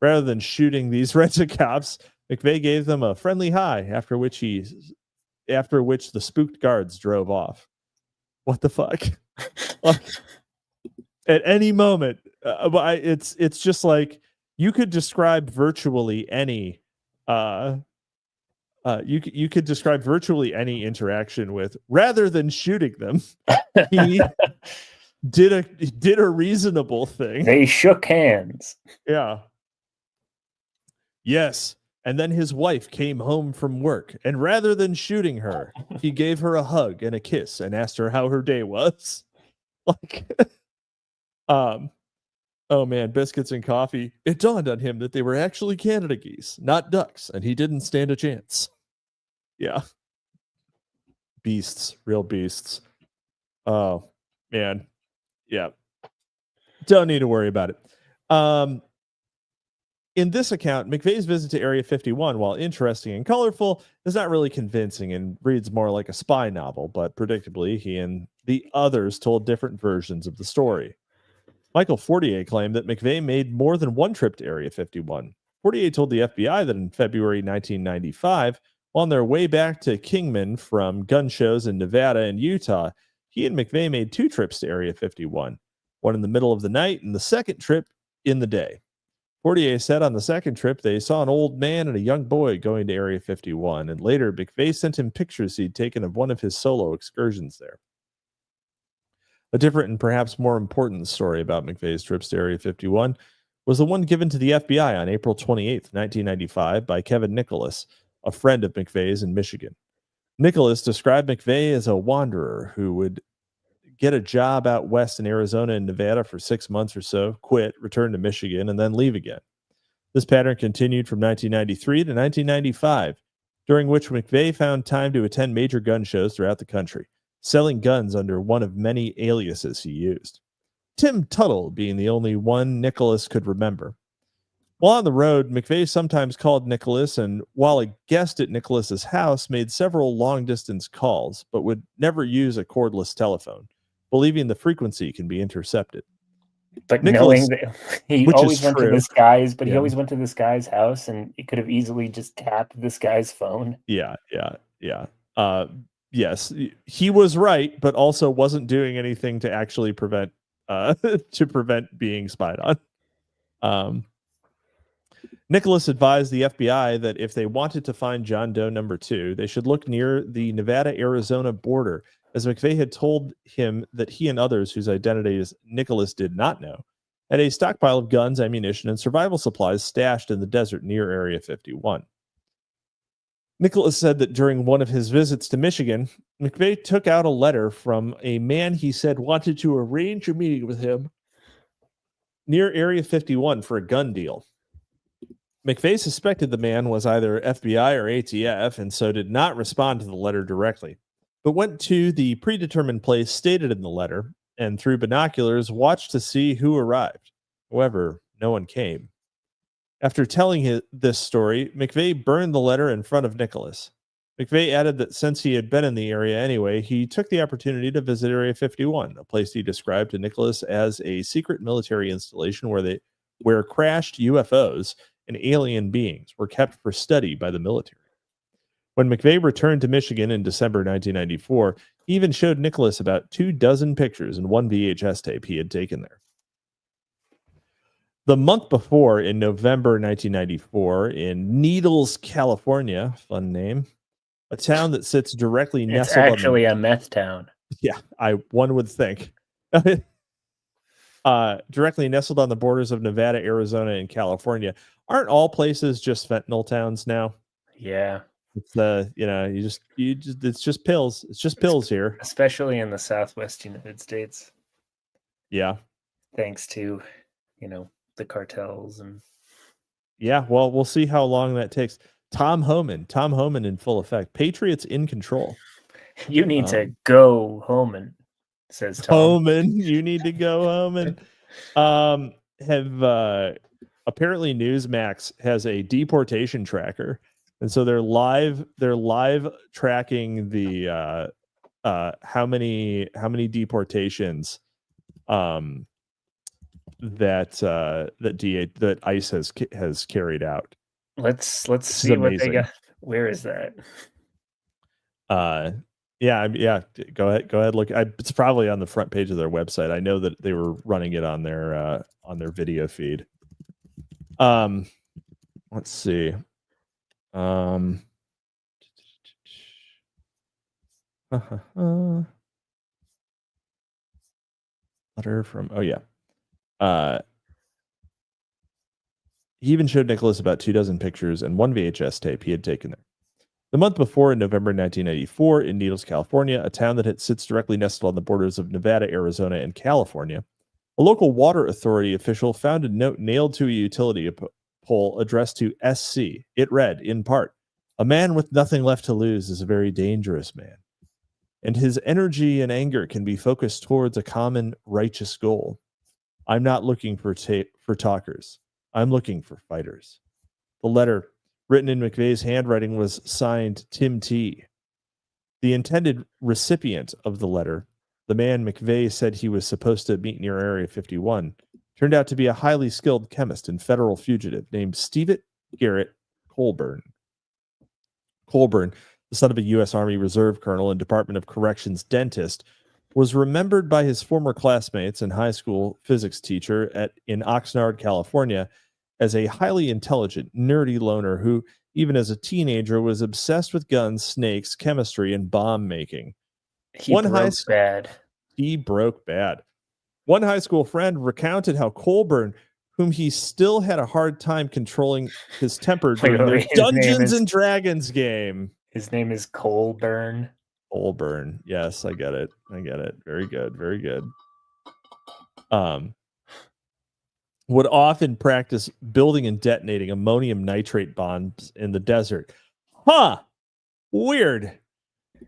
Rather than shooting these rent-a-cops, McVeigh gave them a friendly hi, after which the spooked guards drove off. What the fuck? At any moment, it's just like you could describe virtually any you could describe virtually any interaction with, rather than shooting them, he did a reasonable thing. They shook hands. Yeah. Yes. And then his wife came home from work, and rather than shooting her, he gave her a hug and a kiss and asked her how her day was. Like, oh man, biscuits and coffee. It dawned on him that they were actually Canada geese, not ducks, and he didn't stand a chance. Yeah. Beasts, real beasts. Oh man. Yeah. Don't need to worry about it. In this account, McVeigh's visit to Area 51, while interesting and colorful, is not really convincing and reads more like a spy novel, but predictably, he and the others told different versions of the story. Michael Fortier claimed that McVeigh made more than one trip to Area 51. Fortier told the FBI that in February 1995, on their way back to Kingman from gun shows in Nevada and Utah, he and McVeigh made 2 trips to Area 51, one in the middle of the night and the second trip in the day. Fortier said on the second trip they saw an old man and a young boy going to Area 51, and later McVeigh sent him pictures he'd taken of one of his solo excursions there. A different and perhaps more important story about McVeigh's trips to Area 51 was the one given to the FBI on April 28, 1995 by Kevin Nicholas, a friend of McVeigh's in Michigan. Nicholas described McVeigh as a wanderer who would get a job out west in Arizona and Nevada for 6 months or so, quit, return to Michigan, and then leave again. This pattern continued from 1993 to 1995, during which McVeigh found time to attend major gun shows throughout the country, selling guns under one of many aliases he used. Tim Tuttle being the only one Nicholas could remember. While on the road, McVeigh sometimes called Nicholas, and while a guest at Nicholas's house, made several long-distance calls, but would never use a cordless telephone, believing the frequency can be intercepted. But Nicholas, knowing that he always went to this guy's, he always went to this guy's house, and he could have easily just tapped this guy's phone. Yeah. Yes, he was right, but also wasn't doing anything to actually prevent being spied on. Nicholas advised the FBI that if they wanted to find John Doe number 2, they should look near the Nevada-Arizona border, as McVeigh had told him that he and others whose identities Nicholas did not know had a stockpile of guns, ammunition, and survival supplies stashed in the desert near Area 51. Nicholas said that during one of his visits to Michigan, McVeigh took out a letter from a man he said wanted to arrange a meeting with him near Area 51 for a gun deal. McVeigh suspected the man was either FBI or ATF, and so did not respond to the letter directly, but went to the predetermined place stated in the letter, and through binoculars watched to see who arrived. However, no one came. After telling this story, McVeigh burned the letter in front of Nicholas. McVeigh added that since he had been in the area anyway, he took the opportunity to visit Area 51, a place he described to Nicholas as a secret military installation where crashed UFOs and alien beings were kept for study by the military. When McVeigh returned to Michigan in December 1994, he even showed Nicholas about 24 pictures and 1 VHS tape he had taken there. The month before, in November 1994, in Needles, California, fun name, a town that sits directly nestled. It's actually a meth town. Yeah, one would think. Directly nestled on the borders of Nevada, Arizona, and California. Aren't all places just fentanyl towns now? Yeah. It's it's just pills. It's just pills here. Especially in the Southwest United States. Yeah. Thanks to, the cartels and. Yeah, well, we'll see how long that takes. Tom Homan in full effect. Patriots in control. You need to go home, and says Tom. Home, and you need to go home. And apparently Newsmax has a deportation tracker, and so they're live tracking the how many deportations that ICE has carried out. Let's see what they got. Where is that? Yeah. Go ahead. Look, it's probably on the front page of their website. I know that they were running it on their video feed. Let's see. Letter from. Oh yeah. He even showed Nicholas about 24 pictures and one VHS tape he had taken there. The month before, in November 1994, in Needles, California, a town that sits directly nestled on the borders of Nevada, Arizona, and California, a local water authority official found a note nailed to a utility pole addressed to SC. It read, in part, "A man with nothing left to lose is a very dangerous man, and his energy and anger can be focused towards a common righteous goal. I'm not looking for talkers. I'm looking for fighters." The letter, written in McVeigh's handwriting, was signed Tim T. The intended recipient of the letter, the man McVeigh said he was supposed to meet near Area 51, turned out to be a highly skilled chemist and federal fugitive named Steven Colburn. Colburn, the son of a U.S. Army Reserve colonel and Department of Corrections dentist, was remembered by his former classmates and high school physics teacher in Oxnard, California, as a highly intelligent, nerdy loner who, even as a teenager, was obsessed with guns, snakes, chemistry, and bomb making. He broke bad. One high school friend recounted how Colburn, whom he still had a hard time controlling his temper during their Dungeons and Dragons game. His name is Colburn. Colburn. Yes, I get it. Very good. Very good. Would often practice building and detonating ammonium nitrate bombs in the desert. Huh. Weird.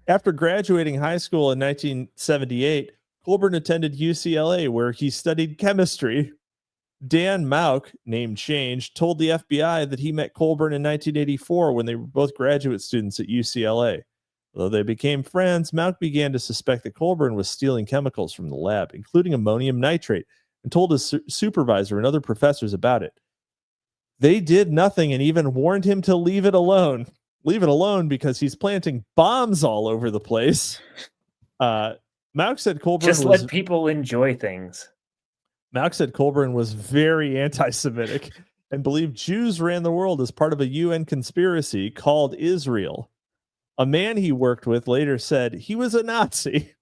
After graduating high school in 1978, Colburn attended UCLA, where he studied chemistry. Dan Mauk, name changed, told the FBI that he met Colburn in 1984 when they were both graduate students at UCLA. Although they became friends, Mauk began to suspect that Colburn was stealing chemicals from the lab, including ammonium nitrate, and told his supervisor and other professors about it. They did nothing and even warned him to leave it alone. Leave it alone because he's planting bombs all over the place. Mauk said Colburn just let people enjoy things. Mauk said Colburn was very anti-Semitic and believed Jews ran the world as part of a UN conspiracy called Israel. A man he worked with later said he was a Nazi.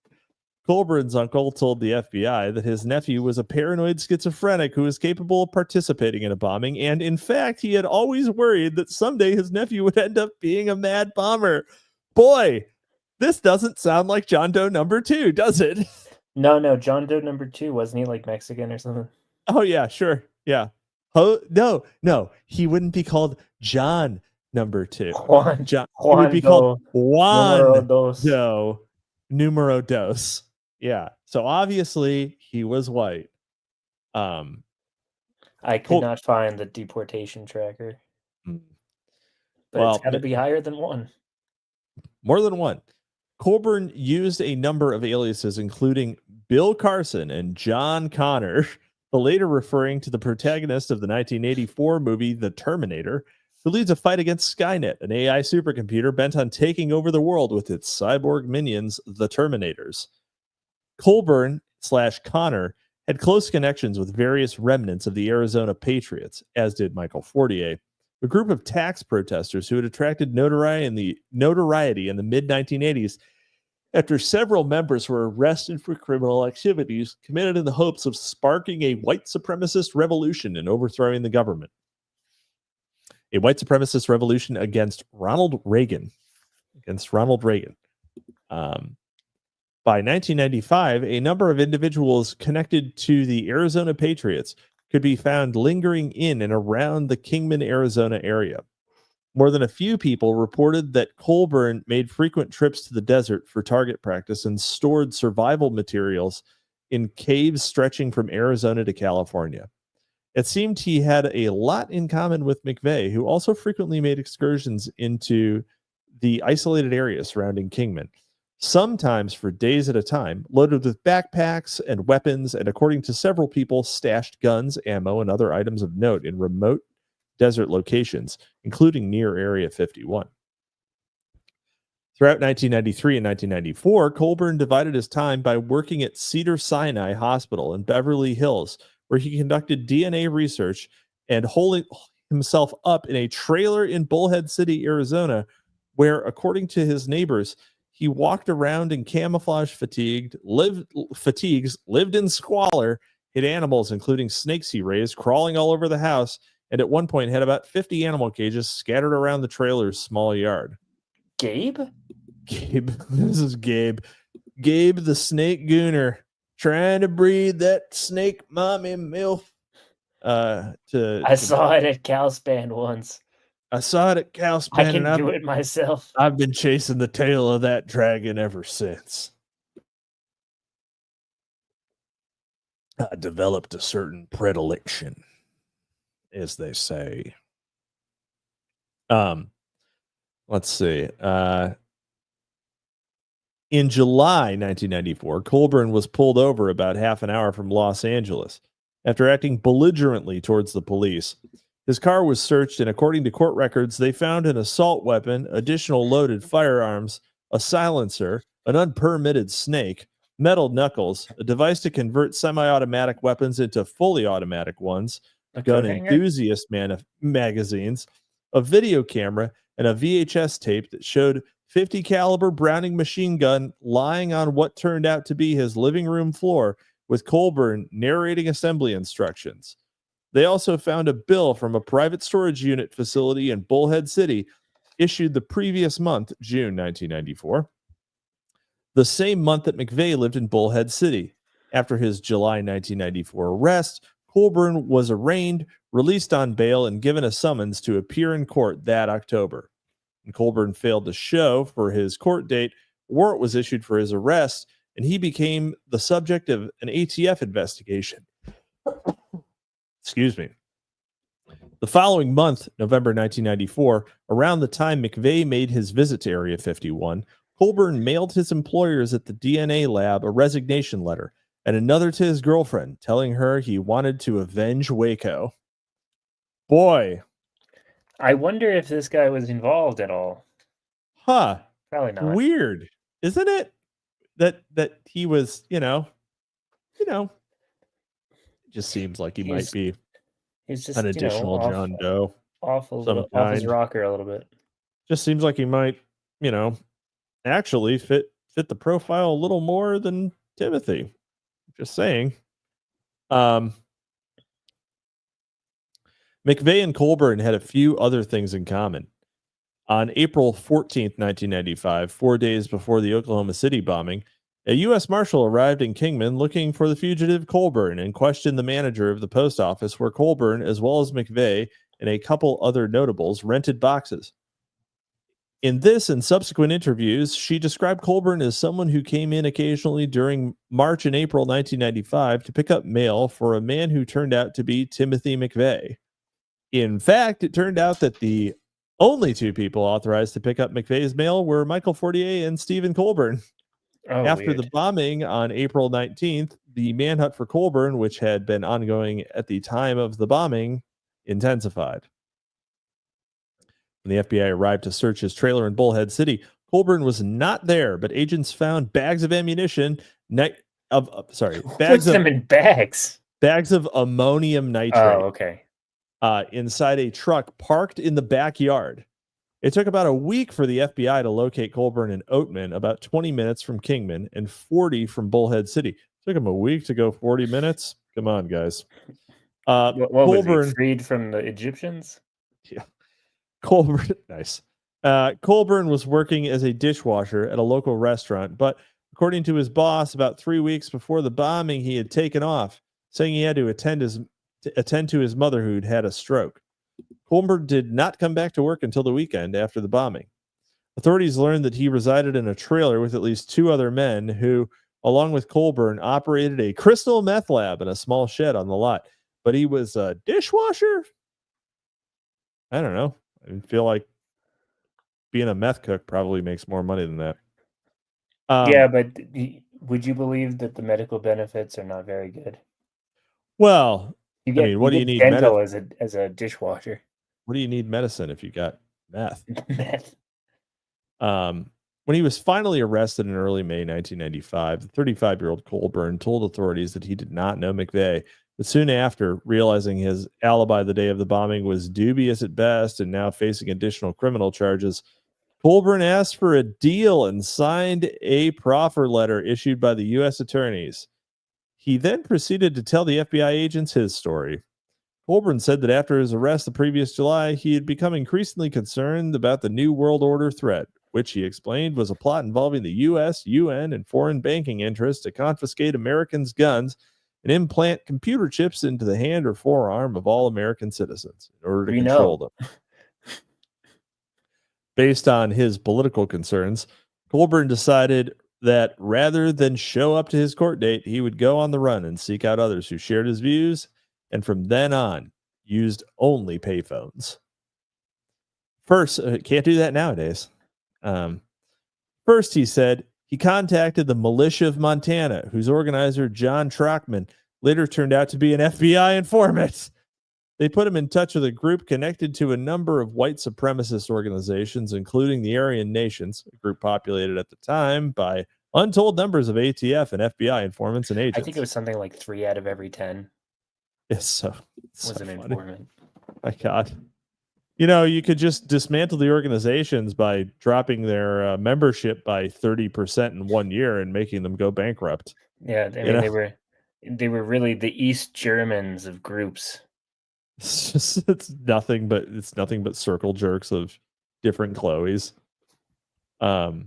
Colburn's uncle told the FBI that his nephew was a paranoid schizophrenic who was capable of participating in a bombing, and in fact, he had always worried that someday his nephew would end up being a mad bomber. Boy, this doesn't sound like John Doe number 2, does it? No, John Doe number 2, wasn't he like Mexican or something? Oh yeah, sure, yeah. Oh no, he wouldn't be called John number 2. Juan. He would be called Juan Doe numero dos. Yeah, so obviously he was white. I could not find the deportation tracker. But it's got to be higher than 1. More than 1. Colburn used a number of aliases, including Bill Carson and John Connor, the later referring to the protagonist of the 1984 movie The Terminator, who leads a fight against Skynet, an AI supercomputer bent on taking over the world with its cyborg minions, the Terminators. Colburn/Connor had close connections with various remnants of the Arizona Patriots, as did Michael Fortier, a group of tax protesters who had attracted notoriety in the mid-1980s after several members were arrested for criminal activities committed in the hopes of sparking a white supremacist revolution and overthrowing the government. A white supremacist revolution against Ronald Reagan. By 1995, a number of individuals connected to the Arizona Patriots could be found lingering in and around the Kingman, Arizona area. More than a few people reported that Colburn made frequent trips to the desert for target practice and stored survival materials in caves stretching from Arizona to California. It seemed he had a lot in common with McVeigh, who also frequently made excursions into the isolated areas surrounding Kingman, sometimes for days at a time, loaded with backpacks and weapons, and according to several people, stashed guns, ammo, and other items of note in remote desert locations, including near Area 51. Throughout 1993 and 1994, Colburn divided his time by working at Cedars-Sinai Hospital in Beverly Hills, where he conducted DNA research and holding himself up in a trailer in Bullhead City, Arizona, where, according to his neighbors, he walked around in camouflage fatigues, lived in squalor, hid animals, including snakes he raised, crawling all over the house, and at one point had about 50 animal cages scattered around the trailer's small yard. Gabe? This is Gabe. Gabe the snake gooner, trying to breed that snake mommy milf. I saw it at Calspan once. I saw it at Calspan. I can do it myself. I've been chasing the tail of that dragon ever since. I developed a certain predilection, as they say. Let's see. In July 1994, Colburn was pulled over about half an hour from Los Angeles after acting belligerently towards the police. His car was searched, and according to court records, they found an assault weapon, additional loaded firearms, a silencer, an unpermitted snake, metal knuckles, a device to convert semi-automatic weapons into fully automatic ones, gun enthusiast magazines, a video camera, and a VHS tape that showed 50 caliber Browning machine gun lying on what turned out to be his living room floor, with Colburn narrating assembly instructions. They also found a bill from a private storage unit facility in Bullhead City, issued the previous month, June 1994, the same month that McVeigh lived in Bullhead City. After his July 1994 arrest, Colburn was arraigned, released on bail, and given a summons to appear in court that October. And Colburn failed to show for his court date. A warrant was issued for his arrest, and he became the subject of an ATF investigation. Excuse me. The following month, November 1994, around the time McVeigh made his visit to Area 51, Colburn mailed his employers at the DNA lab a resignation letter and another to his girlfriend, telling her he wanted to avenge Waco. Boy. I wonder if this guy was involved at all. Huh. Probably not. Weird, isn't it? That he was, it just seems like he might be he's just, an additional John Doe. Off his rocker a little bit. Just seems like he might, actually fit the profile a little more than Timothy. Just saying. McVeigh and Colburn had a few other things in common. On April 14th, 1995, 4 days before the Oklahoma City bombing, a U.S. Marshal arrived in Kingman looking for the fugitive Colburn and questioned the manager of the post office where Colburn, as well as McVeigh and a couple other notables, rented boxes. In this and subsequent interviews, she described Colburn as someone who came in occasionally during March and April 1995 to pick up mail for a man who turned out to be Timothy McVeigh. In fact, it turned out that the only two people authorized to pick up McVeigh's mail were Michael Fortier and Steven Colburn. After the bombing on April 19th, the manhunt for Colburn, which had been ongoing at the time of the bombing, intensified. When the FBI arrived to search his trailer in Bullhead City, Colburn was not there, but agents found bags of ammunition, bags of ammonium nitrate. Oh, okay. Inside a truck parked in the backyard. It took about a week for the FBI to locate Colburn in Oatman, about 20 minutes from Kingman and 40 from Bullhead City. It took him a week to go 40 minutes. Come on, guys. What Colburn, was he freed from the Egyptians? Yeah. Colburn, nice. Colburn was working as a dishwasher at a local restaurant, but according to his boss, about 3 weeks before the bombing, he had taken off, saying he had to attend to his mother who'd had a stroke. Colburn did not come back to work until the weekend after the bombing. Authorities learned that he resided in a trailer with at least 2 other men who, along with Colburn, operated a crystal meth lab in a small shed on the lot. But he was a dishwasher? I don't know. I feel like being a meth cook probably makes more money than that. Yeah, but would you believe that the medical benefits are not very good? Well, what do you need? Dental as a dishwasher. What do you need medicine if you got meth? Meth. When he was finally arrested in early May 1995, the 35-year-old Colburn told authorities that he did not know McVeigh, but soon after, realizing his alibi the day of the bombing was dubious at best and now facing additional criminal charges, Colburn asked for a deal and signed a proffer letter issued by the U.S. attorneys. He then proceeded to tell the FBI agents his story. Colburn said that after his arrest the previous July, he had become increasingly concerned about the New World Order threat, which he explained was a plot involving the U.S., UN, and foreign banking interests to confiscate Americans' guns and implant computer chips into the hand or forearm of all American citizens in order to control them. Based on his political concerns, Colburn decided that rather than show up to his court date, he would go on the run and seek out others who shared his views, and from then on, used only payphones. First, can't do that nowadays. First, he said, he contacted the militia of Montana, whose organizer, John Trockman, later turned out to be an FBI informant. They put him in touch with a group connected to a number of white supremacist organizations, including the Aryan Nations, a group populated at the time by untold numbers of ATF and FBI informants and agents. I think it was something like 3 out of every 10. It's was an informant. My God. You could just dismantle the organizations by dropping their membership by 30% in 1 year and making them go bankrupt. Yeah, they were really the East Germans of groups. It's nothing but circle jerks of different Chloes. They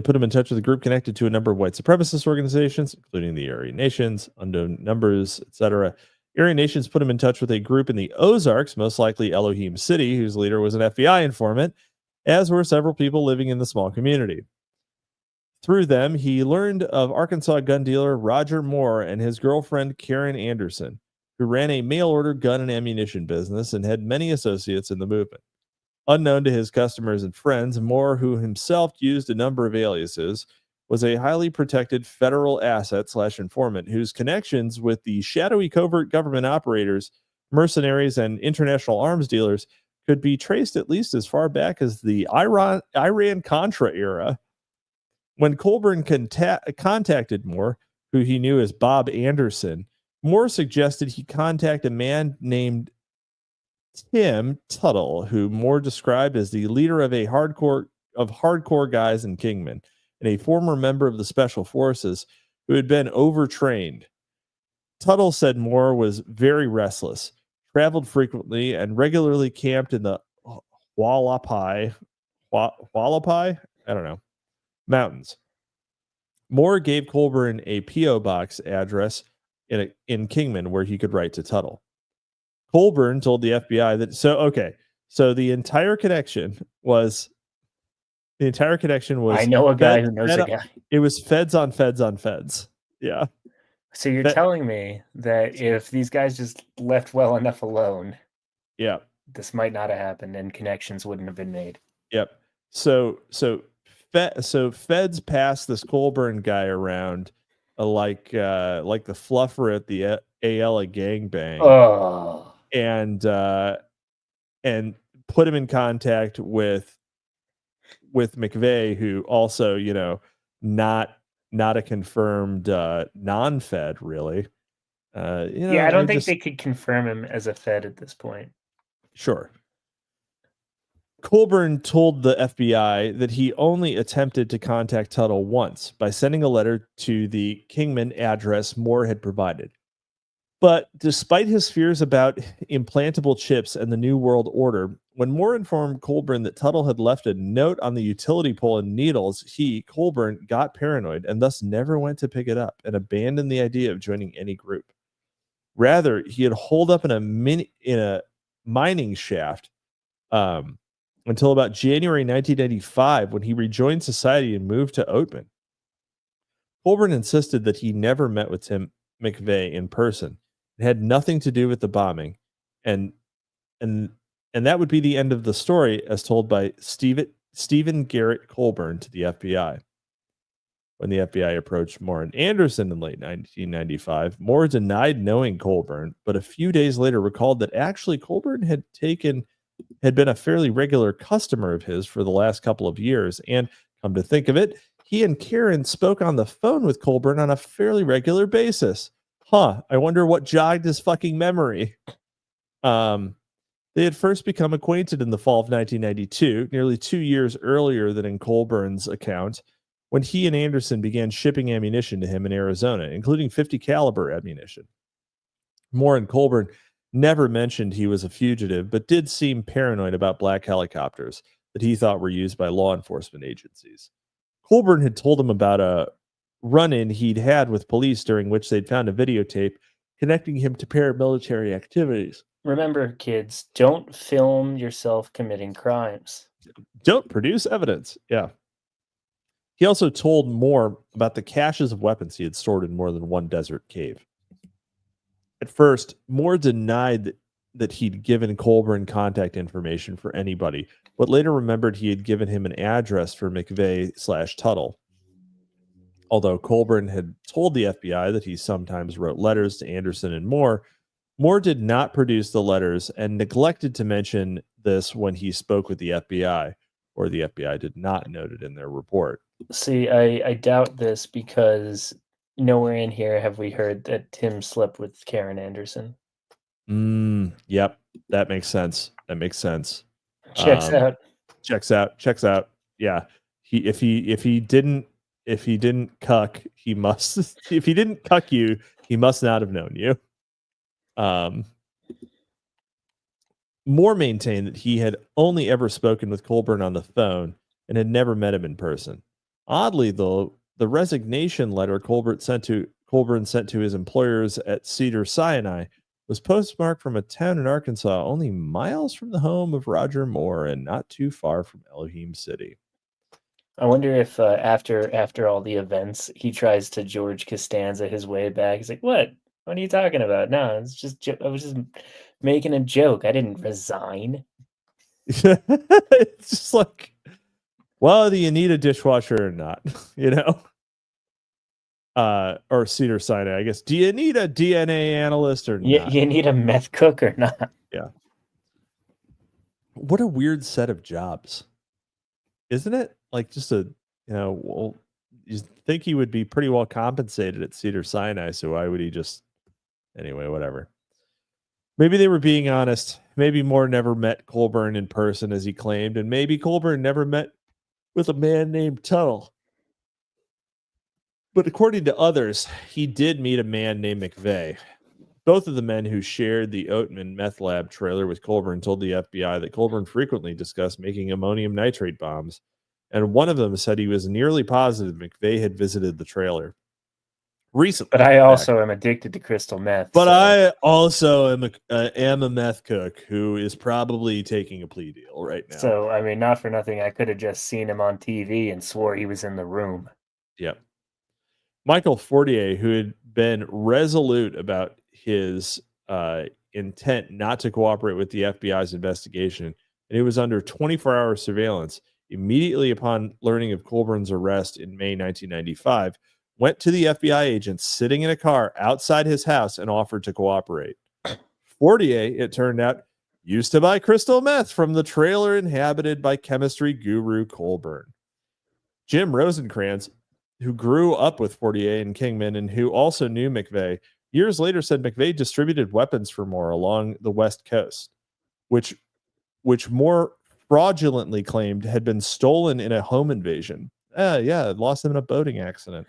put him in touch with a group connected to a number of white supremacist organizations, including the Aryan Nations, unknown numbers, etc. Aryan Nations put him in touch with a group in the Ozarks, most likely Elohim City, whose leader was an FBI informant, as were several people living in the small community. Through them, he learned of Arkansas gun dealer Roger Moore and his girlfriend Karen Anderson, who ran a mail-order gun and ammunition business and had many associates in the movement. Unknown to his customers and friends, Moore, who himself used a number of aliases, was a highly protected federal asset/informant whose connections with the shadowy covert government operators, mercenaries, and international arms dealers could be traced at least as far back as the Iran-Contra era. When Colburn contacted Moore, who he knew as Bob Anderson, Moore suggested he contact a man named Tim Tuttle, who Moore described as the leader of hardcore guys in Kingman, and a former member of the Special Forces who had been overtrained. Tuttle said Moore was very restless, traveled frequently, and regularly camped in the Hualapai, mountains. Moore gave Colburn a P.O. box address in Kingman where he could write to Tuttle. Colburn told the FBI that the entire connection was I know a guy who knows a guy. It was feds on feds on feds. Yeah. So you're telling me that if these guys just left well enough alone, yeah, this might not have happened and connections wouldn't have been made. Yep. So feds passed this Colburn guy around like the fluffer at the Ayala gangbang. Oh. And put him in contact with McVeigh, who also, not a confirmed non-Fed, really. I don't think they could confirm him as a Fed at this point. Sure. Colburn told the FBI that he only attempted to contact Tuttle once by sending a letter to the Kingman address Moore had provided. But despite his fears about implantable chips and the New World Order, When Moore informed Colburn that Tuttle had left a note on the utility pole in Needles, he, Colburn, got paranoid and thus never went to pick it up and abandoned the idea of joining any group. Rather, he had holed up in a mining shaft until about January 1995, when he rejoined society and moved to Oatman. Colburn insisted that he never met with Tim McVeigh in person. It had nothing to do with the bombing, and that would be the end of the story, as told by Stephen Garrett Colburn to the FBI. When the FBI approached Moore and Anderson in late 1995, Moore denied knowing Colburn, but a few days later recalled that actually Colburn had been a fairly regular customer of his for the last couple of years, and come to think of it, he and Karen spoke on the phone with Colburn on a fairly regular basis. I wonder what jogged his fucking memory. They had first become acquainted in the fall of 1992, nearly 2 years earlier than in Colburn's account, when he and Anderson began shipping ammunition to him in Arizona, including .50 caliber ammunition. Moore and Colburn never mentioned he was a fugitive, but did seem paranoid about black helicopters that he thought were used by law enforcement agencies. Colburn had told him about a run-in he'd had with police during which they'd found a videotape connecting him to paramilitary activities. Remember, kids, don't film yourself committing crimes. Don't produce evidence. Yeah. He also told Moore about the caches of weapons he had stored in more than one desert cave. At first, Moore denied that he'd given Colburn contact information for anybody, but later remembered he had given him an address for McVeigh/Tuttle. Although Colburn had told the FBI that he sometimes wrote letters to Anderson and Moore, Moore did not produce the letters and neglected to mention this when he spoke with the FBI, or the FBI did not note it in their report. See, I doubt this, because nowhere in here have we heard that Tim slept with Karen Anderson. Yep, that makes sense. Checks out. Checks out. Yeah, if he didn't cuck, he must. If he didn't cuck you, he must not have known you. Moore maintained that he had only ever spoken with Colburn on the phone and had never met him in person. Oddly, though, the resignation letter Colburn sent to his employers at Cedars-Sinai was postmarked from a town in Arkansas only miles from the home of Roger Moore and not too far from Elohim City. I wonder if after all the events, he tries to George Costanza his way back. He's like, "What? What are you talking about? No, it's just I was just making a joke. I didn't resign." It's just like, well, do you need a dishwasher or not? Or Cedars-Sinai, I guess. Do you need a DNA analyst or not? You need a meth cook or not? Yeah. What a weird set of jobs, isn't it? Like, just well, you think he would be pretty well compensated at Cedars-Sinai, so why would he just... Anyway, whatever. Maybe they were being honest. Maybe Moore never met Colburn in person, as he claimed, and maybe Colburn never met with a man named Tuttle. But according to others, he did meet a man named McVeigh. Both of the men who shared the Oatman meth lab trailer with Colburn told the FBI that Colburn frequently discussed making ammonium nitrate bombs, and one of them said he was nearly positive McVeigh had visited the trailer recently. But I also am addicted to crystal meth. But I also am a meth cook who is probably taking a plea deal right now. So, I mean, not for nothing, I could have just seen him on TV and swore he was in the room. Yep. Michael Fortier, who had been resolute about his intent not to cooperate with the FBI's investigation, and he was under 24-hour surveillance immediately upon learning of Colburn's arrest in May 1995, went to the FBI agents sitting in a car outside his house and offered to cooperate. Fortier, it turned out, used to buy crystal meth from the trailer inhabited by chemistry guru Colburn. Jim Rosencrantz, who grew up with Fortier and Kingman and who also knew McVeigh, years later said McVeigh distributed weapons for Moore along the West Coast, which Moore fraudulently claimed had been stolen in a home invasion. Lost him in a boating accident.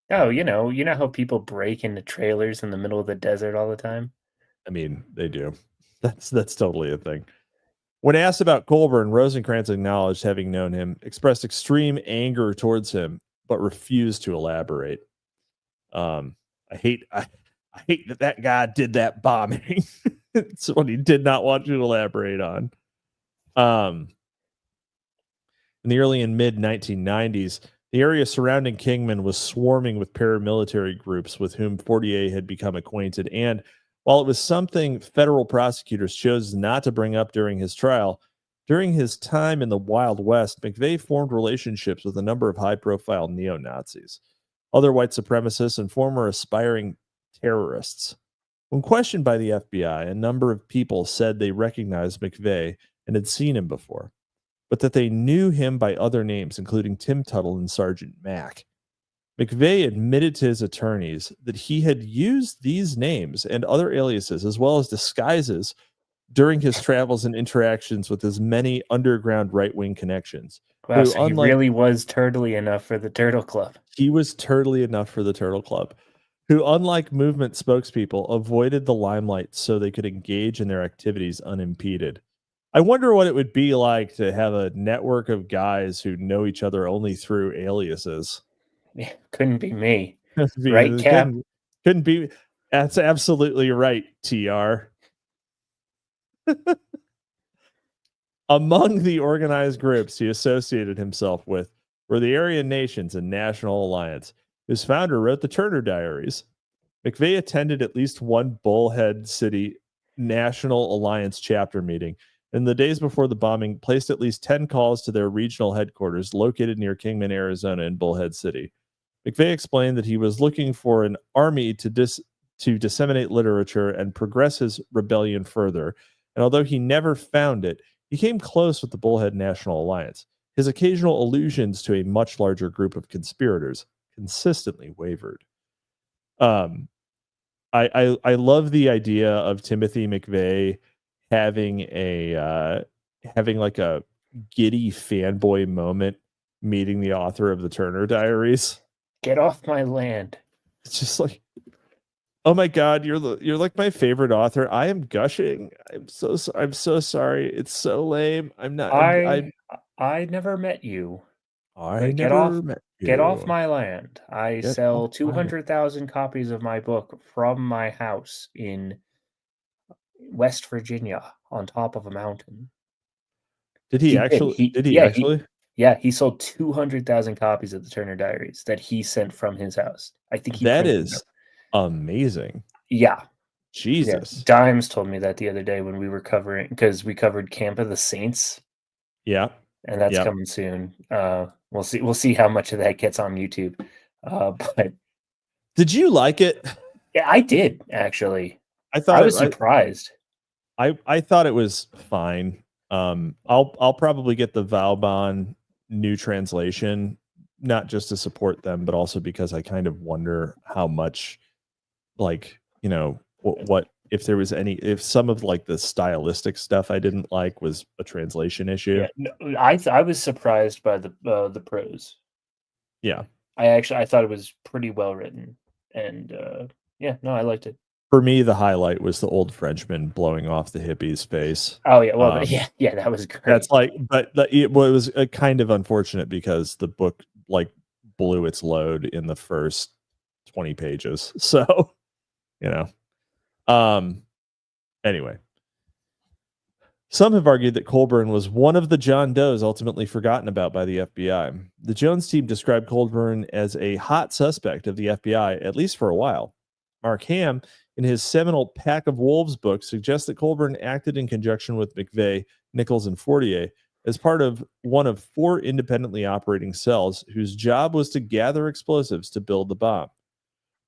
Oh, you know how people break into trailers in the middle of the desert all the time? I mean, they do. That's totally a thing. When asked about Colburn, Rosencrantz acknowledged having known him, expressed extreme anger towards him, but refused to elaborate. I hate that guy did that bombing. It's what he did not want you to elaborate on. In the early and mid 1990s, the area surrounding Kingman was swarming with paramilitary groups with whom Fortier had become acquainted. And while it was something federal prosecutors chose not to bring up during his trial, during his time in the Wild West, McVeigh formed relationships with a number of high-profile neo-Nazis, other white supremacists, and former aspiring terrorists. When questioned by the FBI, a number of people said they recognized McVeigh and had seen him before, but that they knew him by other names, including Tim Tuttle and Sergeant Mack. McVeigh admitted to his attorneys that he had used these names and other aliases, as well as disguises, during his travels and interactions with his many underground right-wing connections. Wow, so he really was turtly enough for the Turtle Club. He was turtly enough for the Turtle Club, who, unlike movement spokespeople, avoided the limelight so they could engage in their activities unimpeded. I wonder what it would be like to have a network of guys who know each other only through aliases. Yeah, couldn't be me. Right, Cap? Couldn't be. That's absolutely right, TR. Among the organized groups he associated himself with were the Aryan Nations and National Alliance, whose founder wrote the Turner Diaries. McVeigh attended at least one Bullhead City National Alliance chapter meeting, and the days before the bombing placed at least 10 calls to their regional headquarters located near Kingman, Arizona and Bullhead City. McVeigh explained that he was looking for an army to disseminate literature and progress his rebellion further, and although he never found it, he came close with the Bullhead National Alliance. His occasional allusions to a much larger group of conspirators consistently wavered. I love the idea of Timothy McVeigh having like a giddy fanboy moment meeting the author of the Turner Diaries. Get off my land. It's just like, oh my God, you're like my favorite author. I am gushing. I'm so sorry. It's so lame. I'm not. I never met you. Get off my land. I sell 200,000 copies of my book from my house in West Virginia on top of a mountain. Did he actually? He sold 200,000 copies of the Turner Diaries that he sent from his house. I think that is amazing. Yeah. Jesus. Yeah. Dimes told me that the other day when we were covering, because we covered Camp of the Saints. Yeah. And that's coming soon. We'll see how much of that gets on YouTube. But did you like it? Yeah, I did actually. I was surprised. I thought it was fine. I'll probably get the Valbon new translation, not just to support them, but also because I kind of wonder how much, like, you know, what if there was if some of like the stylistic stuff I didn't like was a translation issue. Yeah, no, I was surprised by the prose. Yeah, I thought it was pretty well written, and I liked it. For me, the highlight was the old Frenchman blowing off the hippie's face. Oh yeah, well, that was great. That's like, but it was kind of unfortunate because the book like blew its load in the first 20 pages. So, you know. Anyway, some have argued that Colburn was one of the John Does ultimately forgotten about by the FBI. The Jones team described Colburn as a hot suspect of the FBI, at least for a while. Mark Ham, in his seminal Pack of Wolves book, suggests that Colburn acted in conjunction with McVeigh, Nichols, and Fortier as part of one of 4 independently operating cells whose job was to gather explosives to build the bomb.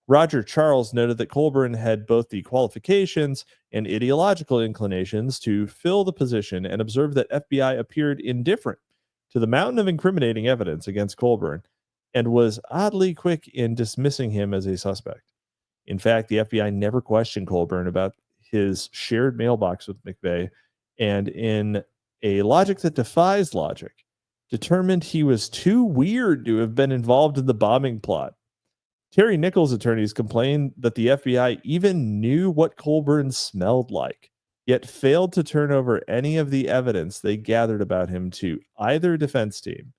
Roger Charles noted that Colburn had both the qualifications and ideological inclinations to fill the position and observed that FBI appeared indifferent to the mountain of incriminating evidence against Colburn and was oddly quick in dismissing him as a suspect. In fact, the FBI never questioned Colburn about his shared mailbox with McVeigh, and in a logic that defies logic, determined he was too weird to have been involved in the bombing plot. Terry Nichols' attorneys complained that the FBI even knew what Colburn smelled like. yet failed to turn over any of the evidence they gathered about him to either defense team.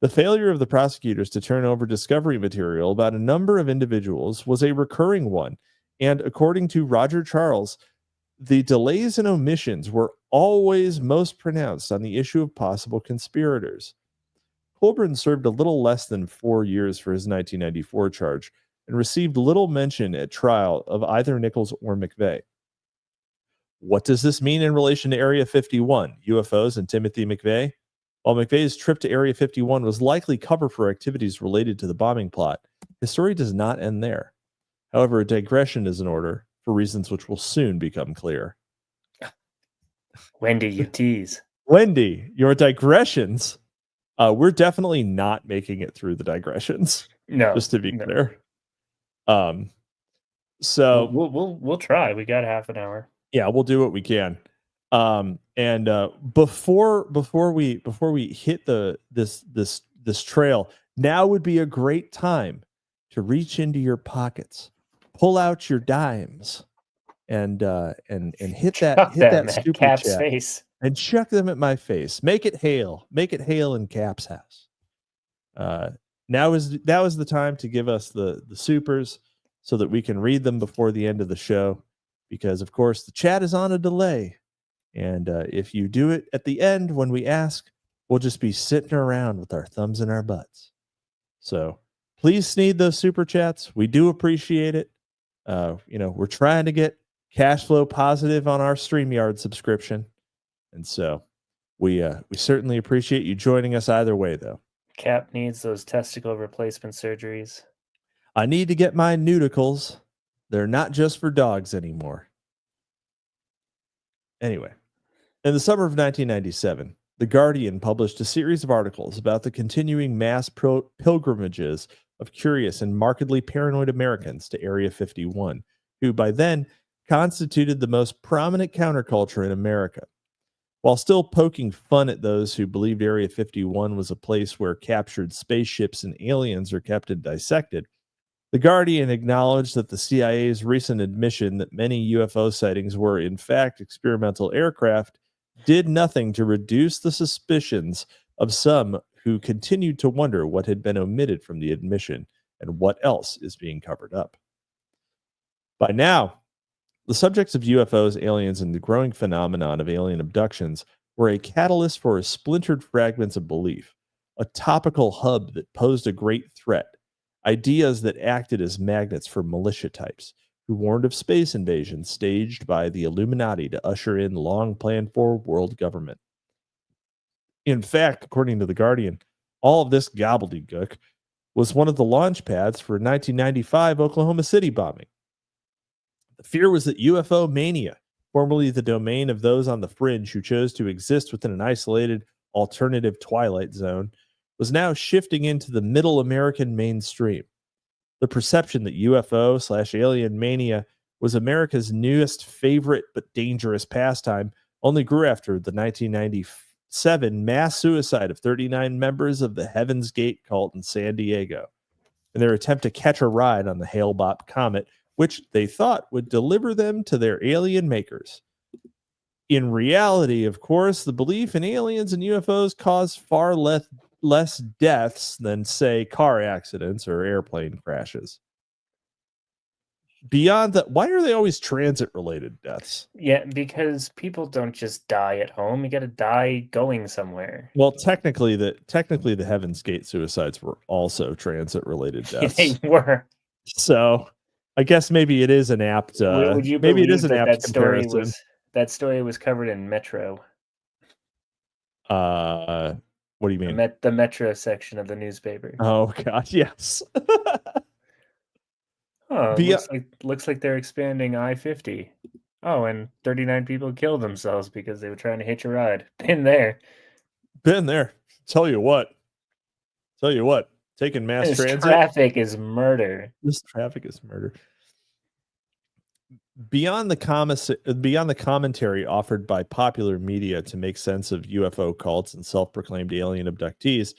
The failure of the prosecutors to turn over discovery material about a number of individuals was a recurring one, and according to Roger Charles, the delays and omissions were always most pronounced on the issue of possible conspirators. Colburn served a little less than 4 years for his 1994 charge and received little mention at trial of either Nichols or McVeigh. What does this mean in relation to Area 51, UFOs, and Timothy McVeigh? While McVeigh's trip to Area 51 was likely cover for activities related to the bombing plot, his story does not end there. However, a digression is in order for reasons which will soon become clear. Wendy, you tease. Wendy, your digressions. We're definitely not making it through the digressions. No, just to be clear. So we'll try. We got half an hour. Yeah, we'll do what we can. And before we hit this trail, now would be a great time to reach into your pockets, pull out your dimes, and hit that super Cap's chat face and chuck them at my face. Make it hail in Cap's house. Now is the time to give us the supers so that we can read them before the end of the show, because of course the chat is on a delay, and if you do it at the end when we ask, we'll just be sitting around with our thumbs in our butts. So please sneed those super chats. We do appreciate it. We're trying to get cash flow positive on our StreamYard subscription, and so we certainly appreciate you joining us either way, though. Cap needs those testicle replacement surgeries. I need to get my nudicles. They're not just for dogs anymore. Anyway, in the summer of 1997, The Guardian published a series of articles about the continuing mass pilgrimages of curious and markedly paranoid Americans to Area 51, who by then constituted the most prominent counterculture in America. While still poking fun at those who believed Area 51 was a place where captured spaceships and aliens are kept and dissected, The Guardian acknowledged that the CIA's recent admission that many UFO sightings were in fact experimental aircraft did nothing to reduce the suspicions of some who continued to wonder what had been omitted from the admission and what else is being covered up. By now, the subjects of UFOs, aliens, and the growing phenomenon of alien abductions were a catalyst for splintered fragments of belief, a topical hub that posed a great threat, ideas that acted as magnets for militia types who warned of space invasions staged by the Illuminati to usher in long-planned-for world government. In fact, according to The Guardian, all of this gobbledygook was one of the launch pads for 1995 Oklahoma City bombing. The fear was that UFO mania, formerly the domain of those on the fringe who chose to exist within an isolated alternative Twilight Zone, was now shifting into the middle American mainstream. The perception that UFO/alien mania was America's newest favorite but dangerous pastime only grew after the 1997 mass suicide of 39 members of the Heaven's Gate cult in San Diego, in their attempt to catch a ride on the Hale-Bopp comet, which they thought would deliver them to their alien makers. In reality, of course, the belief in aliens and UFOs caused far less deaths than, say, car accidents or airplane crashes. Beyond that, why are they always transit-related deaths? Yeah, because people don't just die at home. You got to die going somewhere. Well, technically, the Heaven's Gate suicides were also transit-related deaths. They were. So, I guess maybe it is an apt. Would you maybe it is an believe apt comparison. That story was covered in Metro. What do you mean? The Metro section of the newspaper. Oh God, yes. Looks like they're expanding I-50. Oh, and 39 people killed themselves because they were trying to hitch a ride. Been there. Tell you what. Taking mass transit. Traffic is murder. This traffic is murder. Beyond the commentary offered by popular media to make sense of UFO cults and self-proclaimed alien abductees,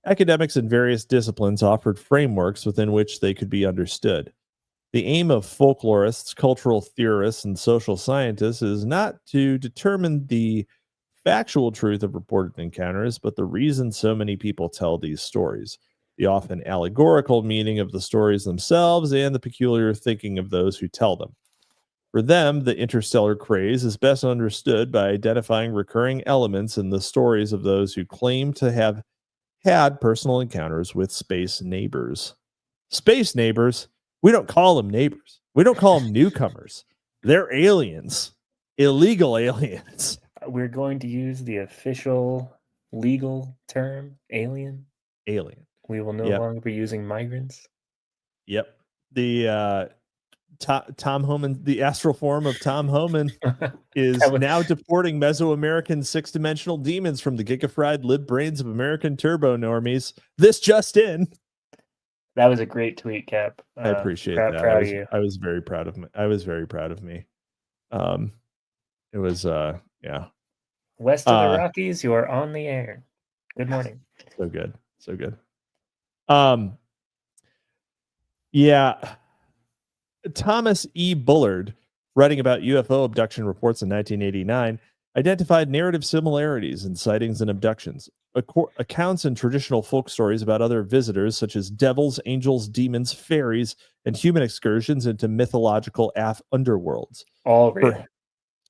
academics in various disciplines offered frameworks within which they could be understood. The aim of folklorists, cultural theorists, and social scientists is not to determine the factual truth of reported encounters, but the reason so many people tell these stories, the often allegorical meaning of the stories themselves, and the peculiar thinking of those who tell them. For them, the interstellar craze is best understood by identifying recurring elements in the stories of those who claim to have had personal encounters with space neighbors. Space neighbors? We don't call them neighbors. We don't call them newcomers. They're aliens, illegal aliens. We're going to use the official legal term, alien. Alien. We will no longer be using migrants. Yep. The Tom Homan, the astral form of Tom Homan, is now deporting Mesoamerican six-dimensional demons from the gigafried lib brains of American turbo normies. This just in. That was a great tweet, Cap. I appreciate that. Proud of you. I was very proud of me. I was very proud of me. It was yeah. West of the Rockies, you are on the air. Good morning. So good. So good. Yeah. Thomas E. Bullard, writing about UFO abduction reports in 1989, identified narrative similarities in sightings and abductions. Accounts in traditional folk stories about other visitors, such as devils, angels, demons, fairies, and human excursions into mythological underworlds. All real.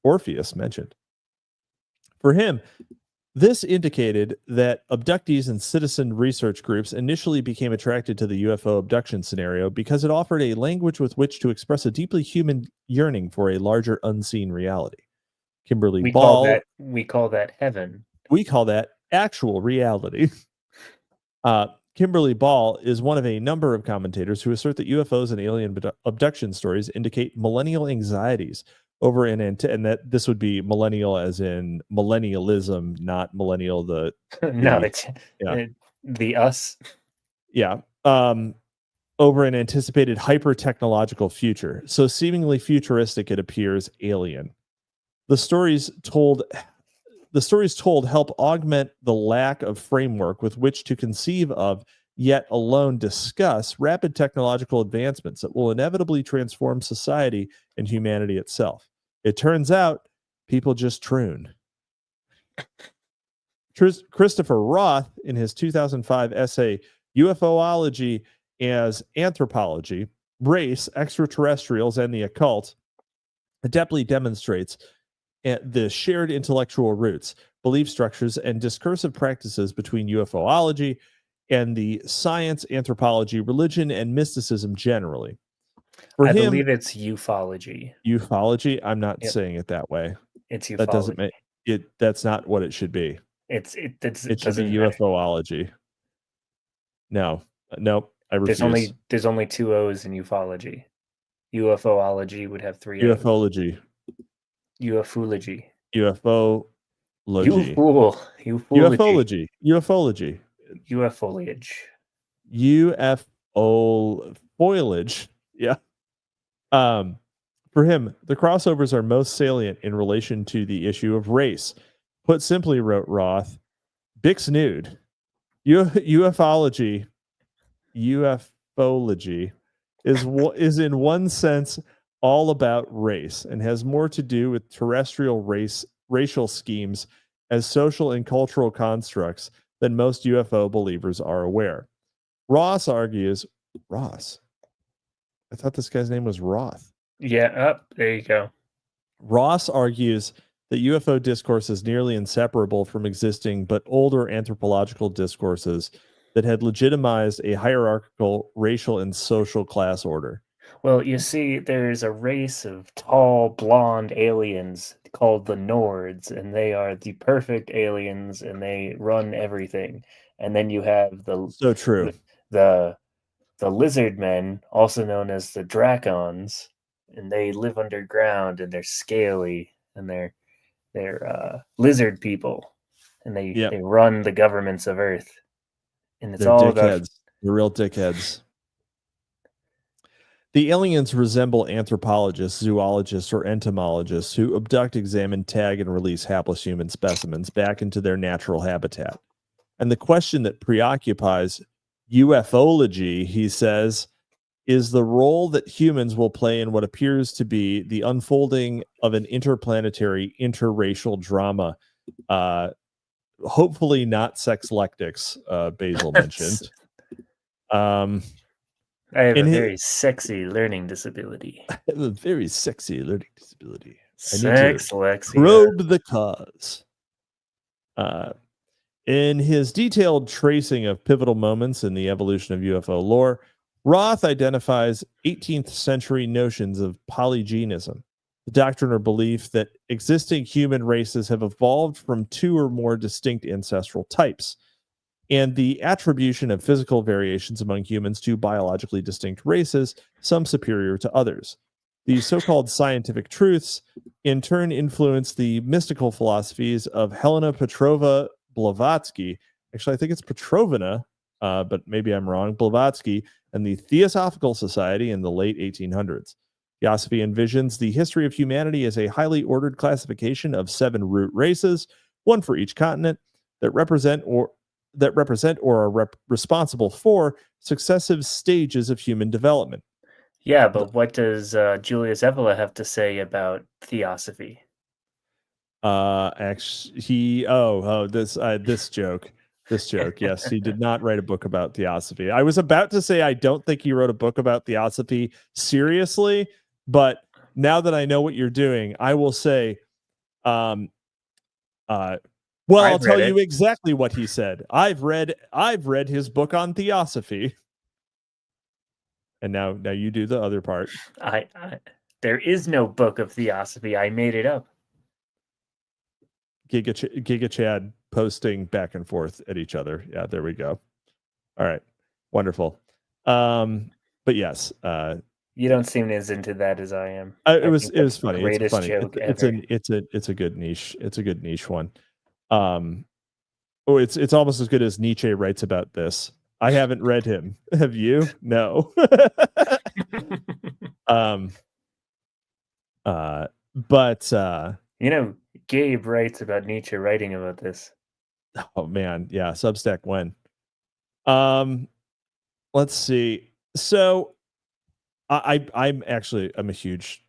Orpheus mentioned. For him, this indicated that abductees and citizen research groups initially became attracted to the UFO abduction scenario because it offered a language with which to express a deeply human yearning for a larger unseen reality. Kimberly Ball. We call that heaven. We call that actual reality. Kimberly Ball is one of a number of commentators who assert that UFOs and alien abduction stories indicate millennial anxieties over and that this would be millennial as in millennialism, not millennial the us. Yeah. Over an anticipated hyper technological future. So seemingly futuristic, it appears alien. The stories told help augment the lack of framework with which to conceive of, yet alone discuss, rapid technological advancements that will inevitably transform society and humanity itself. It turns out people just troon. Christopher Roth, in his 2005 essay, UFOlogy as Anthropology, Race, Extraterrestrials, and the Occult, adeptly demonstrates the shared intellectual roots, belief structures, and discursive practices between UFOlogy and the science, anthropology, religion, and mysticism generally. I believe it's ufology. Ufology? I'm not saying it that way. It's ufology. That doesn't make it. That's not what it should be. It should be UFOlogy. No, nope. I refuse. There's only two O's in ufology. UFOlogy would have three O's. Ufology. Ufology. Ufology. Ufology. Ufology. UFoliage. UFO foliage. Yeah. For him, the crossovers are most salient in relation to the issue of race. Put simply, wrote Roth, Bix nude. Ufology is in one sense all about race and has more to do with terrestrial racial schemes as social and cultural constructs than most UFO believers are aware. Ross argues, Ross? I thought this guy's name was Roth. Yeah, there you go. Ross argues that UFO discourse is nearly inseparable from existing but older anthropological discourses that had legitimized a hierarchical racial and social class order. Well, you see, there's a race of tall, blonde aliens called the Nords, and they are the perfect aliens, and they run everything. And then you have the lizard men, also known as the Dracons, and they live underground, and they're scaly, and they're lizard people, and they run the governments of Earth. And it's all dickheads. They're real dickheads. The aliens resemble anthropologists, zoologists, or entomologists who abduct, examine, tag, and release hapless human specimens back into their natural habitat. And the question that preoccupies ufology, he says, is the role that humans will play in what appears to be the unfolding of an interplanetary, interracial drama. Hopefully not sex lectics, Basil mentioned. I have a very sexy learning disability. I have a very sexy learning disability. Sex, Lexia. Probe the cause. In his detailed tracing of pivotal moments in the evolution of UFO lore, Roth identifies 18th century notions of polygenism, the doctrine or belief that existing human races have evolved from two or more distinct ancestral types, and the attribution of physical variations among humans to biologically distinct races, some superior to others. These so-called scientific truths, in turn, influence the mystical philosophies of Helena Petrova Blavatsky. Actually, I think it's Petrovna, but maybe I'm wrong. Blavatsky and the Theosophical Society in the late 1800s. Theosophy envisions the history of humanity as a highly ordered classification of 7 root races, one for each continent, that represent or are responsible for successive stages of human development. Yeah, but what does Julius Evola have to say about Theosophy? Actually, this joke. Yes, he did not write a book about Theosophy. I was about to say I don't think he wrote a book about Theosophy seriously, but now that I know what you're doing, I will say, I'll tell you exactly what he said. I've read his book on Theosophy. And now you do the other part. There is no book of Theosophy. I made it up. Giga Chad posting back and forth at each other. Yeah, there we go. All right, wonderful. But yes, you don't seem as into that as I am. It was funny. Greatest it's funny. Joke it's a good niche. It's a good niche one. It's almost as good as Nietzsche writes about this. I haven't read him. Have you? No. But Gabe writes about Nietzsche writing about this. Oh man, yeah, Substack when. Let's see. So I'm a huge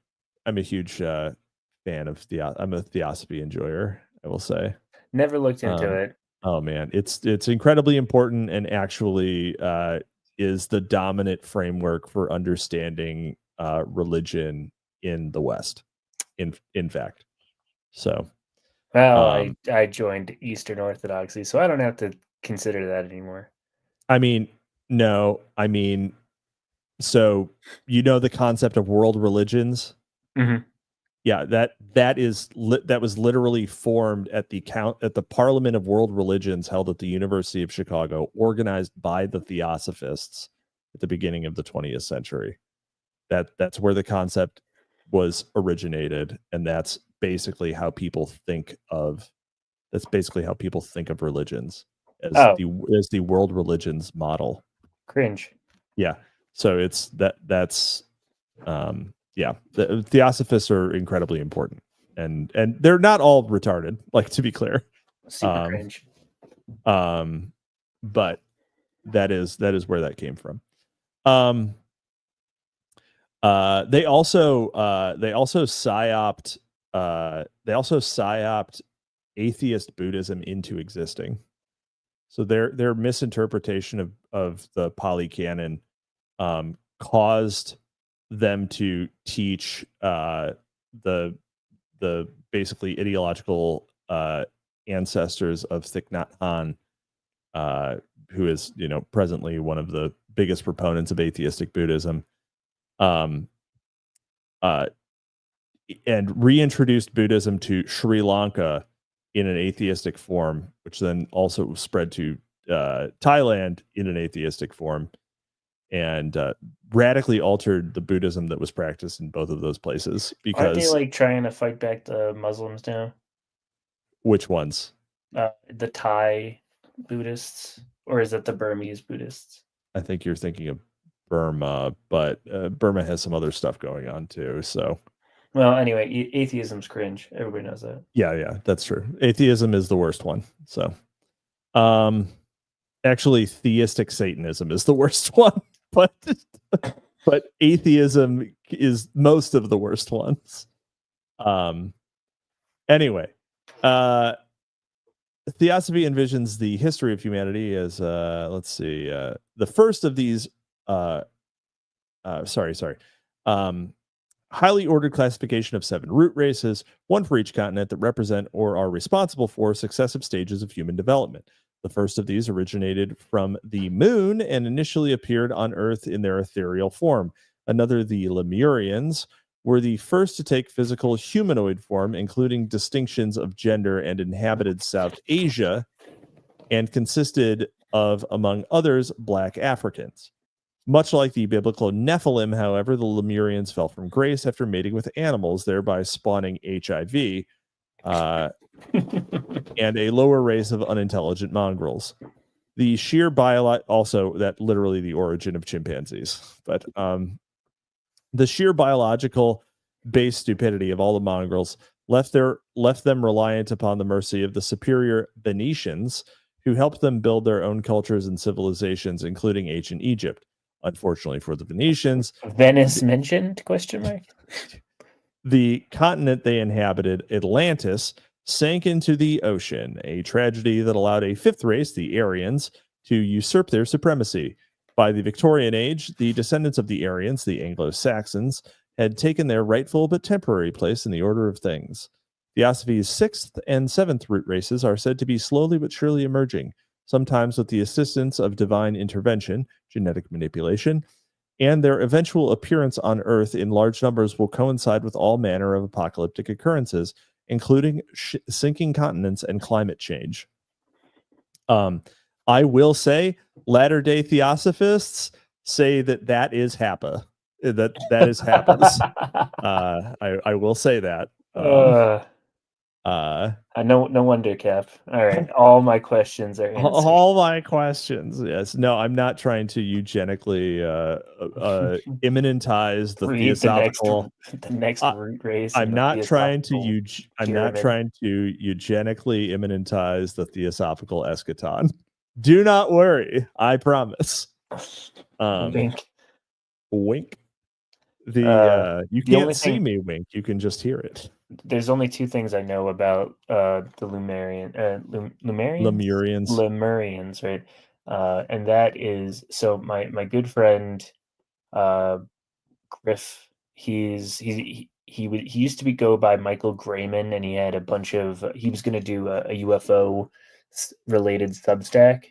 fan of I'm a Theosophy enjoyer, I will say. Never looked into it. Oh man, it's incredibly important and actually is the dominant framework for understanding religion in the West. In fact. So well, I joined Eastern Orthodoxy, so I don't have to consider that anymore. I mean, no, so the concept of world religions. Mm-hmm. Yeah, that was literally formed at the Parliament of World Religions held at the University of Chicago, organized by the Theosophists at the beginning of the 20th century. That's where the concept was originated, and that's basically how people think of religions as the world religions model. Cringe. Yeah. So it's that's yeah, the Theosophists are incredibly important, and they're not all retarded, like, to be clear. Super cringe. But that is where that came from. They also psyoped atheist Buddhism into existing. So their misinterpretation of the Pali Canon caused them to teach the basically ideological ancestors of Thich Nhat Hanh, who is presently one of the biggest proponents of atheistic Buddhism, and reintroduced Buddhism to Sri Lanka in an atheistic form, which then also spread to Thailand in an atheistic form, and radically altered the Buddhism that was practiced in both of those places. Because aren't they like trying to fight back the Muslims now? Which ones? The Thai Buddhists, or is it the Burmese Buddhists? I think you're thinking of Burma, but Burma has some other stuff going on too. So, well, anyway, atheism's cringe. Everybody knows that. Yeah, that's true. Atheism is the worst one. So, actually, theistic Satanism is the worst one. But but atheism is most of the worst ones. Anyway, Theosophy envisions the history of humanity as let's see, the first of these highly ordered classification of 7 root races, one for each continent, that represent or are responsible for successive stages of human development. The first of these originated from the moon and initially appeared on Earth in their ethereal form. Another, the Lemurians, were the first to take physical humanoid form, including distinctions of gender, and inhabited South Asia, and consisted of, among others, Black Africans. Much like the biblical Nephilim, however, the Lemurians fell from grace after mating with animals, thereby spawning HIV and a lower race of unintelligent mongrels. The sheer also that literally the origin of chimpanzees, but the sheer biological base stupidity of all the mongrels left them reliant upon the mercy of the superior Venetians, who helped them build their own cultures and civilizations, including ancient Egypt. Unfortunately for the Venetians, Venice mentioned? Question mark. The continent they inhabited, Atlantis, sank into the ocean, a tragedy that allowed a 5th race, the Aryans, to usurp their supremacy. By the Victorian Age, the descendants of the Aryans, the Anglo-Saxons, had taken their rightful but temporary place in the order of things. Theosophy's 6th and 7th root races are said to be slowly but surely emerging, sometimes with the assistance of divine intervention, genetic manipulation, and their eventual appearance on Earth in large numbers will coincide with all manner of apocalyptic occurrences, including sinking continents and climate change. I will say, Latter-day Theosophists say that is Happa. That is Happas. I will say that. No wonder, Cap. All right, all my questions are answered. All my questions, yes. No, I'm not trying to eugenically immanentize the Theosophical. The next root race. I'm not trying to eugenically immanentize the Theosophical eschaton. Do not worry, I promise. Wink. Wink. You can't see me wink. You can just hear it. There's only 2 things I know about the Lemurians, right? And that is, so my good friend Griff, he used to go by Michael Grayman, and he had a bunch of, he was going to do a UFO related Substack,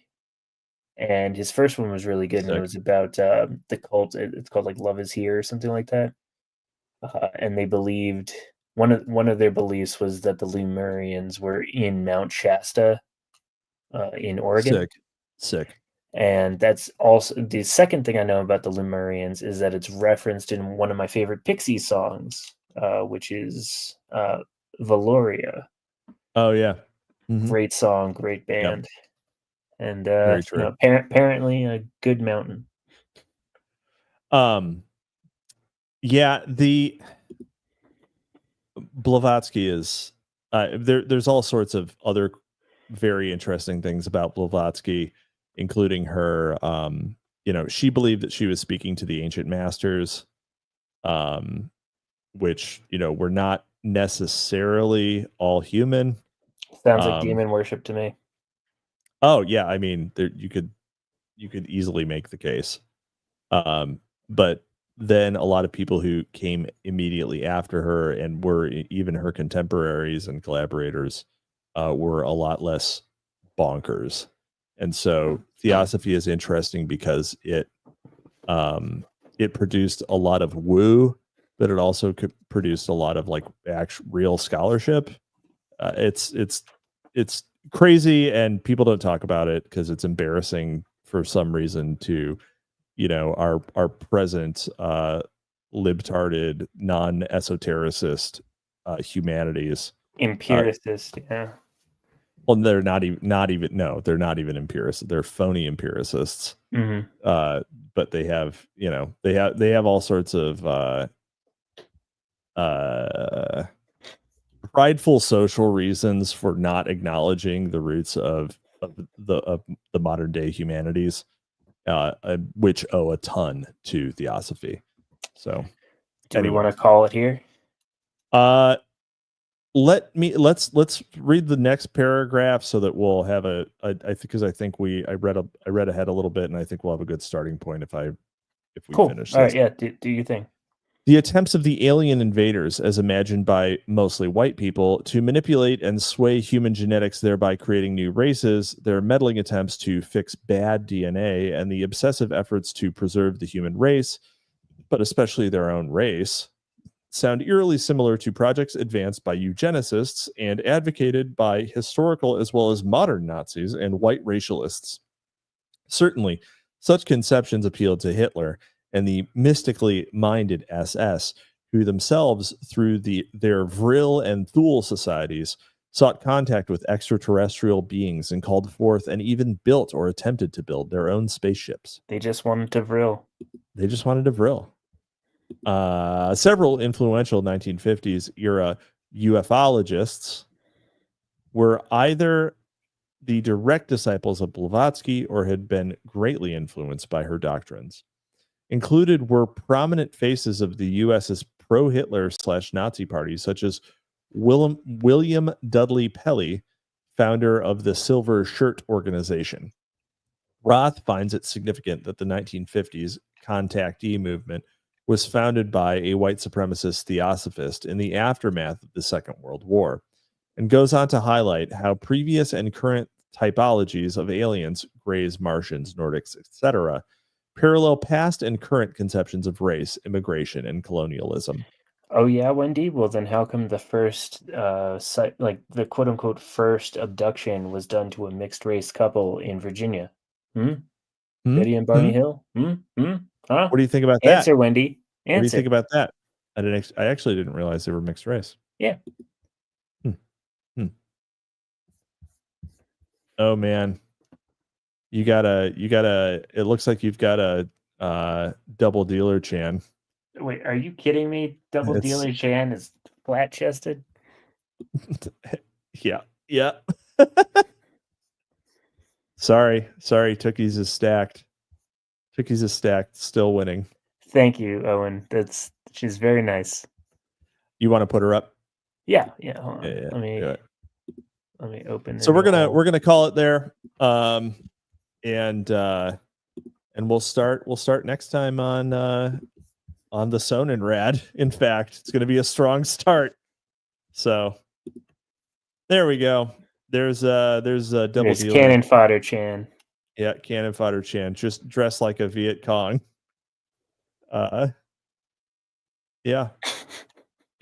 and his first one was really good. Sick. And it was about the cult. It's called like Love Is Here or something like that. And they believed, one of their beliefs was that the Lemurians were in Mount Shasta in Oregon. Sick. And that's also the second thing I know about the Lemurians, is that it's referenced in one of my favorite Pixies songs, which is Valoria. Oh yeah. Mm-hmm. Great song, great band. Yep. And apparently a good mountain. Yeah, the Blavatsky is there's all sorts of other very interesting things about Blavatsky, including her she believed that she was speaking to the ancient masters, which were not necessarily all human. Sounds like demon worship to me. Oh yeah, I mean, you could easily make the case, but then a lot of people who came immediately after her and were even her contemporaries and collaborators were a lot less bonkers. And so Theosophy is interesting because it produced a lot of woo, but it also produced a lot of like real scholarship. It's crazy, and people don't talk about it because it's embarrassing for some reason to our present libtarded, non-esotericist humanities. Empiricist, yeah. Well, they're not even empiricists. They're phony empiricists. Mm-hmm. But they have all sorts of prideful social reasons for not acknowledging the roots of the modern day humanities, which owe a ton to Theosophy. So, do we want to call it here? Let's read the next paragraph so that we'll have I think I read ahead a little bit, and I think we'll have a good starting point if we cool. finish All this. right, yeah. Do you think? The attempts of the alien invaders, as imagined by mostly white people, to manipulate and sway human genetics, thereby creating new races, their meddling attempts to fix bad DNA, and the obsessive efforts to preserve the human race, but especially their own race, sound eerily similar to projects advanced by eugenicists and advocated by historical as well as modern Nazis and white racialists. Certainly, such conceptions appealed to Hitler and the mystically minded SS, who themselves, through their Vril and Thule societies, sought contact with extraterrestrial beings and called forth and even built or attempted to build their own spaceships. They just wanted to Vril. They just wanted to Vril. Several influential 1950s era ufologists were either the direct disciples of Blavatsky or had been greatly influenced by her doctrines. Included were prominent faces of the US's pro-Hitler / Nazi party, such as William Dudley Pelley, founder of the Silver Shirt Organization. Roth finds it significant that the 1950s contactee movement was founded by a white supremacist theosophist in the aftermath of the Second World War, and goes on to highlight how previous and current typologies of aliens, Greys, Martians, Nordics, etc., parallel past and current conceptions of race, immigration, and colonialism. Oh yeah, Wendy? Well, then how come the first, the quote-unquote first abduction was done to a mixed-race couple in Virginia? Betty and Barney Hill? Huh? What do you think about that? Answer, Wendy. Answer. What do you think about that? I actually didn't realize they were mixed race. Yeah. Oh man. You gotta, it looks like you've got a double dealer Chan. Wait, are you kidding me? Double dealer Chan is flat chested? Yeah. Sorry. Tookies is stacked. Still winning. Thank you, Owen. She's very nice. You want to put her up? Yeah. Hold on. Yeah. Let me open. So we're gonna call it there, and we'll start next time on the Sonnenrad. In fact, it's gonna be a strong start. So there we go. There's double dealer. Cannon Fodder Chan. Yeah, Cannon Fodder Chan, just dressed like a Viet Cong. Yeah.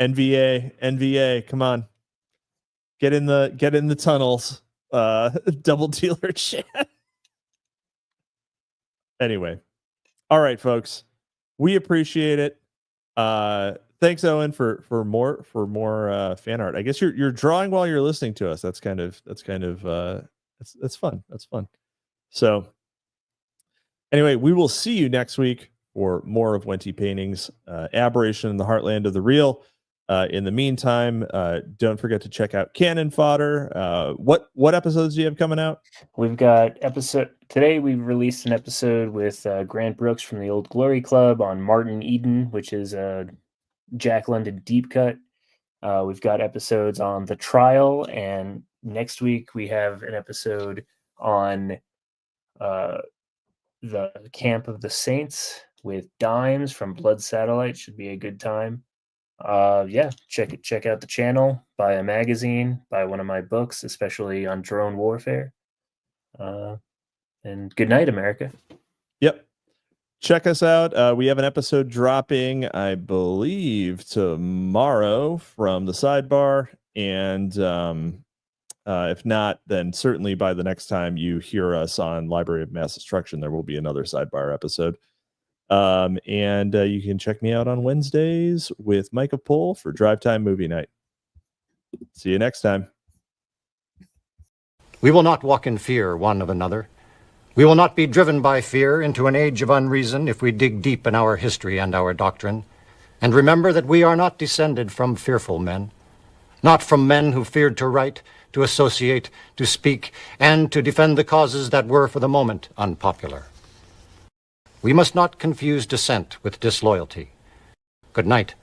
NVA, come on. Get in the tunnels. Double dealer Chan. Anyway. All right, folks. We appreciate it. Thanks, Owen, for more fan art. I guess you're drawing while you're listening to us. That's fun. That's fun. So anyway, we will see you next week for more of Wendy Painting's Aberration in the Heartland of the Real. In the meantime, don't forget to check out Cannon Fodder. What episodes do you have coming out? We've got today. We released an episode with Grant Brooks from the Old Glory Club on Martin Eden, which is a Jack London deep cut. We've got episodes on The Trial, and next week we have an episode on the Camp of the Saints with Dimes from Blood Satellite. Should be a good time. Check out the channel, buy a magazine, buy one of my books, especially on drone warfare. And good night, America. Yep. Check us out. We have an episode dropping, I believe, tomorrow from the Sidebar. And if not, then certainly by the next time you hear us on Library of Mass Destruction, there will be another Sidebar episode. And you can check me out on Wednesdays with Mike of Pole for Drive Time Movie Night. See you next time. We will not walk in fear one of another. We will not be driven by fear into an age of unreason if we dig deep in our history and our doctrine, and remember that we are not descended from fearful men, not from men who feared to write, to associate, to speak, and to defend the causes that were for the moment unpopular. We must not confuse dissent with disloyalty, Good night.